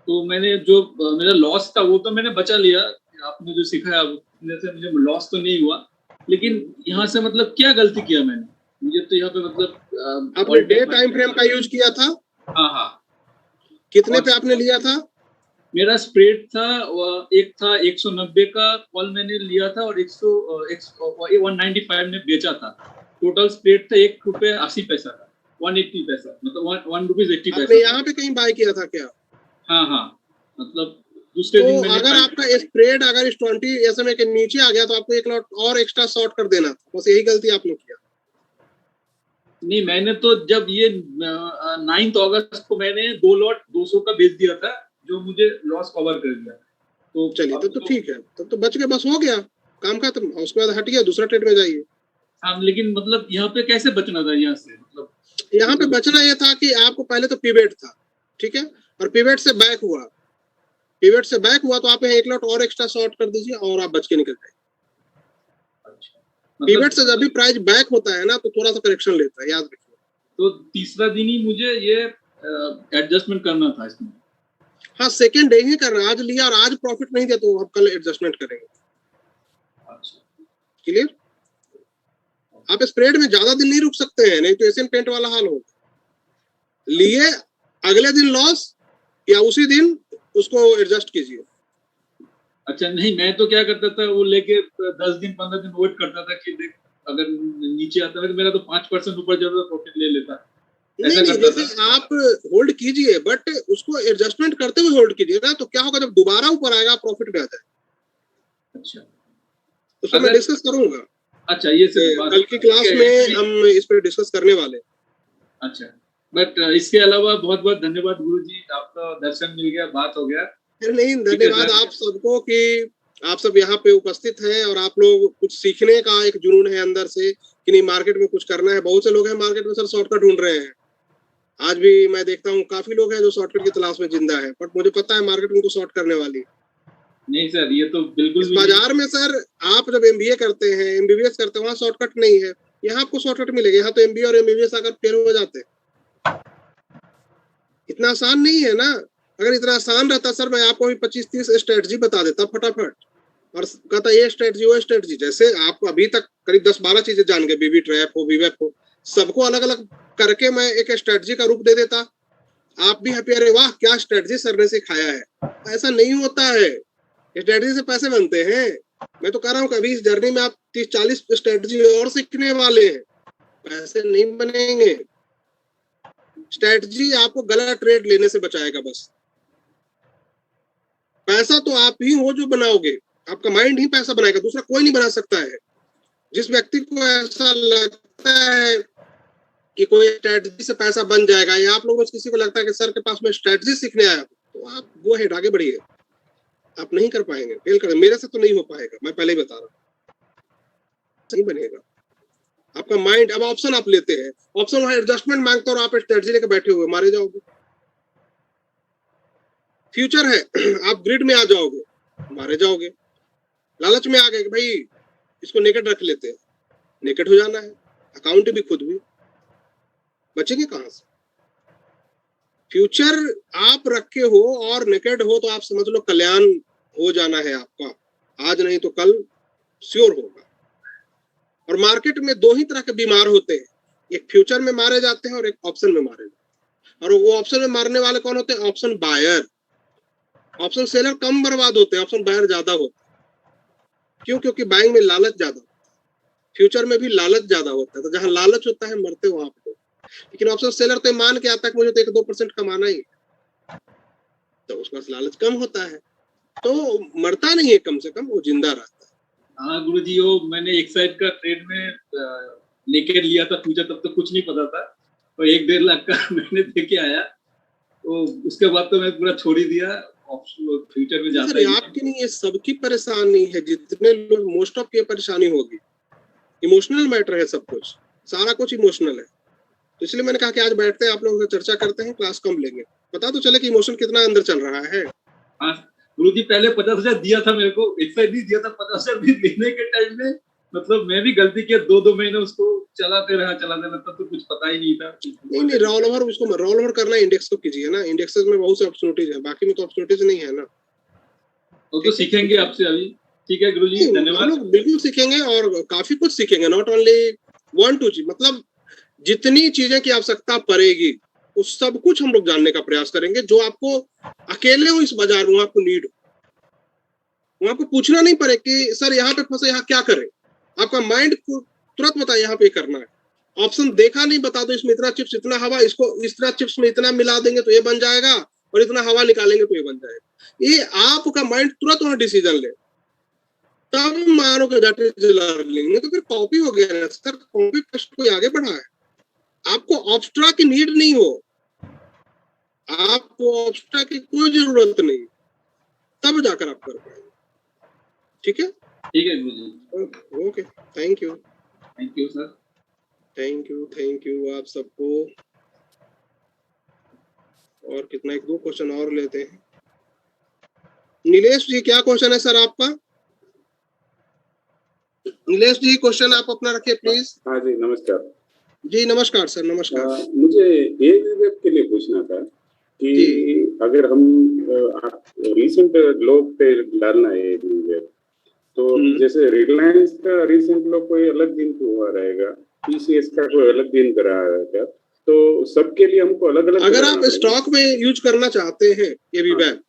तो मैंने जो मेरा लॉस था वो तो मैंने बचा लिया, आपने जो सिखाया से मुझे लॉस तो नहीं हुआ, लेकिन यहाँ से मतलब क्या गलती किया मैंने? मुझे तो यहाँ पे मतलब
आपने डे टाइम फ्रेम का यूज किया था?
हाँ।
कितने पे आपने लिया था?
मेरा स्प्रेड था, एक था 190 का कॉल मैंने लिया था, और 195 में बेचा था। टोटल स्प्रेड था ₹1.80 का, 180 पैसा, मतलब ₹1.80।
आपने यहाँ पे कहीं बाय किया था क्या?
हाँ, मतलब दूसरे दिन मैंने
अगर आपका स्प्रेड अगर इस 20 SMA के नीचे आ गया तो आपको एक लॉट और एक्स्ट्रा शॉर्ट कर देना था, बस यही गलती आपने किया।
नहीं, मैंने तो जब ये 9 अगस्त को मैंने 2 लॉट 200 का बेच दिया था, जो मुझे लॉस कवर कर दिया। तो
चलिए, तब तो ठीक है, तब तो बच गए, बस हो गया काम खत्म, उसके बाद हट गया, दूसरा ट्रेड में जाइए।
हाँ, लेकिन मतलब यहाँ पे कैसे बचना था? यहाँ से मतलब
यहाँ पे बचना ये था कि आपको पहले तो पिवेट था, ठीक है, और पिवेट से बैक हुआ, तो आप एक लॉट और एक्स्ट्रा शॉर्ट कर दीजिए और आप बच के निकल जाए। पिवेट से जब भी प्राइस बैक होता है ना, तो थोड़ा सा करेक्शन लेता है, याद रखिए।
तो तीसरा दिन ही मुझे ये एडजस्टमेंट करना था इसमें।
हाँ, सेकंड डे ही करना, आज लिया और आज प्रॉफिट नहीं दिया तो हम कल एडजस्टमेंट करेंगे। क्लियर? आप स्प्रेड में ज्यादा दिन नहीं रुक सकते हैं, नहीं तो एशियन पेंट वाला हाल होगा। लिए अगले दिन लॉस या उसी दिन उसको एडजस्ट कीजिए।
अच्छा, नहीं, मैं तो क्या करता था, वो लेके 10 दिन 15 दिन वेट करता था कि देख अगर नीचे आता है तो मेरा तो 5% ऊपर जाता, प्रॉफिट ले लेता।
नहीं, जैसे आप होल्ड कीजिए, बट उसको एडजस्टमेंट करते हुए होल्ड कीजिए ना, तो क्या होगा जब दोबारा ऊपर आएगा प्रॉफिट में आ जाए।
अच्छा,
उसको मैं डिस्कस करूंगा।
अच्छा ये सब
कल की क्लास में हम इस पर डिस्कस करने वाले हैं।
अच्छा, बट इसके अलावा बहुत बहुत धन्यवाद गुरुजी, आपका दर्शन मिल गया, बात हो गया।
नहीं, धन्यवाद आप सबको कि आप सब यहाँ पे उपस्थित हैं और आप लोग कुछ सीखने का एक जुनून है अंदर से कि नहीं मार्केट में कुछ करना है। बहुत से लोग हैं मार्केट में सर शॉर्टकट ढूंढ रहे हैं। आज भी मैं देखता हूँ काफी लोग हैं जो शॉर्टकट की तलाश में जिंदा है, बट मुझे पता है मार्केट उनको शॉर्ट करने वाली।
नहीं सर, ये तो बिल्कुल
इस बाजार में सर आप जब एमबीए करते हैं, एमबीबीएस करते हैं, वहाँ शॉर्टकट नहीं है। यहाँ आपको शॉर्टकट मिलेगा। यहाँ तो एमबीए और एमबीबीएस अगर फेल हो जाते, इतना आसान नहीं है ना। अगर इतना आसान रहता सर मैं आपको भी 25-30 स्ट्रेटजी बता देता फटाफट और कहता ये स्ट्रेटजी वो स्ट्रेटजी। जैसे आप अभी तक करीब 10-12 चीजें जान गए, बीबी ट्रैप हो, बीवेप हो, सबको अलग अलग करके मैं एक स्ट्रेटजी का रूप दे देता, आप भी हैप्पी, अरे वाह क्या स्ट्रेटजी सर ने सिखाया है। ऐसा नहीं होता है, स्ट्रेटजी से पैसे बनते हैं। मैं तो कह रहा हूँ कभी इस जर्नी में आप 30-40 स्ट्रेटजी और सीखने वाले हैं, पैसे नहीं बनेंगे। स्ट्रेटजी आपको गलत ट्रेड लेने से बचाएगा बस। पैसा तो आप ही हो जो बनाओगे, आपका माइंड ही पैसा बनाएगा, दूसरा कोई नहीं बना सकता है। जिस व्यक्ति को ऐसा लगता है कि कोई स्ट्रेटजी से पैसा बन जाएगा, या आप लोगों में किसी को लगता है कि सर के पास में स्ट्रेटजी सीखने आया, तो आप वो हेड आगे बढ़िए, आप नहीं कर पाएंगे, फेल कर। मेरे से तो नहीं हो पाएगा, मैं पहले ही बता रहा हूँ, नहीं बनेगा। आपका माइंड, अब ऑप्शन आप लेते हैं, ऑप्शन वहां एडजस्टमेंट मांगता और आप स्ट्रेटजी लेकर बैठे हुए, मारे जाओगे। फ्यूचर है, आप ग्रिड में आ जाओगे, मारे जाओगे। लालच में आ गए कि भाई इसको नेकेड रख लेते हैं, नेकेड हो जाना है, अकाउंट भी खुद भी, बचेंगे कहां से। फ्यूचर आप रखे हो और नेकेड हो तो आप समझ लो कल्याण हो जाना है आपका, आज नहीं तो कल श्योर होगा। और मार्केट में दो ही तरह के बीमार होते हैं, एक फ्यूचर में मारे जाते हैं और एक ऑप्शन में मारे जाते हैं। और वो ऑप्शन में मारने वाले कौन होते हैं? Option buyer. ऑप्शन सेलर कम बर्बाद होते हैं, ऑप्शन बायर ज्यादा होते हैं। क्यों? क्योंकि बाइंग में लालच ज्यादा, फ्यूचर में भी लालच ज्यादा होता है। तो जहां लालच होता है मरते वहां पे। लेकिन ऑप्शन सेलर तो मान के आता है कि मुझे तो 1-2% कमाना ही, तो उसके पास लालच कम होता है, तो मरता नहीं है, कम से कम वो जिंदा रहता है।
हाँ गुरुजी, वो मैंने एक साइड का ट्रेड में नेकेड लिया था फ्यूचर, तब तो कुछ नहीं पता था, और 1-1.5 लाख का मैंने देके आया, तो उसके बाद तो मैं पूरा छोड़ ही दिया, फ्यूचर में जाता ही नहीं।
आपकी नहीं, ये सबकी परेशानी है, जितने लोग, मोस्ट ऑफ की परेशानी होगी। इमोशनल मैटर है सब कुछ, सारा कुछ इमोशनल है। तो इसलिए मैंने कहा कि आज बैठते हैं, आप लोगों से चर्चा करते हैं, क्लास कम लेंगे, पता तो चले कि इमोशन कितना अंदर चल रहा है।
हाँ गुरुजी, पहले 50,000 दिया था मेरे को, एक साइड नहीं दिया था, 50,000 भी देने के टाइम में मतलब मैं भी गलती किया, 2-2 महीने उसको चलाते रहा, तब तो कुछ पता ही नहीं था।
नहीं, रोल ओवर, उसको रोल ओवर करना इंडेक्स को कीजिए ना, इंडेक्सेस में बहुत से अपॉर्चुनिटीज है, बाकी में तो अपॉर्चुनिटीज नहीं है ना।
तो सीखेंगे आपसे अभी। ठीक है गुरुजी, धन्यवाद।
लोग बिल्कुल सीखेंगे और काफी कुछ सीखेंगे, नॉट ओनली 1-2 चीज, मतलब जितनी चीजें की आवश्यकता पड़ेगी उस सब कुछ हम लोग जानने का प्रयास करेंगे। जो आपको अकेले हो इस बाजार में, आपको नीड हो, वहां आपको पूछना नहीं पड़े कि सर यहाँ पे फंसे, यहाँ क्या करें। आपका माइंड को तुरंत बता यहाँ पे करना है। ऑप्शन देखा नहीं, बता दो इसमें इतना चिप्स, इतना हवा, इसको इस तरह चिप्स में इतना मिला देंगे तो ये बन जाएगा, और इतना हवा निकालेंगे तो ये बन जाएगा। ये आपका माइंड तुरंत वहां डिसीजन ले, तब मानो कि दैट इज लर्निंग। तो फिर कॉपी हो गया ना सर, कॉपी पेस्ट कोई आगे बढ़ा है। आपको ऑब्स्ट्रा की नीड नहीं हो, आपको ऑब्स्ट्रा की कोई जरूरत नहीं, तब जाकर आप कर पाएंगे। ठीक है,
ठीक है गुरुजी,
okay, thank you
sir,
thank you आप सबको। और कितना, 1-2 क्वेश्चन और लेते हैं। नीलेश जी, क्या क्वेश्चन है सर आपका? नीलेश जी, क्वेश्चन आप अपना रखिए प्लीज।
हाँ जी, नमस्कार
जी। नमस्कार सर, नमस्कार।
मुझे एवीवेब के लिए पूछना था कि अगर हम रिसेंट लो पे डालना है एवीवेब, तो जैसे रिलायंस का रिसेंट लो कोई अलग दिन को हुआ रहेगा, टीसीएस का कोई अलग दिन करा रहेगा, तो सबके लिए हमको अलग अलग।
अगर आप स्टॉक में यूज करना चाहते हैं एवीवेब,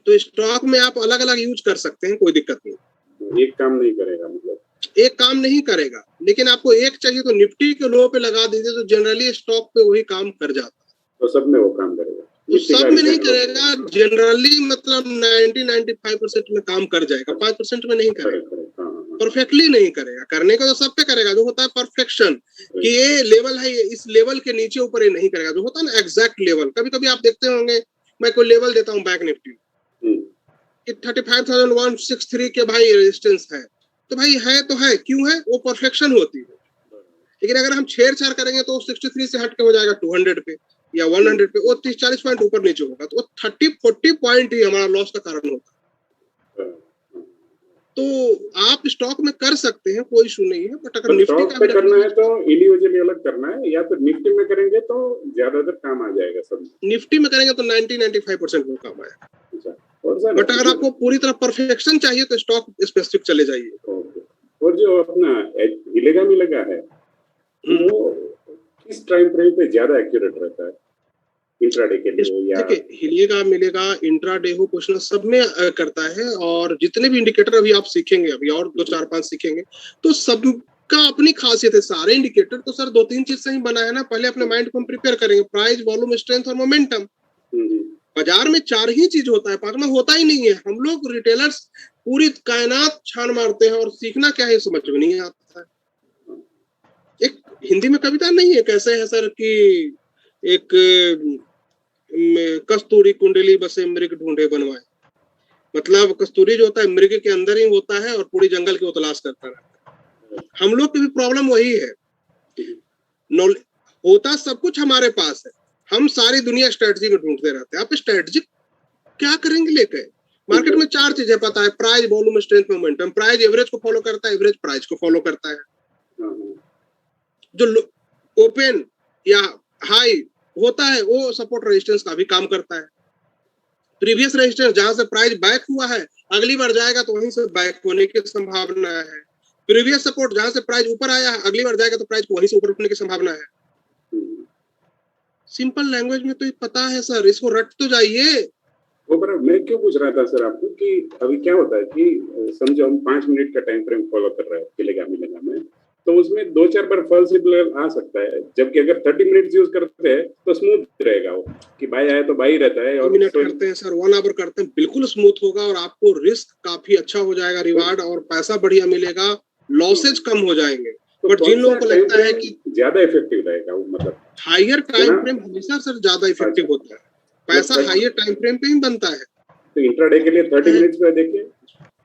तो स्टॉक में आप अलग अलग यूज कर सकते हैं, कोई दिक्कत नहीं।
एक काम नहीं करेगा, मतलब
एक काम नहीं करेगा, लेकिन आपको एक चाहिए तो निफ्टी के लो पे लगा दीजिए, तो जनरली स्टॉक पे वही काम कर जाता है।
तो सब में वो काम करेगा?
तो सब में नहीं करेगा, जनरली मतलब 90-95% में काम कर जाएगा, 5% में नहीं करेगा। परफेक्टली नहीं करेगा, करने का तो सब पे करेगा, जो होता है परफेक्शन कि ये लेवल है, ये इस लेवल के नीचे ऊपर ये नहीं करेगा, जो होता है ना एग्जैक्ट लेवल। कभी कभी आप देखते होंगे मैं कोई लेवल देता हूँ बैंक निफ्टी कि 35,163 के भाई रेजिस्टेंस है, तो भाई है तो है, क्यों है, वो परफेक्शन होती है। लेकिन अगर हम छेड़छाड़ करेंगे तो 63 से हट के हो जाएगा 200 पे या 100 पे, वो 30-40 पॉइंट ऊपर नीचे होगा, तो 30-40 पॉइंट ही हमारा लॉस का कारण होता है। तो आप स्टॉक में कर सकते हैं, कोई इशू नहीं है, बट अगर निफ्टी का
करना है तो इंडिविजुअली अलग करना है, या फिर निफ्टी में करेंगे तो ज्यादातर काम आ जाएगा सब।
निफ्टी में करेंगे तो 90-95% में काम आएगा, बट अगर आपको पूरी तरह परफेक्शन चाहिए तो स्टॉक स्पेसिफिक चले जाइए।
और जो अपना हिलेगा मिलेगा है वो किस टाइम फ्रेम पे ज्यादा एक्यूरेट रहता है इंट्राडे के लिए? या
देखिए हिलेगा मिलेगा इंट्राडे हो क्वेश्चन सब में करता है, और जितने भी इंडिकेटर अभी आप सीखेंगे, अभी और 2-4-5 सीखेंगे, तो सबका अपनी खासियत है। सारे इंडिकेटर तो सर 2-3 चीज से ही बना है ना, पहले अपने माइंड को हम प्रिपेयर करेंगे, प्राइस, वॉल्यूम, स्ट्रेंथ और मोमेंटम। बाजार में 4 ही चीज होता है, 5वां होता ही नहीं है। हम लोग रिटेलर्स पूरी कायनात छान मारते हैं और सीखना क्या है समझ में नहीं आता है। एक हिंदी में कविता नहीं है, कैसे है सर कि एक कस्तूरी कुंडली बसे मृग ढूंढे बनवाए, मतलब कस्तूरी जो होता है मृग के अंदर ही होता है और पूरी जंगल की वो तलाश करता रहता है। हम लोग की भी प्रॉब्लम वही है, होता सब कुछ हमारे पास है, हम सारी दुनिया स्ट्रेटजी में ढूंढते रहते हैं। आप स्ट्रेटजी क्या करेंगे लेके? मार्केट में 4 चीजें पता है, price, volume, strength, momentum. Price average को फॉलो करता है, एवरेज प्राइस को फॉलो करता है। जो ओपन या हाई होता है वो सपोर्ट रेजिस्टेंस का भी काम करता है। प्रीवियस रेजिस्टेंस जहां से प्राइस बैक हुआ है, अगली बार जाएगा तो वहीं से बैक होने की संभावना है। प्रीवियस सपोर्ट जहां से प्राइस ऊपर आया है, अगली बार जाएगा तो प्राइस को वहीं से ऊपर उठने की संभावना है। सिंपल लैंग्वेज में तो पता है सर, इसको रट तो जाइए।
वो पर मैं क्यों पूछ रहा था सर आपको कि अभी क्या होता है कि समझो हम 5 मिनट का टाइम फ्रेम फॉलो कर रहे हैं हिलेगा मिलेगा में, तो उसमें 2-4 बार फॉल सिग्नल आ सकता है, जबकि अगर 30 मिनट यूज करते हैं तो स्मूथ रहेगा वो कि बाई आया तो बाई रहता है। और
मिनट करते हैं सर, 1 आवर करते हैं, बिल्कुल स्मूथ होगा और आपको रिस्क काफी अच्छा हो जाएगा, रिवार्ड और पैसा बढ़िया मिलेगा, लॉसेज कम हो जाएंगे। बट जिन लोगों को लगता है कि
ज्यादा इफेक्टिव रहेगा, वो मतलब
हायर टाइम फ्रेम हमेशा सर ज्यादा इफेक्टिव होता है, पैसा हायर टाइम फ्रेम पे ही बनता है।
तो इंट्राडे के लिए 30 मिनट पे देखिए,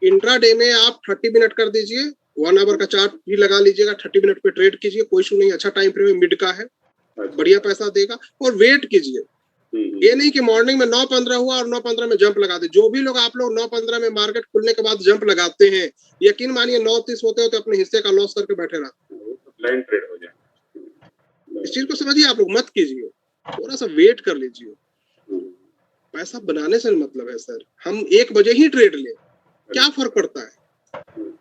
इंट्राडे में आप 30 मिनट कर दीजिए, 1 आवर का चार्ट भी लगा लीजिएगा, 30 मिनट पे ट्रेड कीजिए, कोई इशू नहीं, अच्छा टाइम फ्रेम मिड का है, बढ़िया पैसा देगा। और वेट कीजिए, ये नहीं कि मॉर्निंग में 9:15 हुआ और 9:15 में जंप लगा दे। जो भी लोग आप लोग 9:15 में मार्केट खुलने के बाद जंप लगाते हैं, यकीन मानिए 9:30 होते होते अपने हिस्से का लॉस करके बैठे रहते हैं,
ब्लाइंड ट्रेड हो जाए।
इस चीज को समझिए, आप लोग मत कीजिए, थोड़ा सा वेट कर लीजिए। पैसा बनाने से मतलब है सर, हम 1 बजे ही ट्रेड ले, क्या फर्क पड़ता है?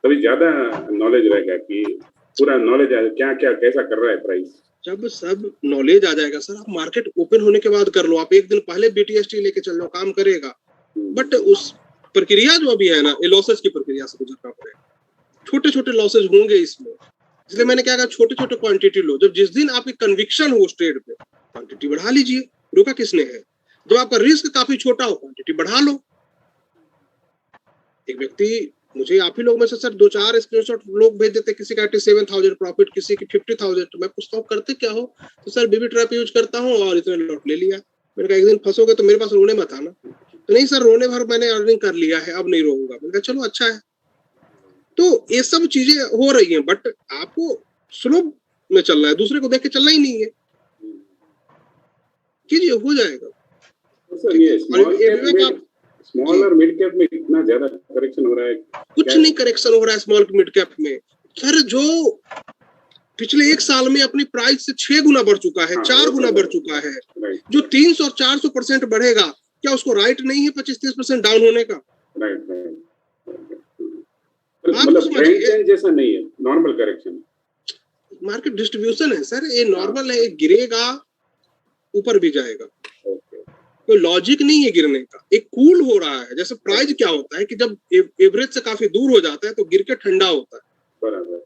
तभी ज्यादा नॉलेज रहेगा कि पूरा नॉलेज है क्या क्या कैसा कर रहा है प्राइस।
जब सब नॉलेज आ जाएगा सर, आप मार्केट ओपन होने के बाद कर लो, आप 1 दिन पहले BTST लेके चल लो, काम करेगा। बट उस प्रक्रिया जो अभी है ना, ये लॉसेज की प्रक्रिया से गुजरना पड़ेगा। छोटे छोटे लॉसेज होंगे इसमें, इसलिए मैंने क्या कहा, छोटे छोटे क्वांटिटी लो। जब जिस दिन आपकी कन्विक्शन हो उस ट्रेड पे, क्वांटिटी बढ़ा लीजिए, रोका किसने है। जब आपका रिस्क काफी छोटा हो, क्वांटिटी बढ़ा लो। एक व्यक्ति मुझे आप ही लोग में से सर 2-4 स्क्रीनशॉट लोग भेज देते, किसी का 87,000 प्रॉफिट, किसी की 50,000। तो मैं पूछता हूँ करते क्या हो, तो सर बीबी ट्रैप यूज करता हूँ और इतने लॉट ले लिया। मैंने कहा एक दिन फंसोगे तो मेरे पास रोने मत आना। तो नहीं सर, रोने भर मैंने अर्निंग कर लिया है, अब नहीं रोऊंगा। मैंने कहा चलो अच्छा है। तो ये सब चीजें हो रही हैं, बट आपको स्लो में चलना है, दूसरे को देख के चलना ही नहीं है। कीजिए, हो जाएगा।
सर ये स्मॉल और मिड कैप में इतना ज्यादा करेक्शन हो रहा है?
कुछ नहीं करेक्शन हो रहा है स्मॉल मिड कैप में सर। जो पिछले 1 साल में अपनी प्राइस से 6 गुना बढ़ चुका है, 4 गुना बढ़ चुका है, जो 300 और 400% बढ़ेगा, क्या उसको राइट नहीं है 25-30% डाउन होने का?
राइट। मतलब ट्रेंड जैसा नहीं है, नॉर्मल करेक्शन।
मार्केट डिस्ट्रीब्यूशन है सर, ये नॉर्मल है, गिरेगा ऊपर भी जाएगा, कोई लॉजिक नहीं है गिरने का। एक कूल हो रहा है, जैसे प्राइस क्या होता है कि जब एवरेज से काफी दूर हो जाता है तो गिर के ठंडा होता है।
बराबर।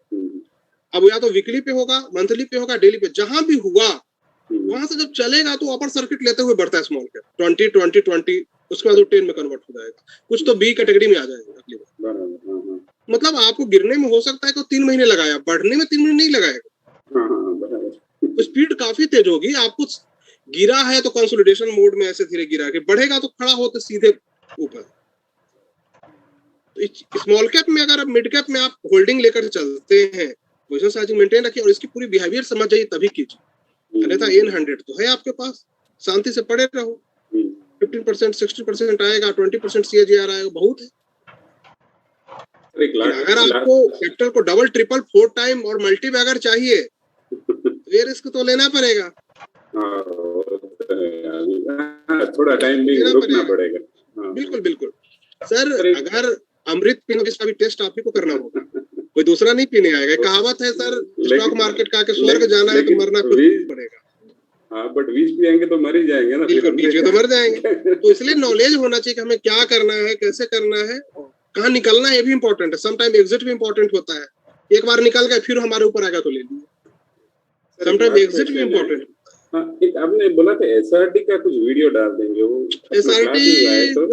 अब या तो वीकली पे होगा, मंथली पे होगा, डेली पे, जहां भी हुआ वहां से जब चलेगा तो अपर सर्किट लेते हुए बढ़ता है स्मॉल कैप, 20, उसके बाद वो 10 में कन्वर्ट हो जाएगा, कुछ तो B कैटेगरी में आ जाएगा अगली बार। मतलब आपको गिरने में हो सकता है कि 3 महीने लगाया, बढ़ने में 3 महीने नहीं लगाएगा। तो स्पीड काफी तेज होगी। आपको गिरा है तो कंसोलिडेशन मोड में ऐसे धीरे गिरा के, बढ़ेगा तो खड़ा हो तो सीधे ऊपर। स्मॉल कैप में अगर मिड कैप में आप होल्डिंग लेकर चलते हैं, पोजीशन साइजिंग मेंटेन रखिए और इसकी पूरी बिहेवियर समझ जाइए तभी कीजिए। अन्यथा N100 तो है आपके पास, शांति से पड़े रहो। 15% 60% आएगा, 20% CAGR आएगा, बहुत है। अगर आपको कैपिटल को डबल ट्रिपल 4 टाइम और मल्टी बैगर चाहिए तो ये रिस्क तो लेना पड़ेगा।
थोड़ा टाइम भी रुकना पड़ेगा।
बिल्कुल बिल्कुल सर, अगर अमृत पीने जिसका भी टेस्ट आप ही को करना होगा, कोई दूसरा नहीं पीने आएगा। कहावत है सर, स्टॉक मार्केट का के स्वर्ग जाना है तो मरना खुद पड़ेगा।
हाँ, बट बीच पिएंगे तो मर ही जाएंगे ना।
बिल्कुल, बीच में तो मर जाएंगे। तो इसलिए नॉलेज होना चाहिए कि हमें क्या करना है, कैसे करना है, कहाँ निकलना है, ये भी इम्पोर्टेंट है। समटाइम एग्जिट भी इम्पोर्टेंट होता है। एक बार निकल गए फिर हमारे ऊपर आएगा तो ले लीजिए। समटाइम एग्जिट भी इम्पोर्टेंट।
हाँ, एक आपने बोला था SRT का कुछ वीडियो डाल देंगे, वो
SRT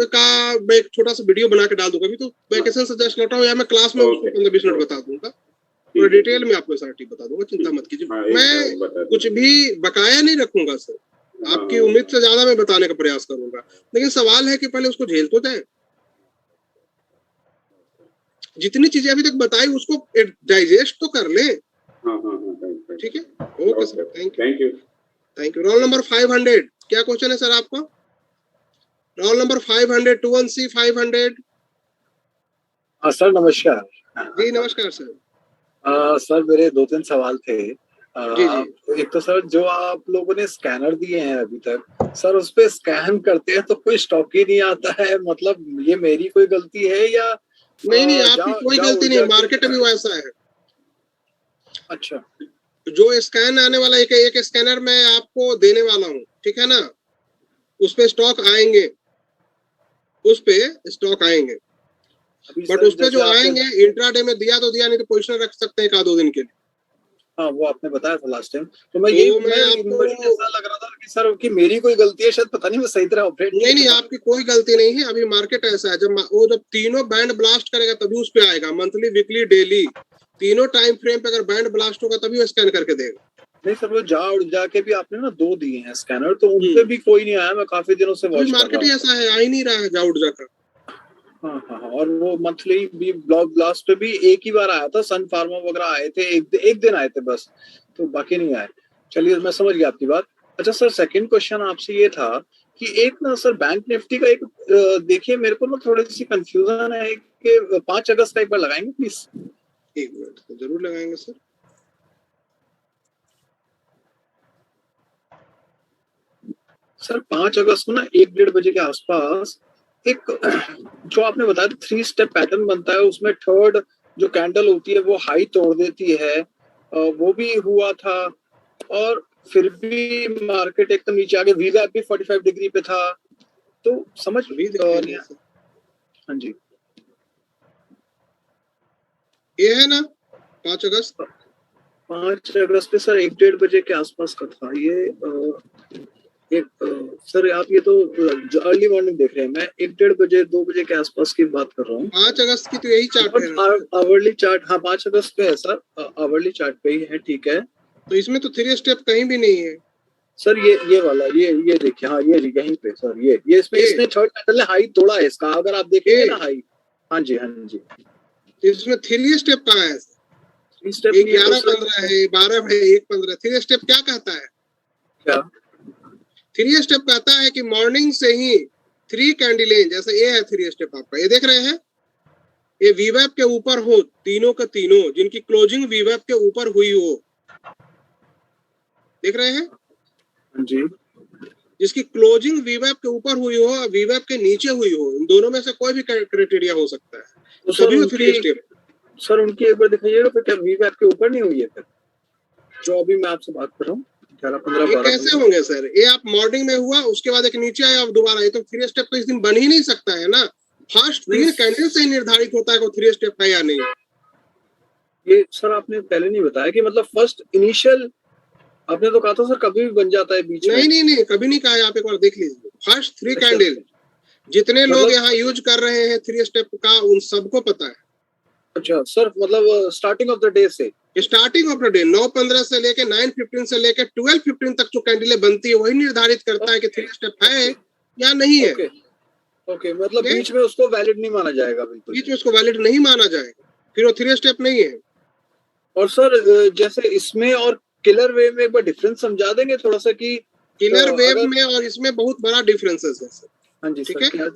का मैं एक छोटा सा वीडियो बना के डाल दूंगा। अभी तो वैकेशन से जस्ट लौटा हूं, या मैं क्लास में उसको 15-20 मिनट बता दूंगा, पूरा डिटेल में आपको SRT बता दूंगा, चिंता मत कीजिए। मैं कुछ भी बकाया नहीं रखूंगा सर, आपकी उम्मीद से ज्यादा मैं बताने का प्रयास करूंगा। लेकिन सवाल है कि पहले उसको झेल तो जाए। जितनी चीजें अभी तक बताई उसको डाइजेस्ट तो कर ले। ठीक है, okay sir, thank you. Roll number 500, क्या क्वेश्चन है सर आपका? Roll number 500, 21C 500।
सर नमस्कार।
जी नमस्कार सर।
सर मेरे 2-3 सवाल थे। एक तो सर, जो आप लोगों ने स्कैनर दिए हैं अभी तक, सर उस पे स्कैन करते हैं तो कोई स्टॉक ही नहीं आता है। मतलब ये मेरी कोई गलती है या
नहीं, आपकी कोई गलती नहीं, मार्केट अभी वैसा है।
अच्छा,
जो स्कैन आने वाला एक स्कैनर मैं आपको देने वाला हूँ, ठीक है ना, उस पे स्टॉक आएंगे, बट उस पे जो आएंगे इंट्राडे में दिया तो दिया, नहीं तो पोजीशन रख सकते हैं 1-2 दिन के लिए।
हाँ, वो आपने बताया था लास्ट टाइम। तो मैं यही ऐसा लग रहा था कि सर कि मेरी कोई गलती है, शायद पता नहीं मैं सही तरह ऑपरेट
नहीं, आपकी कोई गलती नहीं है। अभी मार्केट ऐसा है, जब तीनों बैंड ब्लास्ट करेगा तभी उस पे आएगा। मंथली, वीकली, डेली, तीनों टाइम फ्रेम पे अगर बैंड ब्लास्ट होगा तभी वो स्कैन करके देगा।
नहीं सर, वो जाके भी आपने ना 2 दिए हैं स्कैनर, तो उन पे भी कोई नहीं आया। मैं काफी दिनों से वॉच कर रहा हूं।
मार्केट ऐसा है, आ ही नहीं रहा है जाउड जाकर।
हाँ, और वो मंथली भी ब्लास्ट पे भी एक ही बार आया था। सन फार्मा वगैरह आए थे, एक दिन आए थे बस, तो बाकी नहीं आए। चलिए, मैं समझ गया आपकी बात। अच्छा सर, सेकंड क्वेश्चन आपसे ये था कि एक ना सर बैंक निफ्टी का एक देखिए, मेरे को ना थोड़ी सी कंफ्यूजन है कि 5 अगस्त का एक बार लगाएंगे प्लीज।
1 मिनट, तो जरूर लगाएंगे सर।
सर 5 अगस्त को ना 1-1:30 बजे के आसपास एक जो आपने बताया 3 स्टेप पैटर्न बनता है, उसमें थर्ड जो कैंडल होती है वो हाई तोड़ देती है, वो भी हुआ था। और फिर भी मार्केट एकदम नीचे आ गया। वीगैप भी 45 डिग्री पे था, तो समझ हाँ जी,
ये है ना 5 अगस्त।
5 अगस्त पे सर 1-1:30 बजे के आसपास का था ये। सर आप ये तो अर्ली मॉर्निंग देख रहे हैं, मैं 1-1:30 बजे 2 बजे के आसपास की बात कर रहा हूँ।
5 अगस्त की तो यही चार्ट है,
आवरली चार्ट। हाँ, 5 अगस्त पे है सर, आवरली चार्ट पे ही है। ठीक है,
तो इसमें तो 3 स्टेप कहीं भी नहीं है
सर। ये वाला, ये देखिए, हाँ ये यहीं पे सर, ये इसने थर्ड कैंडल ने हाई तोड़ा है इसका, अगर आप देखेंगे ना हाई। हाँ जी,
इसमें 3 स्टेप कहाँ है?
3 स्टेप
11-15 है, 12 है, 1-15। 3 स्टेप क्या कहता है?
क्या
3 स्टेप कहता है कि मॉर्निंग से ही 3 कैंडलें, जैसे ये है 3 स्टेप आपका, ये देख रहे हैं, ये वीवैप के ऊपर हो, तीनों का तीनों, जिनकी क्लोजिंग वीवैप के ऊपर हुई हो, देख रहे हैं
जी,
जिसकी क्लोजिंग वीवैप के ऊपर हुई हो, वीवैप के नीचे हुई हो, इन दोनों में से कोई भी क्राइटेरिया हो सकता है,
तो
सभी 3 स्टेप।
सर उनकी एक बार दिखाइएगा, फिर क्या वीवैप के ऊपर नहीं हुई है फिर जो अभी मैं आपसे बात कर रहा हूँ? 11-15
कैसे होंगे सर? ये आप मॉर्निंग में हुआ, उसके बाद एक नीचे आया और दोबारा, ये तो 3 स्टेप तो इस दिन बन ही नहीं सकता है ना। फर्स्ट 3 कैंडल से ही निर्धारित होता है कि 3 स्टेप है या नहीं।
ये सर आपने पहले नहीं बताया कि मतलब फर्स्ट इनिशियल, आपने तो कहा था सर कभी भी बन जाता है बीच में।
नहीं, कभी नहीं कहा। आप एक बार देख लीजिए, फर्स्ट 3 कैंडल जितने लोग यहाँ यूज कर रहे हैं 3 स्टेप का, उन सबको पता है।
अच्छा सर, मतलब स्टार्टिंग ऑफ द डे से,
स्टार्टिंग ऑफ द डे 9:15 से लेके 9:15 से लेके 12:15 तक जो कैंडलें बनती है वही निर्धारित करता है कि 3 स्टेप है या नहीं है।
ओके, मतलब बीच में उसको वैलिड नहीं माना जाएगा, बिल्कुल
बीच में उसको वैलिड नहीं माना जाएगा, फिर वो 3 स्टेप नहीं है।
और सर जैसे इसमें और किलर वेव में एक बार डिफरेंस समझा देंगे थोड़ा सा कि
किलर वेव में और इसमें बहुत बड़ा डिफरेंसेस है सर।
हाँ जी,
ठीक है,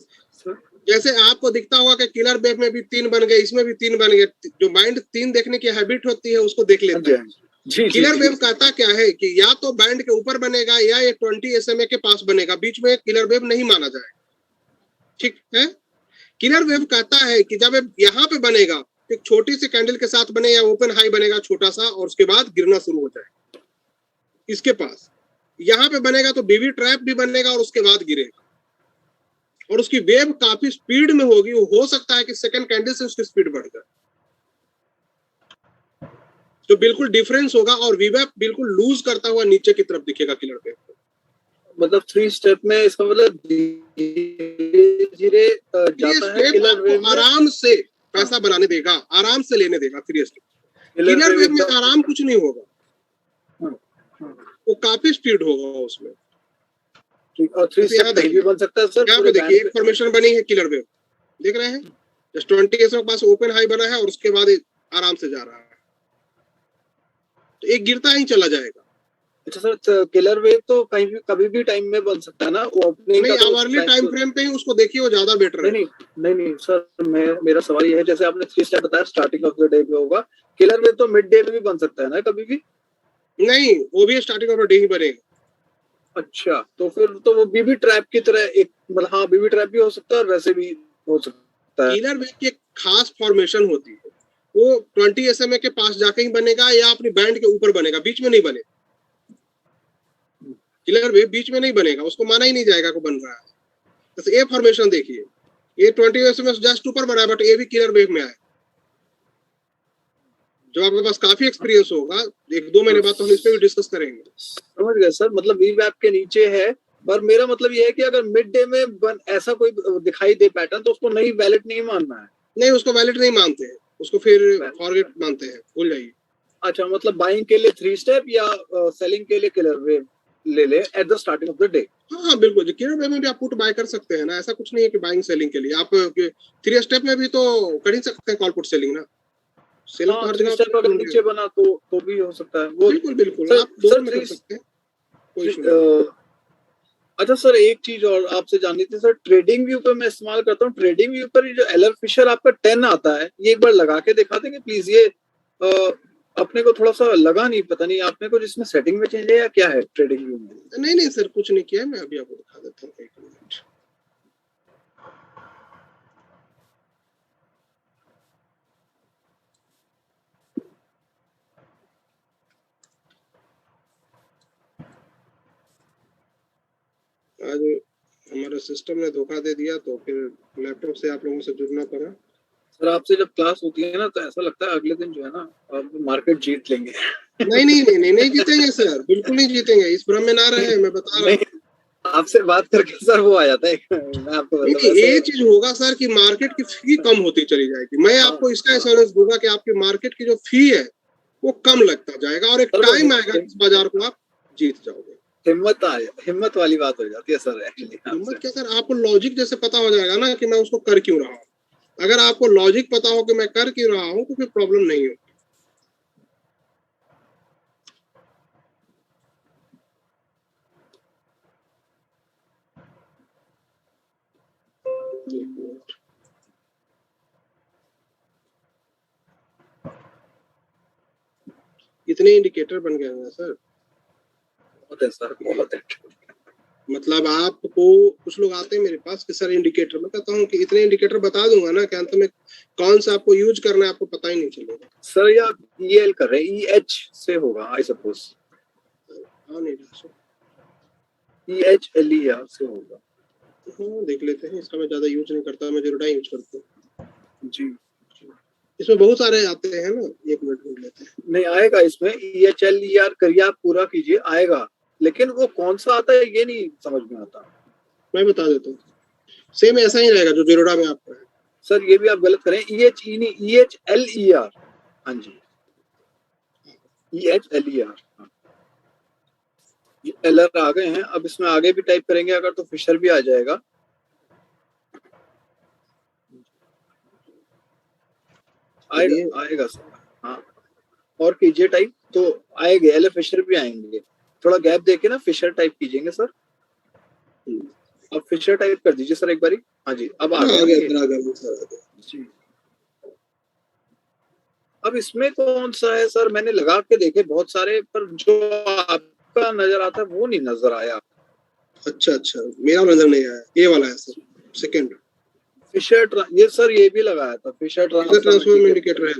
जैसे आपको दिखता होगा कि किलर वेव में भी 3 बन गए, इसमें भी 3 बन गए। जो माइंड 3 देखने की हैबिट होती है उसको देख लेता है। किलर वेव कहता क्या है कि या तो बैंड के ऊपर बनेगा या ये 20 SMA के पास बनेगा, बीच में किलर वेव नहीं माना जाएगा। ठीक है, किलर वेव कहता है कि जब यहाँ पे बनेगा एक छोटी सी कैंडल के साथ बने या ओपन हाई बनेगा छोटा सा, और उसके बाद गिरना शुरू हो जाएगा। इसके पास यहाँ पे बनेगा तो बीवी ट्रैप भी बनेगा और उसके बाद गिरेगा, और उसकी वेव काफी स्पीड में होगी। हो सकता है कि सेकंड कैंडल से उसकी स्पीड बढ़ जाए, तो बिल्कुल डिफरेंस होगा, और वीवेप बिल्कुल लूज करता हुआ नीचे की तरफ दिखेगा किलर वेव।
मतलब 3 स्टेप में इसका मतलब धीरे जाता है किलर वेव में,
आराम से पैसा बनाने देगा, आराम से लेने देगा। 3 स्टेप किलर वेव में आराम कुछ नहीं होगा, वो काफी स्पीड होगा उसमें।
और 3 स्टेप कहीं भी बन सकता है सर।
यहाँ पे देखिए एक फॉर्मेशन बनी है किलर वेव, देख रहे हैं, जस्ट 20 SMA के पास ओपन हाई बना है और उसके बाद आराम से जा रहा है, तो एक गिरता ही चला जाएगा।
अच्छा सर, किलर वेव तो कहीं भी कभी भी टाइम में बन सकता है ना, वो ओपनिंग
नहीं, आवरली टाइम फ्रेम पे ही उसको देखिए, वो ज्यादा बेटर है।
नहीं सर, मेरा सवाल ये है, जैसे आपने 3 स्टेप बताया स्टार्टिंग ऑफ द डे पे होगा, किलर वेव तो मिड डे में भी बन सकता है ना कभी भी?
नहीं, वो भी स्टार्टिंग ऑफ द डे ही बनेगा।
अच्छा, तो फिर तो वो बीबी ट्रैप की तरह एक, मतलब हाँ बीबी ट्रैप भी हो सकता है और वैसे भी हो सकता है।
किलर वेव की एक खास फॉर्मेशन होती है, वो 20 SMA के पास जाके ही बनेगा या अपनी बैंड के ऊपर बनेगा, बीच में नहीं बनेगा। किलर वेव बीच में नहीं बनेगा, उसको माना ही नहीं जाएगा को बन रहा है। जैसे ए फॉर्मेशन देखिए, ये 20 SMA जस्ट ऊपर बना है, बट ये भी किलर वेव में आया। जो आपके पास काफी एक्सपीरियंस होगा, 1-2 महीने बाद तो हम इस पे भी डिस्कस करेंगे।
समझ गए सर, मतलब वीवैप के नीचे है, पर मेरा मतलब ये है कि अगर मिड डे में ऐसा कोई दिखाई दे पैटर्न, तो उसको नहीं वैलिड नहीं मानना है।
नहीं, उसको वैलिड नहीं मानते हैं, उसको फिर फॉरगेट मानते हैं, भूल जाइए।
अच्छा, मतलब बाइंग के लिए 3 स्टेप या सेलिंग के लिए किलर वेव ले at the starting of the day.
हाँ बिल्कुल, किलर वेव में भी आप पुट बाय कर सकते हैं ना, ऐसा कुछ नहीं है कि बाइंग सेलिंग के लिए। आप 3 स्टेप में भी तो कर ही सकते हैं कॉल पुट सेलिंग ना। सेलिंग तो हर जगह
स्टेप अगर नीचे बना तो भी हो सकता है वो।
बिल्कुल आप दोनों में कर सकते हैं, कोई इशू नहीं।
अच्छा सर, एक चीज और आपसे जाननी थी सर, ट्रेडिंग व्यू पे मैं इस्तेमाल करता हूँ, ट्रेडिंग व्यू पर जो एलर फिशर आपका 10 आता है, ये एक बार लगा के दिखा देंगे प्लीज। ये अपने को थोड़ा सा लगा नहीं, पता नहीं आपने कुछ इसमें सेटिंग में चेंज है या क्या है ट्रेडिंग व्यू में?
नहीं सर, कुछ नहीं किया, मैं अभी आपको दिखा देता हूँ, 1 मिनट। आज हमारे सिस्टम ने धोखा दे दिया, तो फिर लैपटॉप से आप लोगों से जुड़ना पड़ा।
सर आपसे जब क्लास होती है ना, तो ऐसा लगता है अगले दिन जो है ना आप मार्केट जीत लेंगे।
नहीं जीतेंगे सर, बिल्कुल नहीं जीतेंगे, इस भ्रम में ना रहे, मैं बता रहा हूँ।
आपसे बात करके सर वो आ जाता है, मैं आपको
ये चीज होगा सर कि मार्केट की फी कम होती चली जाएगी। मैं आपको इसका एश्योरेंस दूंगा कि आपकी मार्केट की जो फी है वो कम लगता जाएगा, और एक टाइम आएगा इस बाजार को आप जीत जाओगे।
हिम्मत वाली बात हो जाती है सर एक्चुअली।
हिम्मत क्या सर, आपको लॉजिक जैसे पता हो जाएगा ना कि मैं उसको कर क्यों रहा हूँ। अगर आपको लॉजिक पता हो कि मैं कर क्यों रहा हूँ, तो फिर प्रॉब्लम नहीं होगी। कितने इंडिकेटर बन गए हैं सर?
बहुत है सर, बहुत है।
मतलब आपको कुछ लोग आते हैं मेरे पास कि सर इंडिकेटर, मैं कहता हूँ कि इतने इंडिकेटर बता दूंगा ना कि अंत में कौन सा आपको यूज करना है आपको पता ही नहीं चलेगा।
सर या EL कर रहे हैं, EH से होगा आई सपोज।
हाँ नहीं
EHLER से होगा।
हाँ देख लेते हैं, इसका मैं ज्यादा यूज नहीं करता, मैं जेरोडा यूज करता हूँ
जी।
इसमें बहुत सारे आते हैं ना, 1 मिनट ढूंढ लेते हैं।
नहीं आएगा इसमें, EHLER करिए आप, पूरा कीजिए, आएगा, लेकिन वो कौन सा आता है ये नहीं समझ में आता।
मैं बता देता हूँ, सेम ऐसा ही रहेगा जो जेरोडा में आपका है।
सर ये भी आप गलत करें, EHE नहीं, EHLER। हाँ जी, EHLER। ये LR आ गए हैं। अब इसमें आगे भी टाइप करेंगे अगर तो फिशर भी आ जाएगा। आएगा सर। हाँ, और कीजिए टाइप तो आएंगे, एल फिशर भी आएंगे। थोड़ा गैप देके ना फिशर टाइप कीजिएगा सर। अब फिशर टाइप कर दीजिए सर एक बारी। हाँ जी, अब आ गया जी। अब इसमें कौन सा है सर? मैंने लगा के देखे बहुत सारे, पर जो आपका नजर आता है वो नहीं नजर आया।
अच्छा, मेरा नजर नहीं आया। ये वाला है सर, सेकंड
फिशर। ये सर ये भी लगाया था, फिशर
ट्रांसफॉर्म इंडिकेटर है।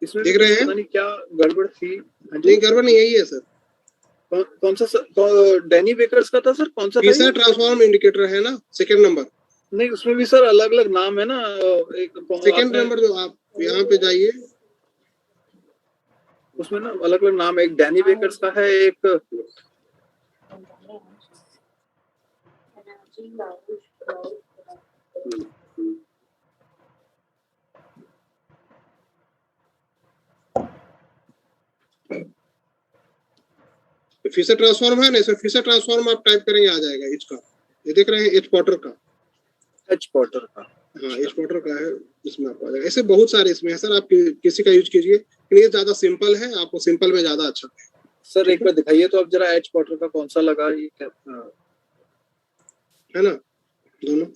इसमें
देख रहे हैं?
पता नहीं क्या गड़बड़ थी।
नहीं, गड़बड़ नहीं, यही है सर।
कौन सा सर? डैनी बेकर्स का था सर? कौन सा?
फिशर ट्रांसफॉर्म इंडिकेटर है ना, सेकंड नंबर।
नहीं, उसमें भी सर अलग अलग नाम है ना। एक
सेकंड नंबर जो आप यहाँ पे जाइए,
उसमें ना अलग अलग नाम है। एक डैनी बेकर्स का है, एक
फिशर ट्रांसफॉर्म है ना, इसमें फिशर ट्रांसफॉर्म आप टाइप करेंगे आ जाएगा एच का। ये देख रहे हैं, एच पॉटर का। हाँ, एच पॉटर का है, इसमें आपको आ जाएगा। ऐसे बहुत सारे इसमें है सर, आप किसी का यूज कीजिए, लेकिन ये ज्यादा सिंपल है, आपको सिंपल में ज्यादा अच्छा है।
सर एक बार दिखाइए तो आप जरा, एच पॉटर का कौन सा लगा, ये क्या
है ना, दोनों।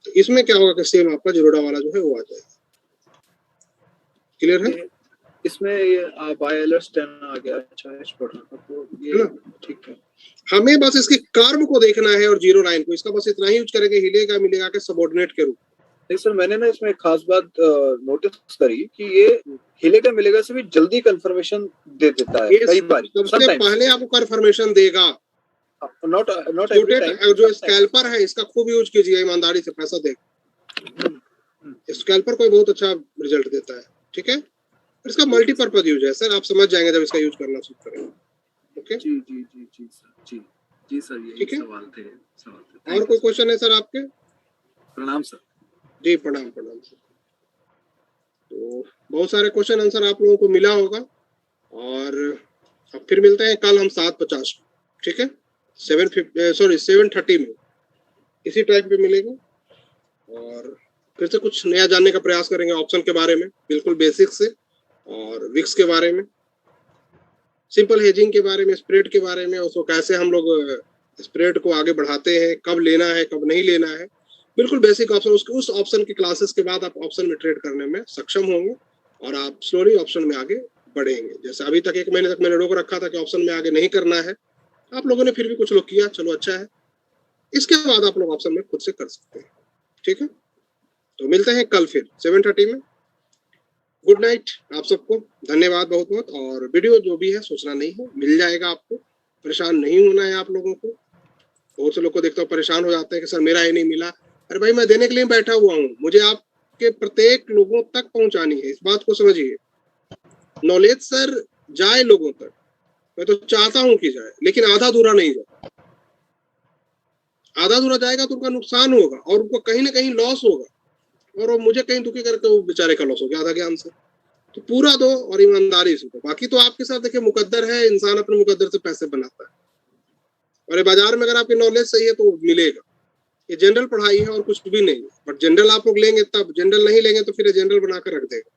तो इसमें क्या होगा कि सेम आपका जिरोडा वाला जो है वो आ जाएगा। क्लियर है?
इसमें ये बायलर्स 10 आ गया। अच्छा, एच पॉटर का तो ये ठीक है।
हमें बस इसकी कर्व को देखना है और जीरो लाइन को, इसका बस इतना ही यूज करेंगे, हिलेगा मिलेगा के सबऑर्डिनेट के रूप।
नहीं सर, मैंने ना इसमें एक खास बात नोटिस करी कि ये हिलेगा मिलेगा से भी जल्दी कंफर्मेशन दे देता है कई बार।
सबसे पहले आपको कंफर्मेशन देगा।
Not every time.
जो स्कैल्पर है इसका खूब यूज कीजिए, ईमानदारी से पैसा देगा। स्कैल्पर कोई बहुत अच्छा रिजल्ट देता है, ठीक है। इसका मल्टीपर्पज यूज है सर, आप समझ जाएंगे जब इसका यूज करना शुरू करेंगे। ओके
जी जी जी जी सर, जी सर, ये सवाल थे।
और कोई क्वेश्चन है सर आपके?
प्रणाम सर।
जी प्रणाम सर। तो बहुत सारे क्वेश्चन आंसर आप लोगों को मिला होगा, और अब फिर मिलते हैं कल हम 7:50, ठीक है, 7:30 में इसी टाइम पे मिलेंगे, और फिर से कुछ नया जानने का प्रयास करेंगे ऑप्शन के बारे में, बिल्कुल बेसिक से, और विक्स के बारे में, सिंपल हेजिंग के बारे में, स्प्रेड के बारे में, उसको कैसे हम लोग स्प्रेड को आगे बढ़ाते हैं, कब लेना है कब नहीं लेना है, बिल्कुल बेसिक ऑप्शन। उस ऑप्शन की क्लासेस के बाद आप ऑप्शन में ट्रेड करने में सक्षम होंगे, और आप स्लोली ऑप्शन में आगे बढ़ेंगे। जैसे अभी तक 1 महीने तक मैंने रोक रखा था कि ऑप्शन में आगे नहीं करना है, आप लोगों ने फिर भी कुछ लोग किया, चलो अच्छा है। इसके बाद आप लोग ऑप्शन में खुद से कर सकते हैं, ठीक है। तो मिलते हैं कल फिर 7:30 में। गुड नाइट आप सबको, धन्यवाद बहुत बहुत। और वीडियो जो भी है सोचना नहीं है, मिल जाएगा आपको, परेशान नहीं होना है आप लोगों को। बहुत से लोग को देखता हूँ परेशान हो जाते हैं कि सर मेरा ही नहीं मिला। अरे भाई, मैं देने के लिए बैठा हुआ हूँ, मुझे आपके प्रत्येक लोगों तक पहुंचानी है, इस बात को समझिए। नॉलेज सर जाए लोगों तक, मैं तो चाहता हूँ कि जाए, लेकिन आधा अधूरा नहीं जाए। आधा अधूरा जाएगा तो उनका नुकसान होगा, और उनको कहीं ना कहीं लॉस होगा, और वो मुझे कहीं दुखी करके वो बेचारे का लॉस हो गया आधा ज्ञान से। तो पूरा दो और ईमानदारी से दो। बाकी तो आपके साथ देखिए मुकद्दर है, इंसान अपने मुकद्दर से पैसे बनाता है, और ये बाजार में अगर आपकी नॉलेज सही है तो मिलेगा। ये जनरल पढ़ाई है और कुछ भी नहीं है, बट जनरल आप लोग लेंगे तब, जनरल नहीं लेंगे तो फिर जनरल बनाकर रख देगा,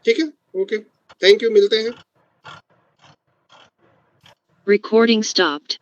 ठीक है। ओके, थैंक यू, मिलते हैं।
Recording stopped.